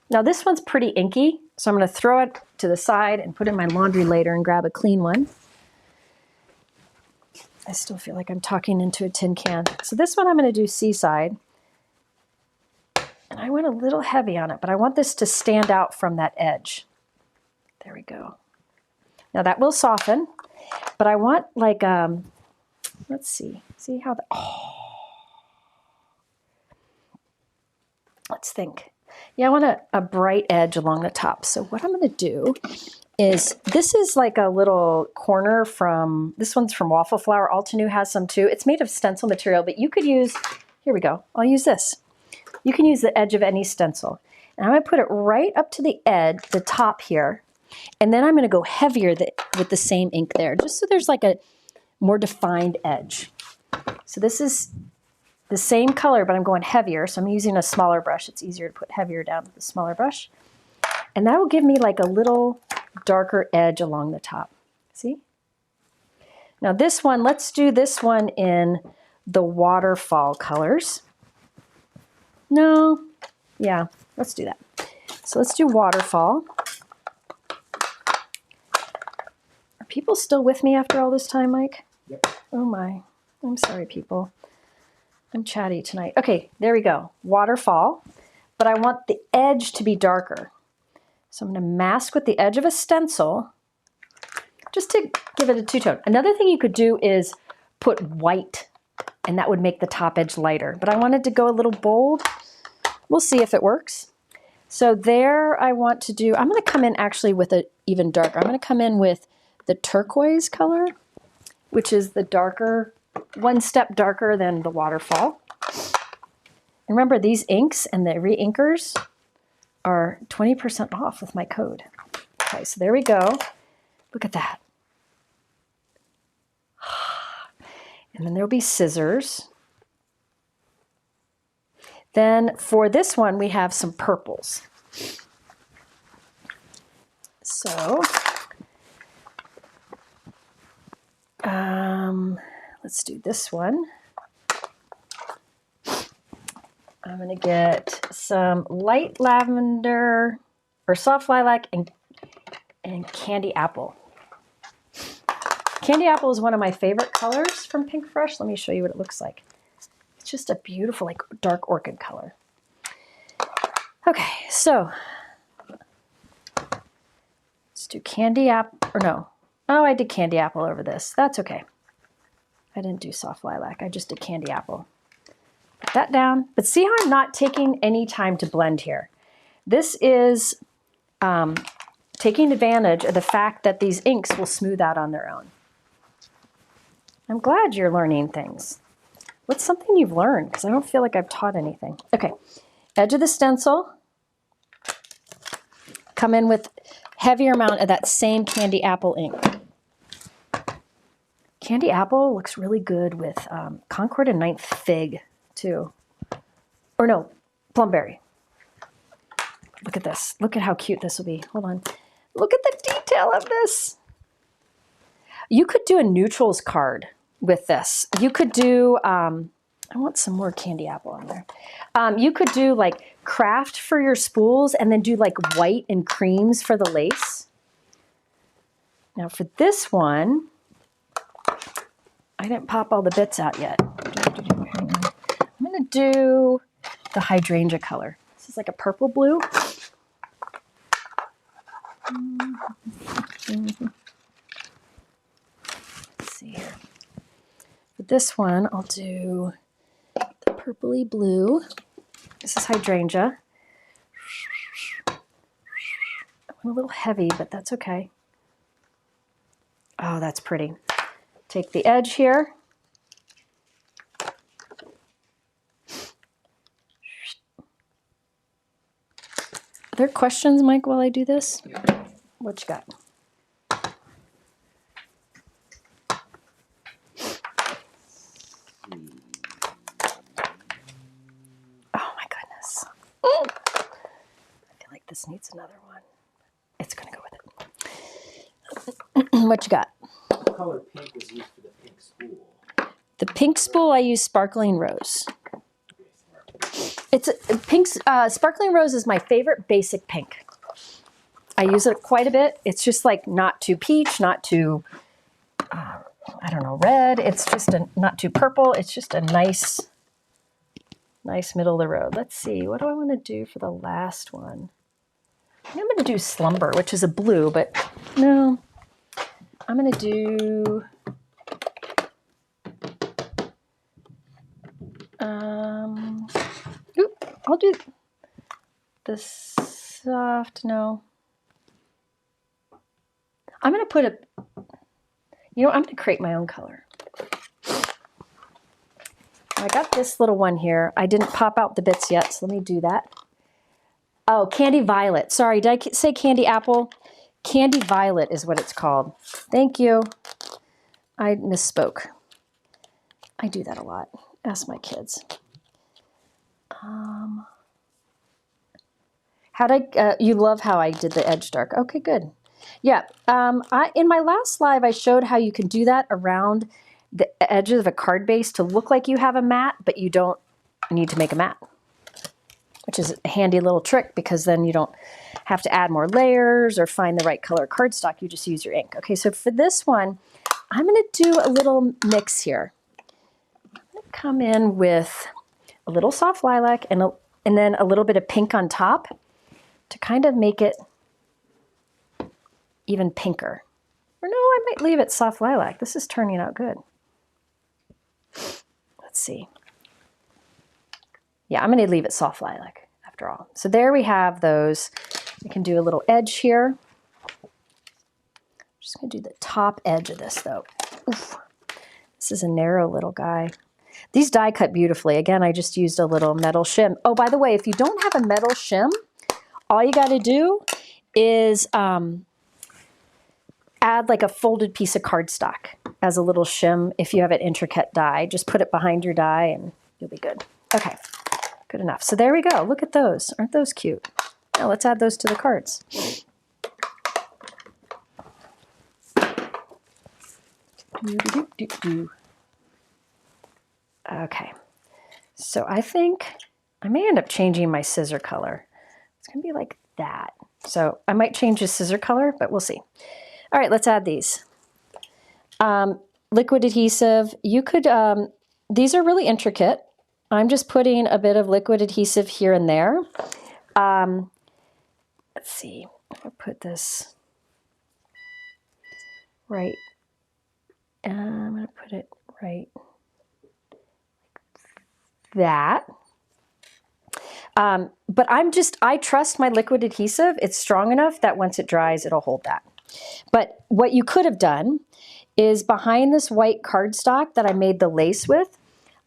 Now this one's pretty inky, so I'm going to throw it to the side and put it in my laundry later and grab a clean one. I still feel like I'm talking into a tin can. So this one I'm going to do Seaside. And I went a little heavy on it, but I want this to stand out from that edge. There we go. Now that will soften, but I want like, let's see how the, let's think. Yeah, I want a bright edge along the top. So what I'm gonna do is, this is like a little corner from, this one's from Waffle Flower. Altenew has some too. It's made of stencil material, but you could use, here we go, I'll use this. You can use the edge of any stencil. And I'm gonna put it right up to the edge, the top here. And then I'm gonna go heavier with the same ink there, just so there's like a more defined edge. So this is the same color, but I'm going heavier. So I'm using a smaller brush. It's easier to put heavier down with a smaller brush. And that will give me like a little darker edge along the top. See? Now this one, let's do this one in the waterfall colors. No, yeah, let's do that. So let's do waterfall. Are people still with me after all this time, Mike? Yep. Oh my, I'm sorry, people. I'm chatty tonight. Okay, there we go. Waterfall, but I want the edge to be darker. So I'm going to mask with the edge of a stencil just to give it a two-tone. Another thing you could do is put white, and that would make the top edge lighter. But I wanted to go a little bold. We'll see if it works. So there I want to do, I'm going to come in actually with an even darker. I'm going to come in with the turquoise color, which is the darker, one step darker than the waterfall. And remember, these inks and the re-inkers are 20% off with my code. Okay, so there we go. Look at that. And then there'll be scissors. Then for this one, we have some purples. So, let's do this one. I'm going to get some light lavender or soft lilac and candy apple. Candy apple is one of my favorite colors from Pinkfresh. Let me show you what it looks like. It's just a beautiful, like, dark orchid color. Okay, so let's do candy apple, or no. Oh, I did candy apple over this. That's okay. I didn't do soft lilac. I just did candy apple. Put that down. But see how I'm not taking any time to blend here. This is taking advantage of the fact that these inks will smooth out on their own. I'm glad you're learning things. What's something you've learned? Because I don't feel like I've taught anything. Okay, edge of the stencil. Come in with heavier amount of that same candy apple ink. Candy apple looks really good with Concord and Ninth Fig too. Or no, Plumberry. Look at this. Look at how cute this will be. Hold on. Look at the detail of this. You could do a neutrals card with this. You could do, I want some more candy apple on there. You could do like craft for your spools and then do like white and creams for the lace. Now for this one, I didn't pop all the bits out yet. I'm going to do the hydrangea color. This is like a purple blue. Let's see here. For this one, I'll do the purpley blue. This is hydrangea. I went a little heavy, but that's okay. Oh, that's pretty. Take the edge here. Are there questions, Mike, while I do this? What you got? Oh my goodness. I feel like this needs another one. It's going to go with it. What you got? What color pink is used for the pink spool? The pink spool, I use Sparkling Rose. It's a pink, Sparkling Rose is my favorite basic pink. I use it quite a bit. It's just like not too peach, not too, I don't know, red. It's just not too purple. It's just a nice Nice middle of the road. Let's see, what do I want to do for the last one? I'm going to do Slumber, which is a blue, but no. I'm going to do... I'll do the soft, no. I'm going to put a... You know, I'm going to create my own color. I got this little one here. I didn't pop out the bits yet, so let me do that. Oh, Candy Violet. Sorry, did I say Candy Apple? Candy Violet is what it's called. Thank you. I misspoke. I do that a lot. Ask my kids. You love how I did the edge dark. Okay, good. Yeah, in my last live, I showed how you can do that around the edges of a card base to look like you have a mat, but you don't need to make a mat, which is a handy little trick because then you don't have to add more layers or find the right color cardstock. You just use your ink. Okay, so for this one, I'm going to do a little mix here. I'm going to come in with a little soft lilac and then a little bit of pink on top to kind of make it even pinker. Or no, I might leave it soft lilac. This is turning out good. Let's see. Yeah, I'm going to leave it soft lilac after all. So there we have those. We can do a little edge here. I'm just going to do the top edge of this though. Oof. This is a narrow little guy. These die cut beautifully. Again, I just used a little metal shim. Oh, by the way, if you don't have a metal shim, all you got to do is add like a folded piece of cardstock as a little shim. If you have an intricate die, just put it behind your die and you'll be good. Okay, good enough. So there we go. Look at those. Aren't those cute? Now let's add those to the cards. Okay, so I think I may end up changing my scissor color. It's gonna be like that. So I might change the scissor color, but we'll see. All right, let's add these. Liquid adhesive. You could, these are really intricate. I'm just putting a bit of liquid adhesive here and there. Let's see, I'll put this right. I'm gonna put it right that. But I trust my liquid adhesive. It's strong enough that once it dries, it'll hold that. But what you could have done is behind this white cardstock that I made the lace with,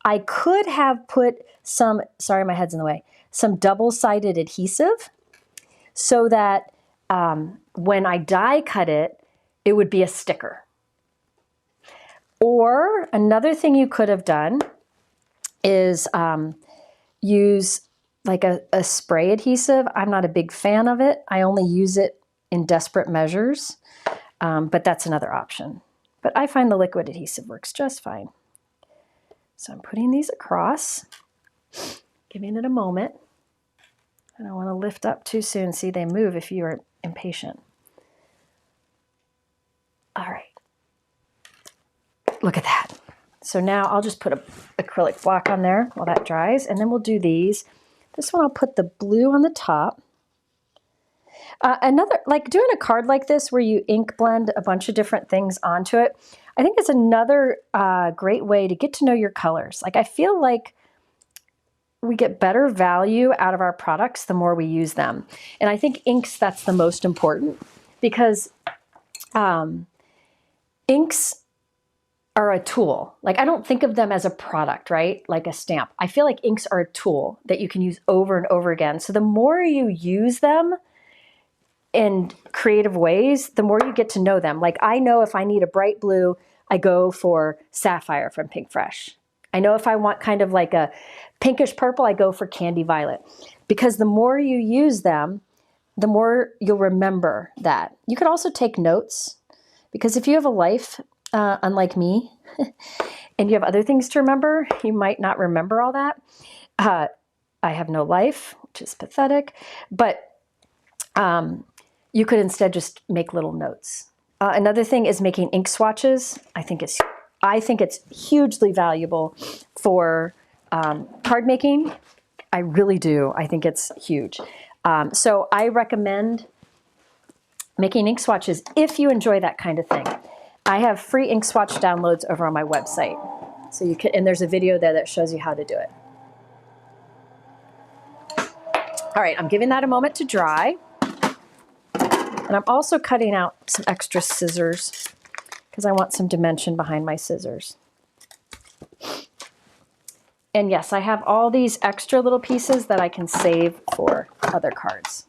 I could have put some, sorry, my head's in the way, some double-sided adhesive so that when I die cut it, it would be a sticker. Or another thing you could have done is use like a spray adhesive. I'm not a big fan of it. I only use it in desperate measures, but that's another option. But I find the liquid adhesive works just fine. So I'm putting these across, giving it a moment. I don't want to lift up too soon. See, they move if you are impatient. All right. Look at that. So now I'll just put an acrylic block on there while that dries, and then we'll do these. This one I'll put the blue on the top. Another, like doing a card like this where you ink blend a bunch of different things onto it, I think it's another great way to get to know your colors. Like I feel like we get better value out of our products the more we use them. And I think inks, that's the most important because inks are a tool. Like I don't think of them as a product, right? Like a stamp. I feel like inks are a tool that you can use over and over again. So the more you use them in creative ways, the more you get to know them. Like I know if I need a bright blue, I go for Sapphire from Pinkfresh. I know if I want kind of like a pinkish purple, I go for Candy Violet. Because the more you use them, the more you'll remember that. You could also take notes because if you have a life, unlike me, and you have other things to remember, you might not remember all that. I have no life, which is pathetic, but you could instead just make little notes. Another thing is making ink swatches. I think it's hugely valuable for card making, I really do. I think it's huge. So I recommend making ink swatches if you enjoy that kind of thing. I have free ink swatch downloads over on my website. So you can, and there's a video there that shows you how to do it. All right, I'm giving that a moment to dry. And I'm also cutting out some extra scissors because I want some dimension behind my scissors. And yes, I have all these extra little pieces that I can save for other cards.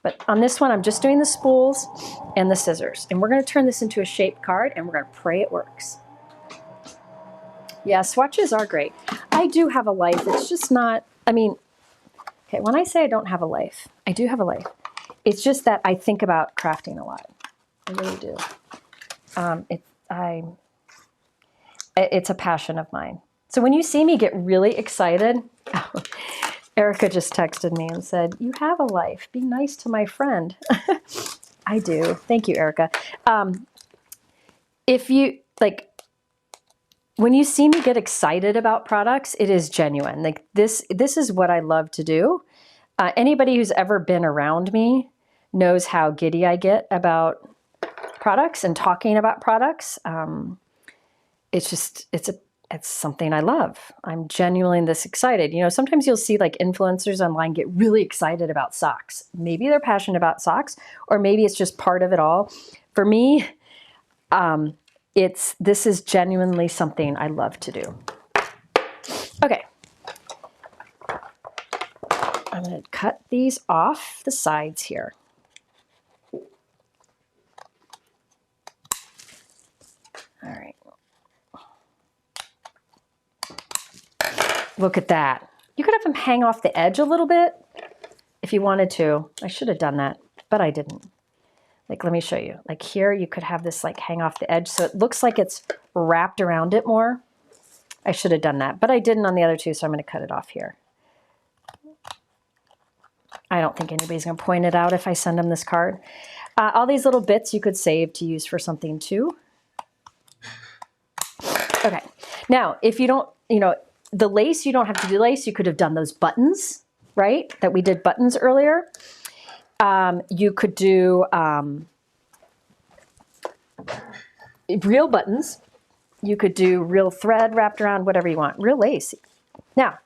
But on this one, I'm just doing the spools and the scissors. And we're going to turn this into a shaped card, and we're going to pray it works. Yeah, swatches are great. I do have a life. It's just not, I mean, okay, when I say I don't have a life, I do have a life. It's just that I think about crafting a lot. I really do. It's a passion of mine. So when you see me get really excited, Erica just texted me and said, "You have a life. Be nice to my friend." I do. Thank you, Erica. If you, like, when you see me get excited about products, it is genuine. Like this is what I love to do. Anybody who's ever been around me knows how giddy I get about products and talking about products. It's something I love. I'm genuinely this excited. You know, sometimes you'll see like influencers online get really excited about socks. Maybe they're passionate about socks, or maybe it's just part of it all. For me, this is genuinely something I love to do. Okay. I'm going to cut these off the sides here. All right. Look at that. You could have them hang off the edge a little bit if you wanted to. I should have done that, but I didn't. Like, let me show you. Like here, you could have this like hang off the edge so it looks like it's wrapped around it more. I should have done that, but I didn't on the other two, so I'm going to cut it off here. I don't think anybody's going to point it out if I send them this card. All these little bits you could save to use for something too. Okay. Now, if you don't, you know, the lace, you don't have to do lace. You could have done those buttons, right? That we did buttons earlier. You could do real buttons. You could do real thread wrapped around, whatever you want. Real lace. Now,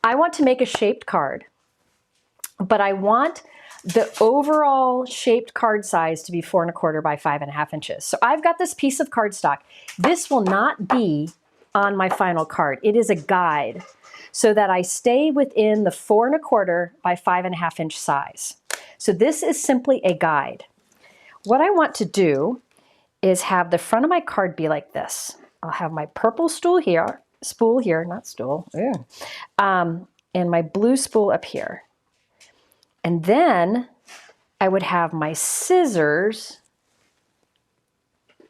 I want to make a shaped card, but I want the overall shaped card size to be 4 1/4 by 5 1/2 inches. So I've got this piece of cardstock. This will not be on my final card. It is a guide so that I stay within the 4 1/4 by 5 1/2 inch size. So this is simply a guide. What I want to do is have the front of my card be like this. I'll have my purple spool here, not stool, and my blue spool up here. And then I would have my scissors,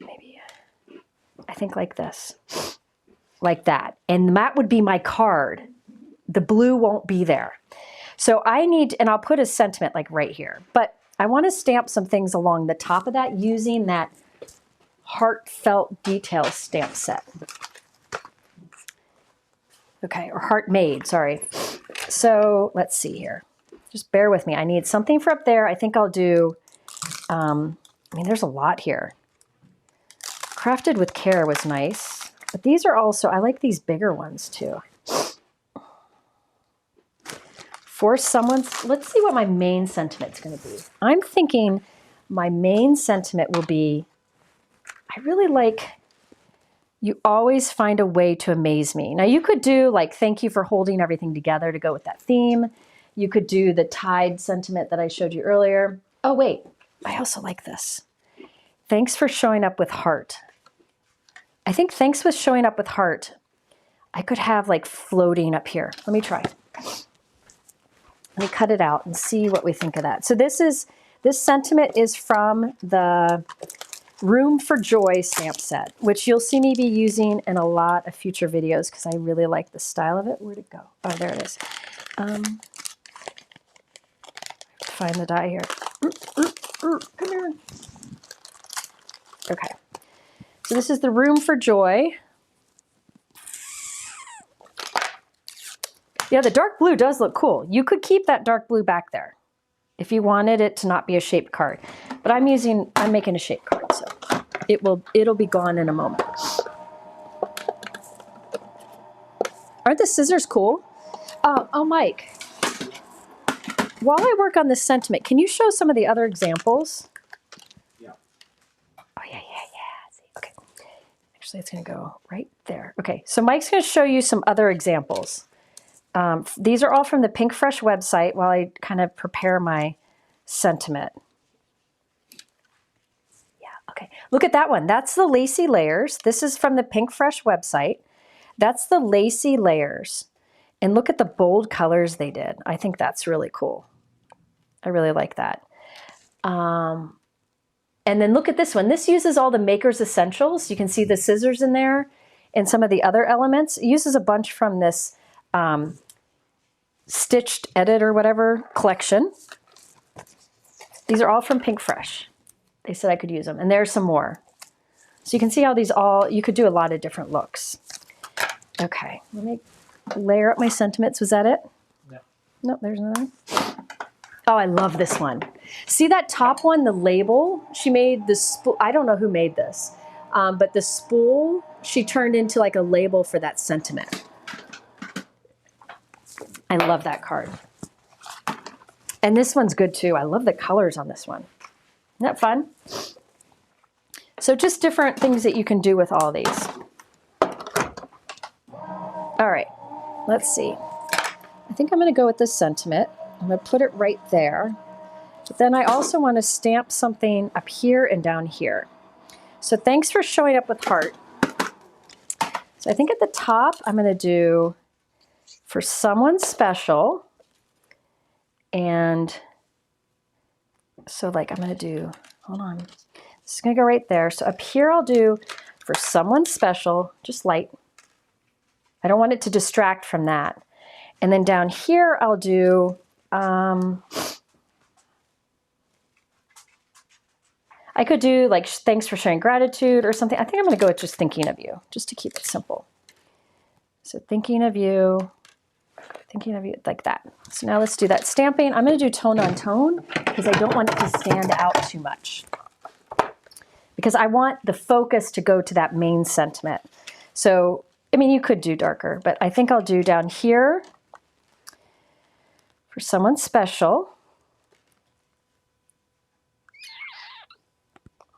maybe, I think like this, like that. And that would be my card. The blue won't be there. So I need, and I'll put a sentiment like right here, but I want to stamp some things along the top of that using that heartfelt detail stamp set. Okay, or Heartmade, sorry. So let's see here. Just bear with me. I need something for up there. I think I'll do, I mean, there's a lot here. Crafted with Care was nice, but these are also, I like these bigger ones too. For someone's, let's see what my main sentiment's going to be. I'm thinking my main sentiment will be, I really like, you always find a way to amaze me. Now you could do like, thank you for holding everything together to go with that theme. You could do the tide sentiment that I showed you earlier. Oh wait, I also like this. Thanks for showing up with heart. I think thanks for showing up with heart, I could have like floating up here. Let me try. Let me cut it out and see what we think of that. So this sentiment is from the Room for Joy stamp set, which you'll see me be using in a lot of future videos because I really like the style of it. Where'd it go? Oh, there it is. Find the die here. Come here. Okay. So this is the Room for Joy. Yeah, the dark blue does look cool. You could keep that dark blue back there if you wanted it to not be a shaped card. But I'm making a shaped card, so it'll be gone in a moment. Aren't the scissors cool? Oh, Mike, while I work on this sentiment, can you show some of the other examples? Yeah. Oh, yeah. See, okay. Actually, it's going to go right there. Okay, so Mike's going to show you some other examples. These are all from the Pinkfresh website while I kind of prepare my sentiment. Yeah, okay. Look at that one. That's the lacy layers. This is from the Pinkfresh website. That's the lacy layers. And look at the bold colors they did. I think that's really cool. I really like that. And then look at this one. This uses all the Maker's Essentials. You can see the scissors in there and some of the other elements. It uses a bunch from this Stitched Edit or whatever collection. These are all from Pinkfresh. They said I could use them. And there's some more. So you can see how these you could do a lot of different looks. Okay, let me layer up my sentiments. Was that it? No. No, there's another one. Oh, I love this one. See that top one, the label? She made the spool. I don't know who made this, but the spool, she turned into like a label for that sentiment. I love that card. And this one's good too. I love the colors on this one. Isn't that fun? So just different things that you can do with all these. All right, let's see. I think I'm going to go with this sentiment. I'm going to put it right there. But then I also want to stamp something up here and down here. So thanks for showing up with heart. So I think at the top, I'm going to do for someone special. And so like I'm going to do, hold on. This is going to go right there. So up here, I'll do for someone special, just light. I don't want it to distract from that. And then down here, I'll do, I could do like, thanks for showing gratitude or something. I think I'm going to go with just thinking of you, just to keep it simple. So thinking of you like that. So now let's do that stamping. I'm going to do tone on tone because I don't want it to stand out too much. Because I want the focus to go to that main sentiment. So, I mean, you could do darker, but I think I'll do down here for someone special.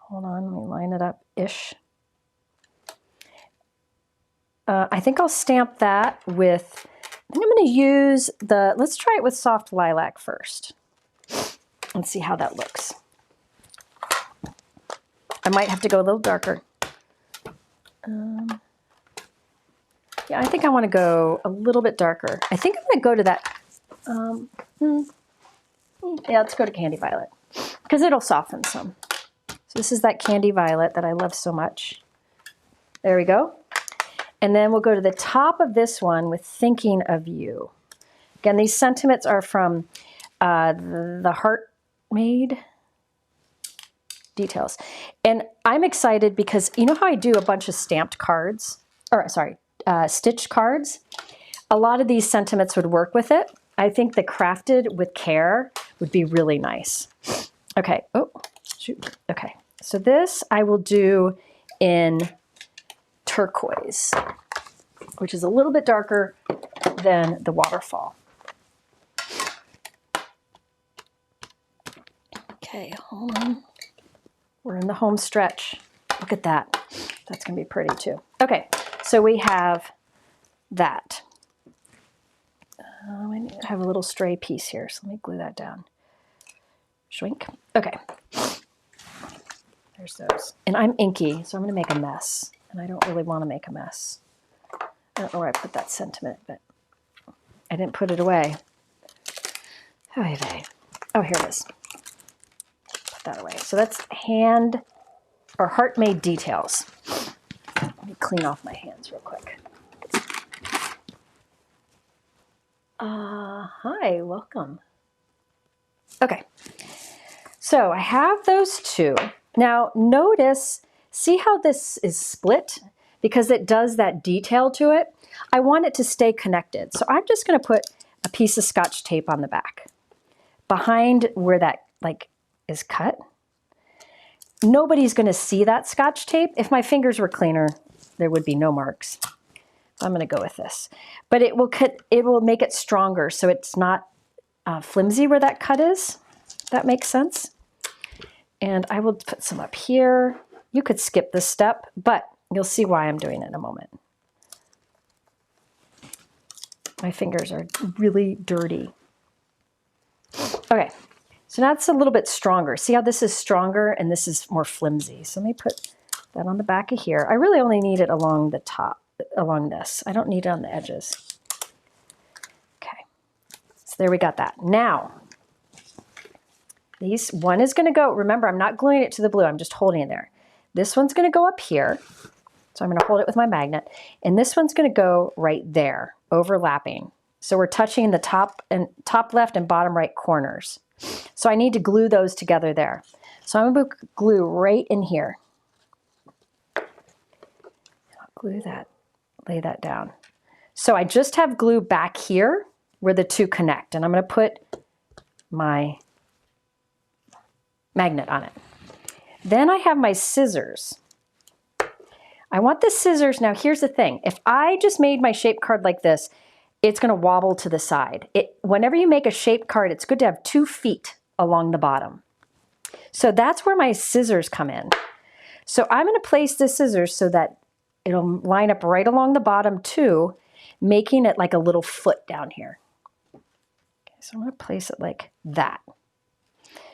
Hold on, let me line it up-ish. I think I'll stamp that with, I think I'm going to use let's try it with soft lilac first. Let's see how that looks. I might have to go a little darker. Yeah, I think I want to go a little bit darker. I think I'm going to go to that. Yeah, let's go to Candy Violet because it'll soften some. So this is that Candy Violet that I love so much. There we go. And then we'll go to the top of this one with Thinking of You. Again, these sentiments are from the Heartmade details. And I'm excited because you know how I do a bunch of stamped cards, or sorry, stitched cards? A lot of these sentiments would work with it. I think the crafted with care would be really nice. Okay, oh, shoot. Okay, so this I will do in turquoise, which is a little bit darker than the waterfall. Okay, hold on. We're in the home stretch. Look at that. That's going to be pretty too. Okay, so we have that. I need to have a little stray piece here, so let me glue that down. Shrink. Okay. There's those. And I'm inky, so I'm going to make a mess. And I don't really want to make a mess. I don't know where I put that sentiment, but I didn't put it away. Oh, here it is. Put that away. So that's hand or Heartmade details. Let me clean off my hands real quick. Hi, welcome. Okay, so I have those two. Now notice, see how this is split? because it does that detail to it. I want it to stay connected. So I'm just going to put a piece of Scotch tape on the back behind where that like is cut. Nobody's going to see that Scotch tape. If my fingers were cleaner, there would be no marks. I'm going to go with this, but it will make it stronger so it's not flimsy where that cut is. If that makes sense. And I will put some up here. You could skip this step, but you'll see why I'm doing it in a moment. My fingers are really dirty. Okay, so now it's a little bit stronger. See how this is stronger and this is more flimsy. So let me put that on the back of here. I really only need it along the top, along this. I don't need it on the edges. Okay, so there we got that. Now, one is gonna go, remember I'm not gluing it to the blue, I'm just holding it there. This one's gonna go up here. So I'm gonna hold it with my magnet. And this one's gonna go right there, overlapping. So we're touching the top left and bottom right corners. So I need to glue those together there. So I'm gonna glue right in here. I'll glue that, lay that down. So I just have glue back here where the two connect. And I'm gonna put my magnet on it. Then I have my scissors. I want the scissors. Now here's the thing. If I just made my shape card like this, it's going to wobble to the side. Whenever you make a shape card, it's good to have 2 feet along the bottom. So that's where my scissors come in. So I'm going to place the scissors so that it'll line up right along the bottom too, making it like a little foot down here. Okay, so I'm going to place it like that.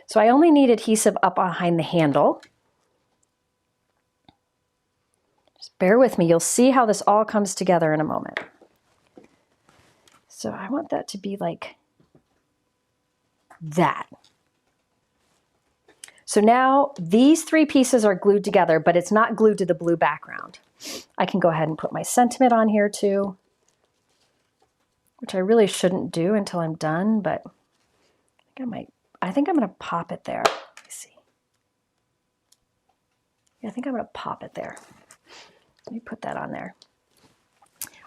So I only need adhesive up behind the handle. Just bear with me. You'll see how this all comes together in a moment. So I want that to be like that. So now these 3 pieces are glued together, but it's not glued to the blue background. I can go ahead and put my sentiment on here too, which I really shouldn't do until I'm done, but I think I'm going to pop it there. Let me see. Yeah, I think I'm going to pop it there. Let me put that on there.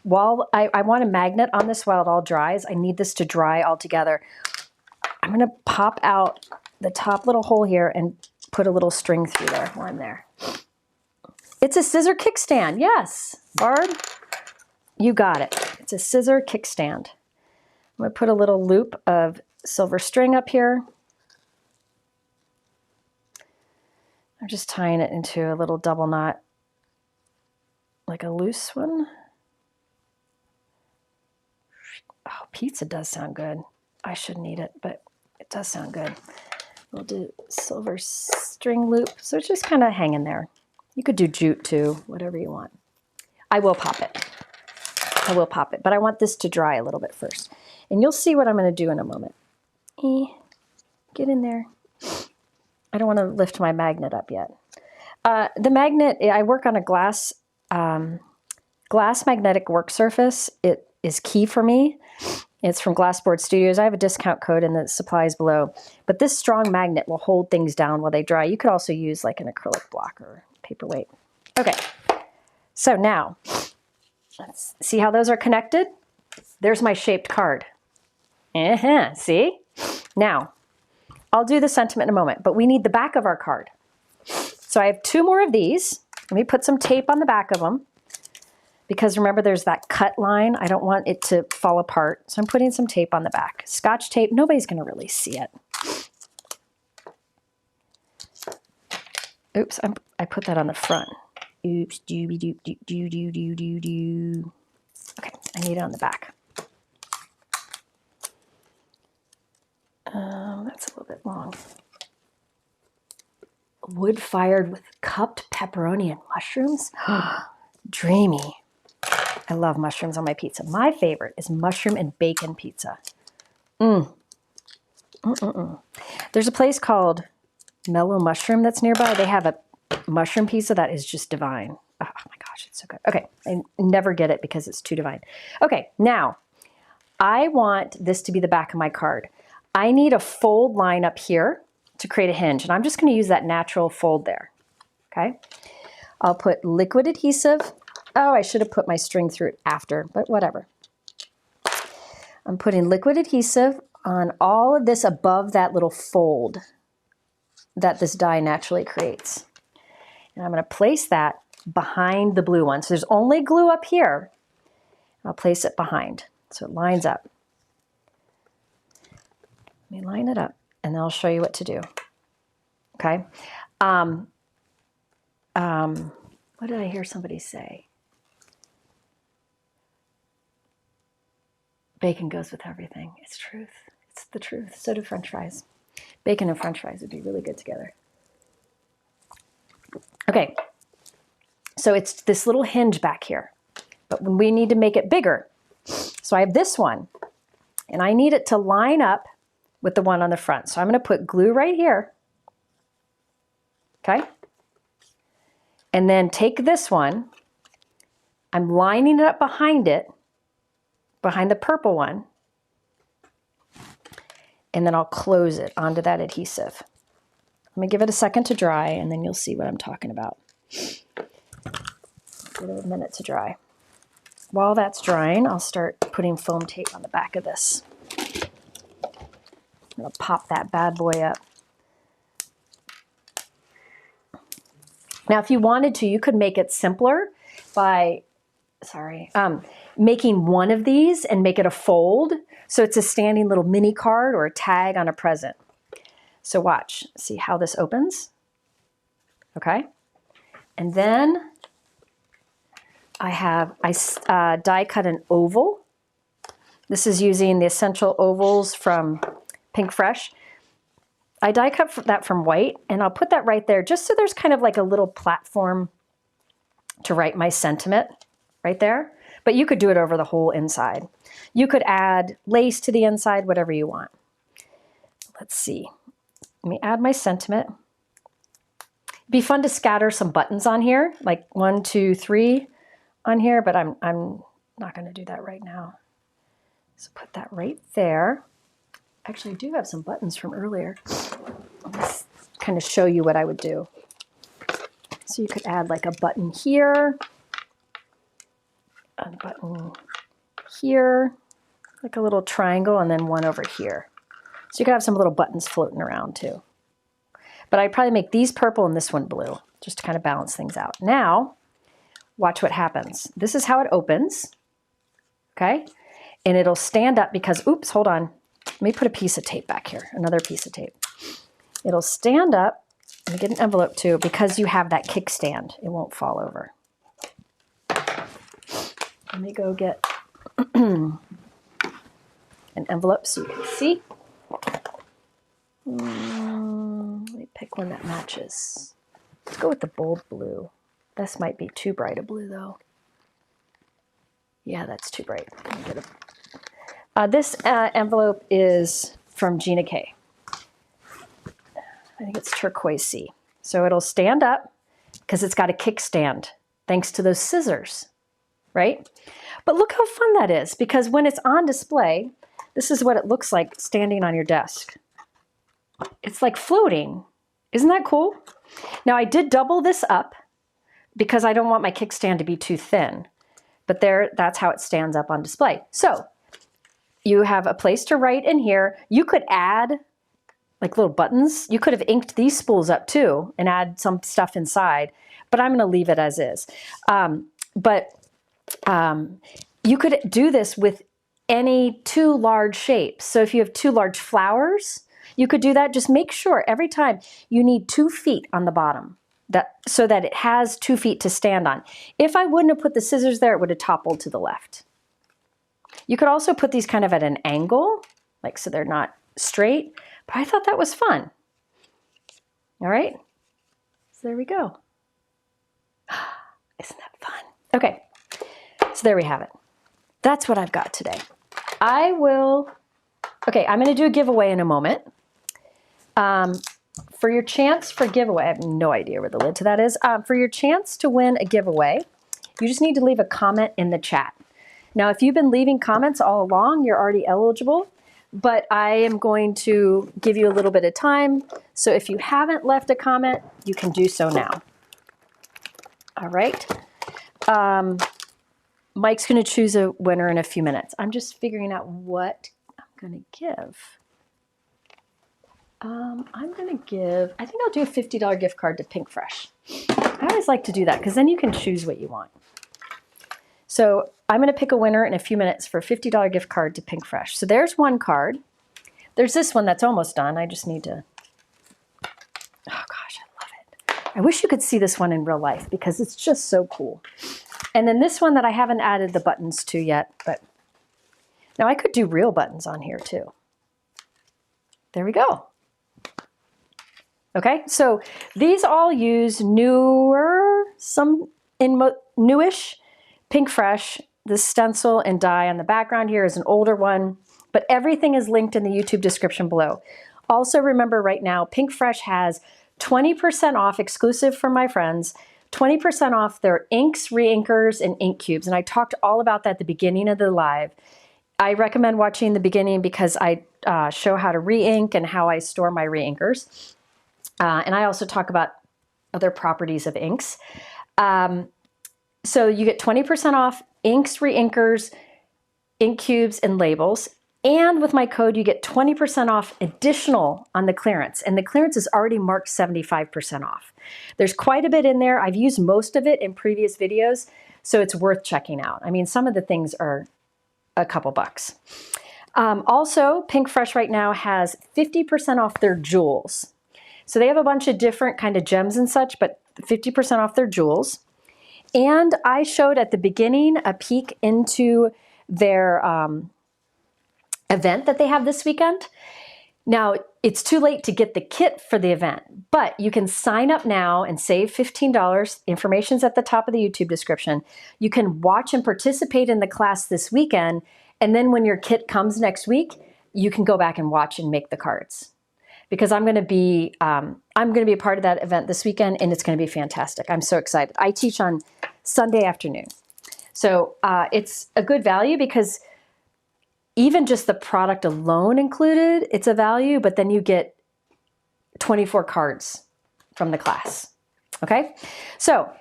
While I want a magnet on this while it all dries, I need this to dry all together. I'm going to pop out the top little hole here and put a little string through there while I'm there. It's a scissor kickstand. Yes, Barb, you got it. It's a scissor kickstand. I'm going to put a little loop of silver string up here. I'm just tying it into a little double knot, like a loose one. Oh, pizza does sound good. I shouldn't eat it, but it does sound good. We'll do silver string loop. So it's just kind of hanging there. You could do jute too, whatever you want. I will pop it. I will pop it, but I want this to dry a little bit first. And you'll see what I'm going to do in a moment. Get in there. I don't want to lift my magnet up yet. The magnet, I work on a glass magnetic work surface. It is key for me. It's from Glassboard Studios. I have a discount code in the supplies below. But this strong magnet will hold things down while they dry. You could also use like an acrylic block or paperweight. Okay, so now, let's see how those are connected. There's my shaped card. See? Now, I'll do the sentiment in a moment, but we need the back of our card. So I have 2 more of these. Let me put some tape on the back of them. Because remember, there's that cut line. I don't want it to fall apart. So I'm putting some tape on the back. Scotch tape, nobody's going to really see it. Oops, I put that on the front. Oops, doo-doo-doo-doo-doo-doo-doo. Okay, I need it on the back. That's a little bit long. Wood fired with cupped pepperoni and mushrooms. Dreamy. I love mushrooms on my pizza. My favorite is mushroom and bacon pizza. There's a place called Mellow Mushroom that's nearby. They have a mushroom pizza that is just divine. Oh my gosh, it's so good. Okay, I never get it because it's too divine. Okay, now I want this to be the back of my card. I need a fold line up here to create a hinge, and I'm just going to use that natural fold there. Okay, I'll put liquid adhesive Oh, I should have put my string through it after, but whatever. I'm putting liquid adhesive on all of this above that little fold that this die naturally creates. And I'm going to place that behind the blue one. So there's only glue up here. I'll place it behind so it lines up. Let me line it up and then I'll show you what to do. Okay. What did I hear somebody say? Bacon goes with everything. It's truth. It's the truth. So do French fries. Bacon and French fries would be really good together. Okay. So it's this little hinge back here, but when we need to make it bigger. So I have this one and I need it to line up with the one on the front. So I'm going to put glue right here. Okay. And then take this one. I'm lining it up behind it, behind the purple one. And then I'll close it onto that adhesive. Let me give it a second to dry and then you'll see what I'm talking about. Give it a minute to dry. While that's drying, I'll start putting foam tape on the back of this. I'm going to pop that bad boy up. Now, if you wanted to, you could make it simpler by, making one of these and make it a fold. So it's a standing little mini card or a tag on a present. So watch, see how this opens? Okay. And then I die cut an oval. This is using the essential ovals from Pinkfresh. I die cut that from white and I'll put that right there just so there's kind of like a little platform to write my sentiment right there. But you could do it over the whole inside. You could add lace to the inside, whatever you want. Let's see. Let me add my sentiment. It'd be fun to scatter some buttons on here, like 1, 2, 3 on here, but I'm not going to do that right now. So put that right there. Actually, I do have some buttons from earlier. I'll just kind of show you what I would do. So you could add like a button here, a button here, like a little triangle, and then one over here. So you could have some little buttons floating around too. But I'd probably make these purple and this one blue, just to kind of balance things out. Now, watch what happens. This is how it opens, okay? And it'll stand up because, oops, hold on. Let me put a piece of tape back here, another piece of tape. It'll stand up. Let me get an envelope too, because you have that kickstand. It won't fall over. Let me go get an envelope so you can see. Let me pick one that matches. Let's go with the bold blue. This might be too bright a blue though. Yeah, that's too bright. Let me get this envelope is from Gina K. I think it's turquoise. So it'll stand up because it's got a kickstand thanks to those scissors, right? But look how fun that is, because when it's on display, this is what it looks like standing on your desk. It's like floating. Isn't that cool? Now I did double this up because I don't want my kickstand to be too thin, but that's how it stands up on display. So you have a place to write in here. You could add like little buttons. You could have inked these spools up too and add some stuff inside, but I'm going to leave it as is. You could do this with any 2 large shapes. So if you have 2 large flowers, you could do that. Just make sure every time you need 2 feet on the bottom, so that it has 2 feet to stand on. If I wouldn't have put the scissors there, it would have toppled to the left. You could also put these kind of at an angle, like so they're not straight, but I thought that was fun. All right, so there we go. Isn't that fun? Okay, so there we have it. That's what I've got today. I'm going to do a giveaway in a moment. For your chance for giveaway, I have no idea where the lid to that is. For your chance to win a giveaway, you just need to leave a comment in the chat. Now, if you've been leaving comments all along, you're already eligible, but I am going to give you a little bit of time. So if you haven't left a comment, you can do so now. All right. Mike's going to choose a winner in a few minutes. I'm just figuring out what I'm going to give. I'm going to give, I think I'll do a $50 gift card to Pinkfresh. I always like to do that because then you can choose what you want. So I'm going to pick a winner in a few minutes for a $50 gift card to Pinkfresh. So there's one card. There's this one that's almost done. I just need to, oh gosh, I love it. I wish you could see this one in real life because it's just so cool. And then this one that I haven't added the buttons to yet, but now I could do real buttons on here too. There we go. Okay, so these all use newer, some in newish Pinkfresh. The stencil and die on the background here is an older one, but everything is linked in the YouTube description below. Also remember right now, Pinkfresh has 20% off exclusive for my friends, 20% off their inks, reinkers, and ink cubes. And I talked all about that at the beginning of the live. I recommend watching the beginning because I show how to re-ink and how I store my reinkers. And I also talk about other properties of inks. So you get 20% off inks, reinkers, ink cubes, and labels. And with my code, you get 20% off additional on the clearance. And the clearance is already marked 75% off. There's quite a bit in there. I've used most of it in previous videos, so it's worth checking out. I mean, some of the things are a couple bucks. Also, Pinkfresh right now has 50% off their jewels. So they have a bunch of different kind of gems and such, but 50% off their jewels. And I showed at the beginning a peek into their event that they have this weekend. Now, it's too late to get the kit for the event, but you can sign up now and save $15. Information's at the top of the YouTube description. You can watch and participate in the class this weekend, and then when your kit comes next week, you can go back and watch and make the cards. Because I'm going to be a part of that event this weekend, and it's going to be fantastic. I'm so excited. I teach on Sunday afternoon. So it's a good value because even just the product alone included, it's a value, but then you get 24 cards from the class. Okay? So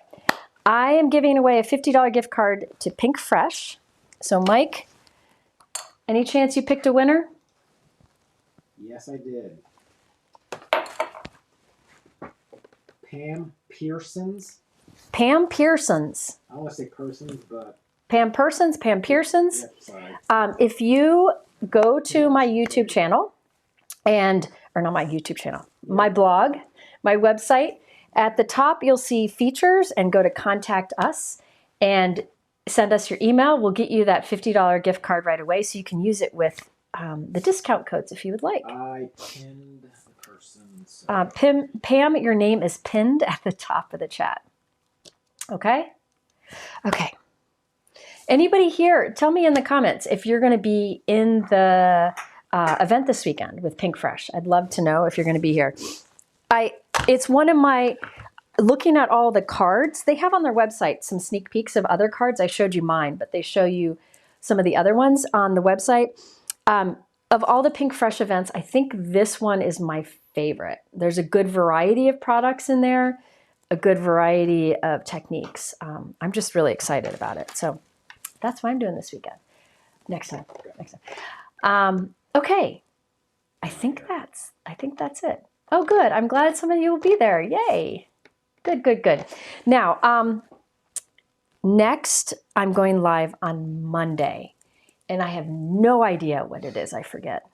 I am giving away a $50 gift card to Pinkfresh. So Mike, any chance you picked a winner? Yes, I did. Pam Pearsons. Pam Pearsons. I don't want to say persons, but Pam Pearsons, Pam Pearsons. yeah, sorry. If you go to my YouTube channel or not my YouTube channel, my blog, my website, at the top you'll see features and go to contact us and send us your email. We'll get you that $50 gift card right away so you can use it with the discount codes if you would like. I pinned the person. So. Pam, your name is pinned at the top of the chat. Okay? Okay. Anybody here, tell me in the comments if you're going to be in the event this weekend with Pinkfresh. I'd love to know if you're going to be here. It's one of my, looking at all the cards, they have on their website some sneak peeks of other cards. I showed you mine, but they show you some of the other ones on the website. Of all the Pinkfresh events, I think this one is my favorite. There's a good variety of products in there, a good variety of techniques. I'm just really excited about it. So that's what I'm doing this weekend. Next time. Okay. I think that's it. Oh, good. I'm glad some of you will be there. Yay. Good, good, good. Now, next I'm going live on Monday, and I have no idea what it is. I forget.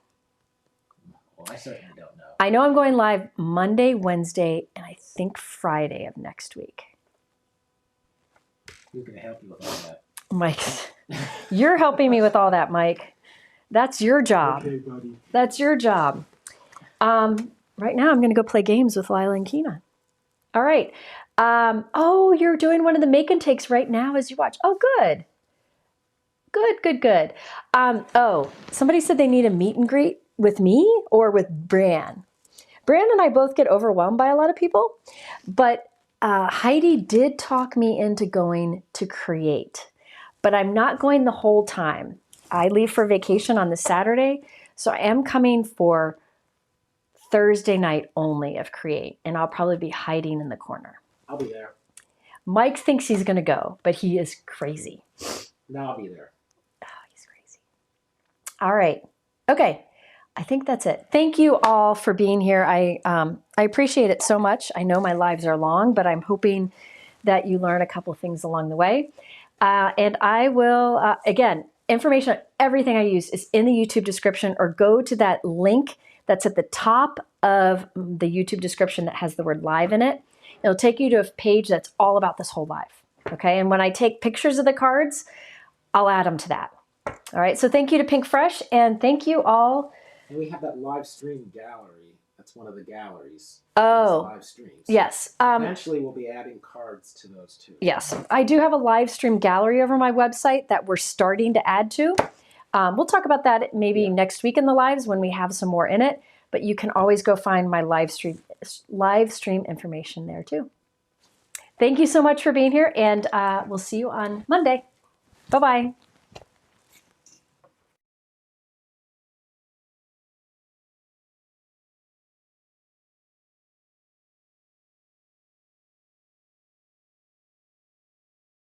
Well, I certainly don't know. I know I'm going live Monday, Wednesday, and I think Friday of next week. Who's going to help you with all that? Mike, you're helping me with all that, Mike. That's your job. Okay, buddy. That's your job. Right now, I'm going to go play games with Lila and Gina. All right. Oh, you're doing one of the make and takes right now as you watch. Oh, good. Good, good, good. Oh, somebody said they need a meet and greet with me or with Bran. Bran and I both get overwhelmed by a lot of people, but Heidi did talk me into going to Create, but I'm not going the whole time. I leave for vacation on the Saturday, so I am coming for Thursday night only of Create, and I'll probably be hiding in the corner. I'll be there. Mike thinks he's going to go, but he is crazy. Now I'll be there. Oh, he's crazy. All right. Okay. I think that's it. Thank you all for being here. I appreciate it so much. I know my lives are long, but I'm hoping that you learn a couple things along the way. And I will, again, information on everything I use is in the YouTube description, or go to that link that's at the top of the YouTube description that has the word live in it. It'll take you to a page that's all about this whole live. Okay. And when I take pictures of the cards, I'll add them to that. All right. So thank you to Pinkfresh, and thank you all. And we have that live stream gallery. That's one of the galleries. Oh, Live streams. yes. Eventually, we'll be adding cards to those too. Yes. I do have a live stream gallery over my website that we're starting to add to. We'll talk about that maybe next week in the lives when we have some more in it. But you can always go find my live stream information there too. Thank you so much for being here, and we'll see you on Monday. Bye-bye.